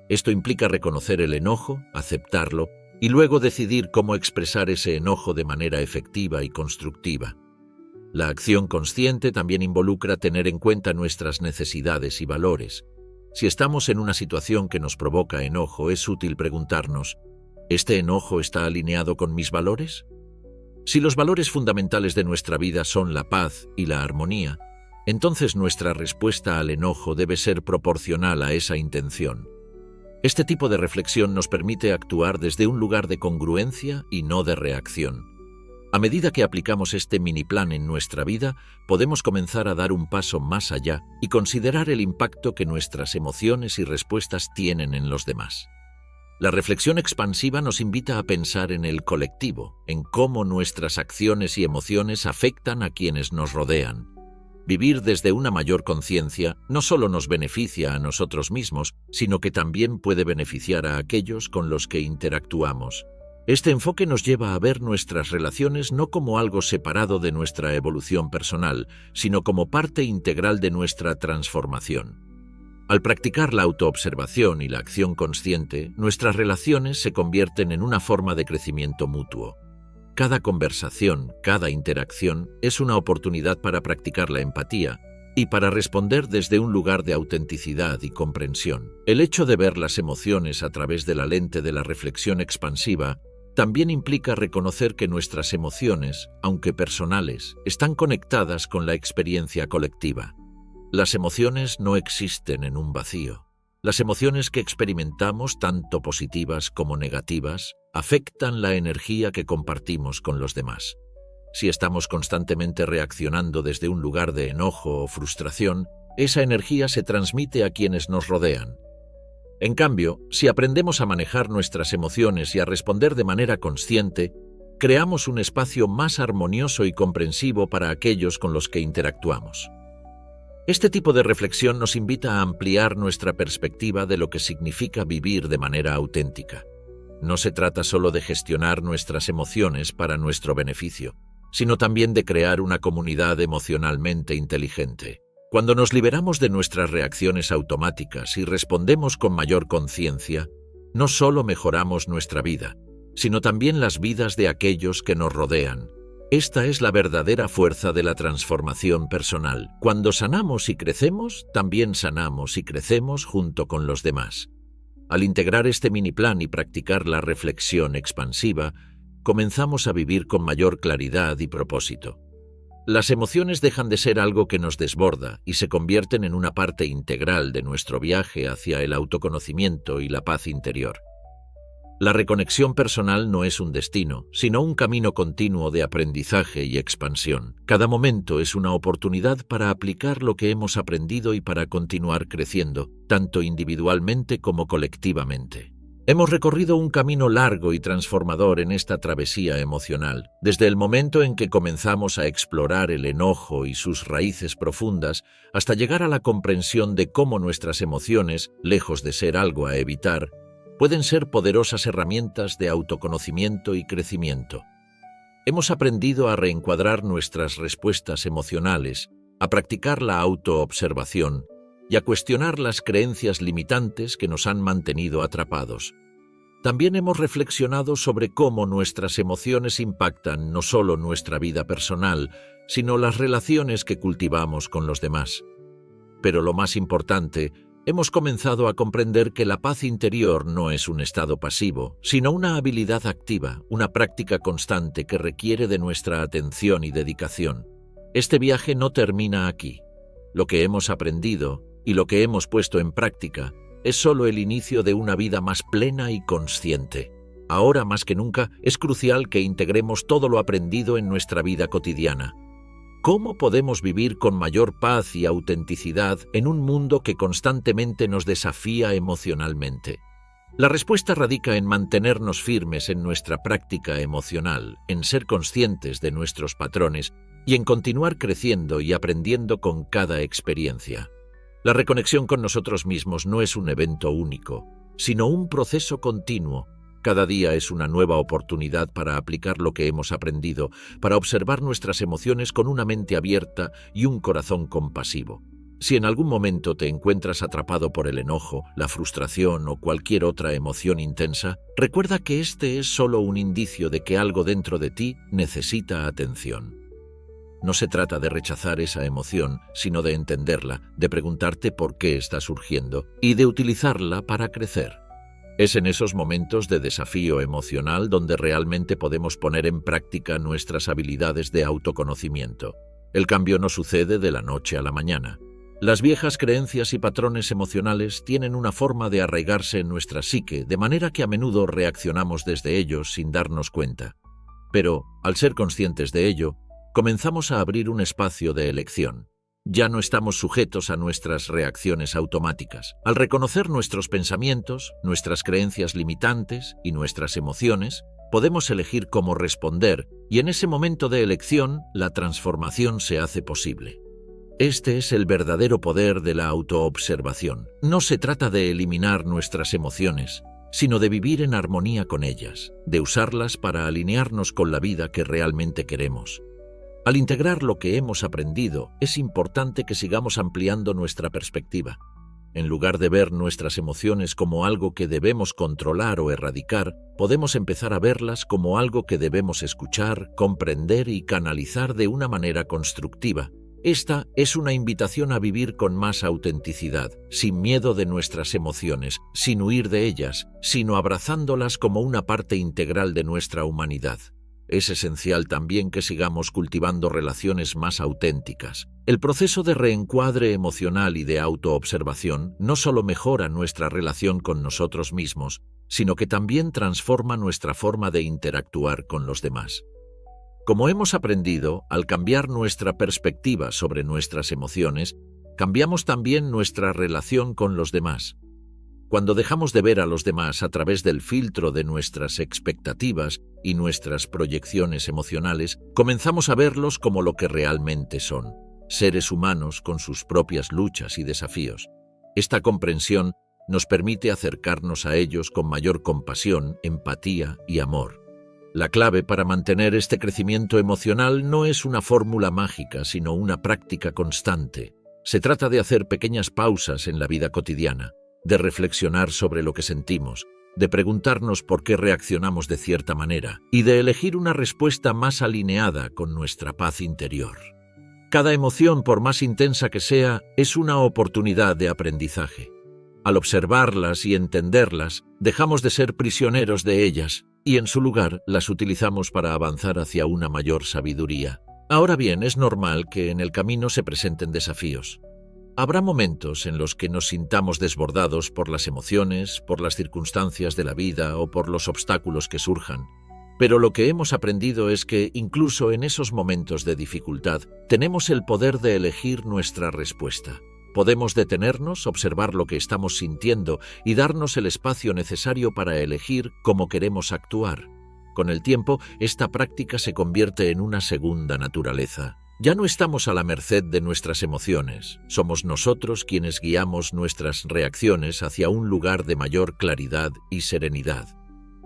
Esto implica reconocer el enojo, aceptarlo y luego decidir cómo expresar ese enojo de manera efectiva y constructiva. La acción consciente también involucra tener en cuenta nuestras necesidades y valores. Si estamos en una situación que nos provoca enojo, es útil preguntarnos, ¿este enojo está alineado con mis valores? Si los valores fundamentales de nuestra vida son la paz y la armonía, entonces nuestra respuesta al enojo debe ser proporcional a esa intención. Este tipo de reflexión nos permite actuar desde un lugar de congruencia y no de reacción. A medida que aplicamos este miniplan en nuestra vida, podemos comenzar a dar un paso más allá y considerar el impacto que nuestras emociones y respuestas tienen en los demás. La reflexión expansiva nos invita a pensar en el colectivo, en cómo nuestras acciones y emociones afectan a quienes nos rodean. Vivir desde una mayor conciencia no solo nos beneficia a nosotros mismos, sino que también puede beneficiar a aquellos con los que interactuamos. Este enfoque nos lleva a ver nuestras relaciones no como algo separado de nuestra evolución personal, sino como parte integral de nuestra transformación. Al practicar la autoobservación y la acción consciente, nuestras relaciones se convierten en una forma de crecimiento mutuo. Cada conversación, cada interacción es una oportunidad para practicar la empatía y para responder desde un lugar de autenticidad y comprensión. El hecho de ver las emociones a través de la lente de la reflexión expansiva también implica reconocer que nuestras emociones, aunque personales, están conectadas con la experiencia colectiva. Las emociones no existen en un vacío. Las emociones que experimentamos, tanto positivas como negativas, afectan la energía que compartimos con los demás. Si estamos constantemente reaccionando desde un lugar de enojo o frustración, esa energía se transmite a quienes nos rodean. En cambio, si aprendemos a manejar nuestras emociones y a responder de manera consciente, creamos un espacio más armonioso y comprensivo para aquellos con los que interactuamos. Este tipo de reflexión nos invita a ampliar nuestra perspectiva de lo que significa vivir de manera auténtica. No se trata solo de gestionar nuestras emociones para nuestro beneficio, sino también de crear una comunidad emocionalmente inteligente. Cuando nos liberamos de nuestras reacciones automáticas y respondemos con mayor conciencia, no solo mejoramos nuestra vida, sino también las vidas de aquellos que nos rodean. Esta es la verdadera fuerza de la transformación personal. Cuando sanamos y crecemos, también sanamos y crecemos junto con los demás. Al integrar este mini plan y practicar la reflexión expansiva, comenzamos a vivir con mayor claridad y propósito. Las emociones dejan de ser algo que nos desborda y se convierten en una parte integral de nuestro viaje hacia el autoconocimiento y la paz interior. La reconexión personal no es un destino, sino un camino continuo de aprendizaje y expansión. Cada momento es una oportunidad para aplicar lo que hemos aprendido y para continuar creciendo, tanto individualmente como colectivamente. Hemos recorrido un camino largo y transformador en esta travesía emocional, desde el momento en que comenzamos a explorar el enojo y sus raíces profundas, hasta llegar a la comprensión de cómo nuestras emociones, lejos de ser algo a evitar, pueden ser poderosas herramientas de autoconocimiento y crecimiento. Hemos aprendido a reencuadrar nuestras respuestas emocionales, a practicar la autoobservación y a cuestionar las creencias limitantes que nos han mantenido atrapados. También hemos reflexionado sobre cómo nuestras emociones impactan no solo nuestra vida personal, sino las relaciones que cultivamos con los demás. Pero lo más importante, hemos comenzado a comprender que la paz interior no es un estado pasivo, sino una habilidad activa, una práctica constante que requiere de nuestra atención y dedicación. Este viaje no termina aquí. Lo que hemos aprendido y lo que hemos puesto en práctica es solo el inicio de una vida más plena y consciente. Ahora más que nunca es crucial que integremos todo lo aprendido en nuestra vida cotidiana. ¿Cómo podemos vivir con mayor paz y autenticidad en un mundo que constantemente nos desafía emocionalmente? La respuesta radica en mantenernos firmes en nuestra práctica emocional, en ser conscientes de nuestros patrones y en continuar creciendo y aprendiendo con cada experiencia. La reconexión con nosotros mismos no es un evento único, sino un proceso continuo. Cada día es una nueva oportunidad para aplicar lo que hemos aprendido, para observar nuestras emociones con una mente abierta y un corazón compasivo. Si en algún momento te encuentras atrapado por el enojo, la frustración o cualquier otra emoción intensa, recuerda que este es solo un indicio de que algo dentro de ti necesita atención. No se trata de rechazar esa emoción, sino de entenderla, de preguntarte por qué está surgiendo y de utilizarla para crecer. Es en esos momentos de desafío emocional donde realmente podemos poner en práctica nuestras habilidades de autoconocimiento. El cambio no sucede de la noche a la mañana. Las viejas creencias y patrones emocionales tienen una forma de arraigarse en nuestra psique, de manera que a menudo reaccionamos desde ellos sin darnos cuenta. Pero, al ser conscientes de ello, comenzamos a abrir un espacio de elección. Ya no estamos sujetos a nuestras reacciones automáticas. Al reconocer nuestros pensamientos, nuestras creencias limitantes y nuestras emociones, podemos elegir cómo responder, y en ese momento de elección, la transformación se hace posible. Este es el verdadero poder de la autoobservación. No se trata de eliminar nuestras emociones, sino de vivir en armonía con ellas, de usarlas para alinearnos con la vida que realmente queremos. Al integrar lo que hemos aprendido, es importante que sigamos ampliando nuestra perspectiva. En lugar de ver nuestras emociones como algo que debemos controlar o erradicar, podemos empezar a verlas como algo que debemos escuchar, comprender y canalizar de una manera constructiva. Esta es una invitación a vivir con más autenticidad, sin miedo de nuestras emociones, sin huir de ellas, sino abrazándolas como una parte integral de nuestra humanidad. Es esencial también que sigamos cultivando relaciones más auténticas. El proceso de reencuadre emocional y de autoobservación no solo mejora nuestra relación con nosotros mismos, sino que también transforma nuestra forma de interactuar con los demás. Como hemos aprendido, al cambiar nuestra perspectiva sobre nuestras emociones, cambiamos también nuestra relación con los demás. Cuando dejamos de ver a los demás a través del filtro de nuestras expectativas y nuestras proyecciones emocionales, comenzamos a verlos como lo que realmente son, seres humanos con sus propias luchas y desafíos. Esta comprensión nos permite acercarnos a ellos con mayor compasión, empatía y amor. La clave para mantener este crecimiento emocional no es una fórmula mágica, sino una práctica constante. Se trata de hacer pequeñas pausas en la vida cotidiana, de reflexionar sobre lo que sentimos, de preguntarnos por qué reaccionamos de cierta manera y de elegir una respuesta más alineada con nuestra paz interior. Cada emoción, por más intensa que sea, es una oportunidad de aprendizaje. Al observarlas y entenderlas, dejamos de ser prisioneros de ellas y en su lugar las utilizamos para avanzar hacia una mayor sabiduría. Ahora bien, es normal que en el camino se presenten desafíos. Habrá momentos en los que nos sintamos desbordados por las emociones, por las circunstancias de la vida o por los obstáculos que surjan. Pero lo que hemos aprendido es que, incluso en esos momentos de dificultad, tenemos el poder de elegir nuestra respuesta. Podemos detenernos, observar lo que estamos sintiendo y darnos el espacio necesario para elegir cómo queremos actuar. Con el tiempo, esta práctica se convierte en una segunda naturaleza. Ya no estamos a la merced de nuestras emociones, somos nosotros quienes guiamos nuestras reacciones hacia un lugar de mayor claridad y serenidad.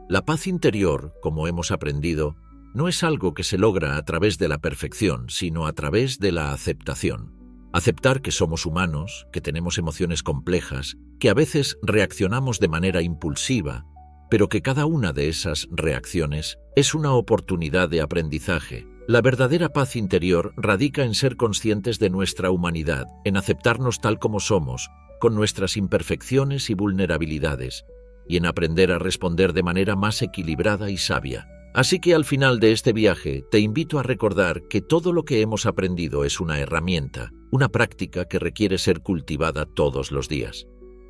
La paz interior, como hemos aprendido, no es algo que se logra a través de la perfección, sino a través de la aceptación. Aceptar que somos humanos, que tenemos emociones complejas, que a veces reaccionamos de manera impulsiva, pero que cada una de esas reacciones es una oportunidad de aprendizaje. La verdadera paz interior radica en ser conscientes de nuestra humanidad, en aceptarnos tal como somos, con nuestras imperfecciones y vulnerabilidades, y en aprender a responder de manera más equilibrada y sabia. Así que al final de este viaje te invito a recordar que todo lo que hemos aprendido es una herramienta, una práctica que requiere ser cultivada todos los días.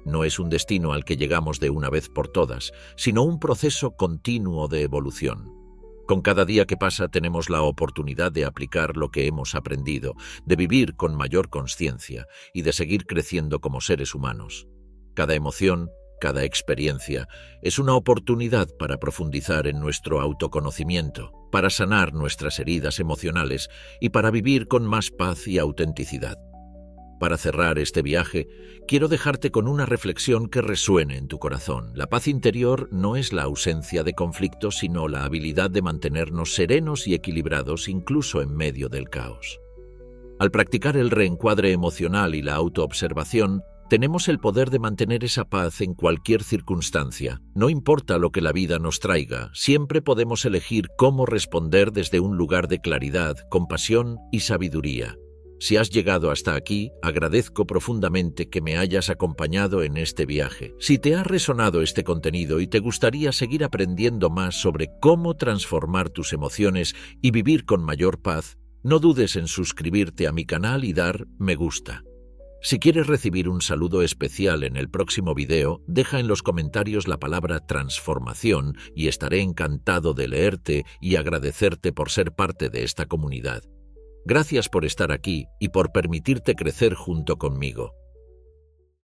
No es un destino al que llegamos de una vez por todas, sino un proceso continuo de evolución. Con cada día que pasa tenemos la oportunidad de aplicar lo que hemos aprendido, de vivir con mayor conciencia y de seguir creciendo como seres humanos. Cada emoción, cada experiencia, es una oportunidad para profundizar en nuestro autoconocimiento, para sanar nuestras heridas emocionales y para vivir con más paz y autenticidad. Para cerrar este viaje, quiero dejarte con una reflexión que resuene en tu corazón. La paz interior no es la ausencia de conflictos, sino la habilidad de mantenernos serenos y equilibrados incluso en medio del caos. Al practicar el reencuadre emocional y la autoobservación, tenemos el poder de mantener esa paz en cualquier circunstancia. No importa lo que la vida nos traiga, siempre podemos elegir cómo responder desde un lugar de claridad, compasión y sabiduría. Si has llegado hasta aquí, agradezco profundamente que me hayas acompañado en este viaje. Si te ha resonado este contenido y te gustaría seguir aprendiendo más sobre cómo transformar tus emociones y vivir con mayor paz, no dudes en suscribirte a mi canal y dar me gusta. Si quieres recibir un saludo especial en el próximo video, deja en los comentarios la palabra transformación y estaré encantado de leerte y agradecerte por ser parte de esta comunidad. Gracias por estar aquí y por permitirte crecer junto conmigo.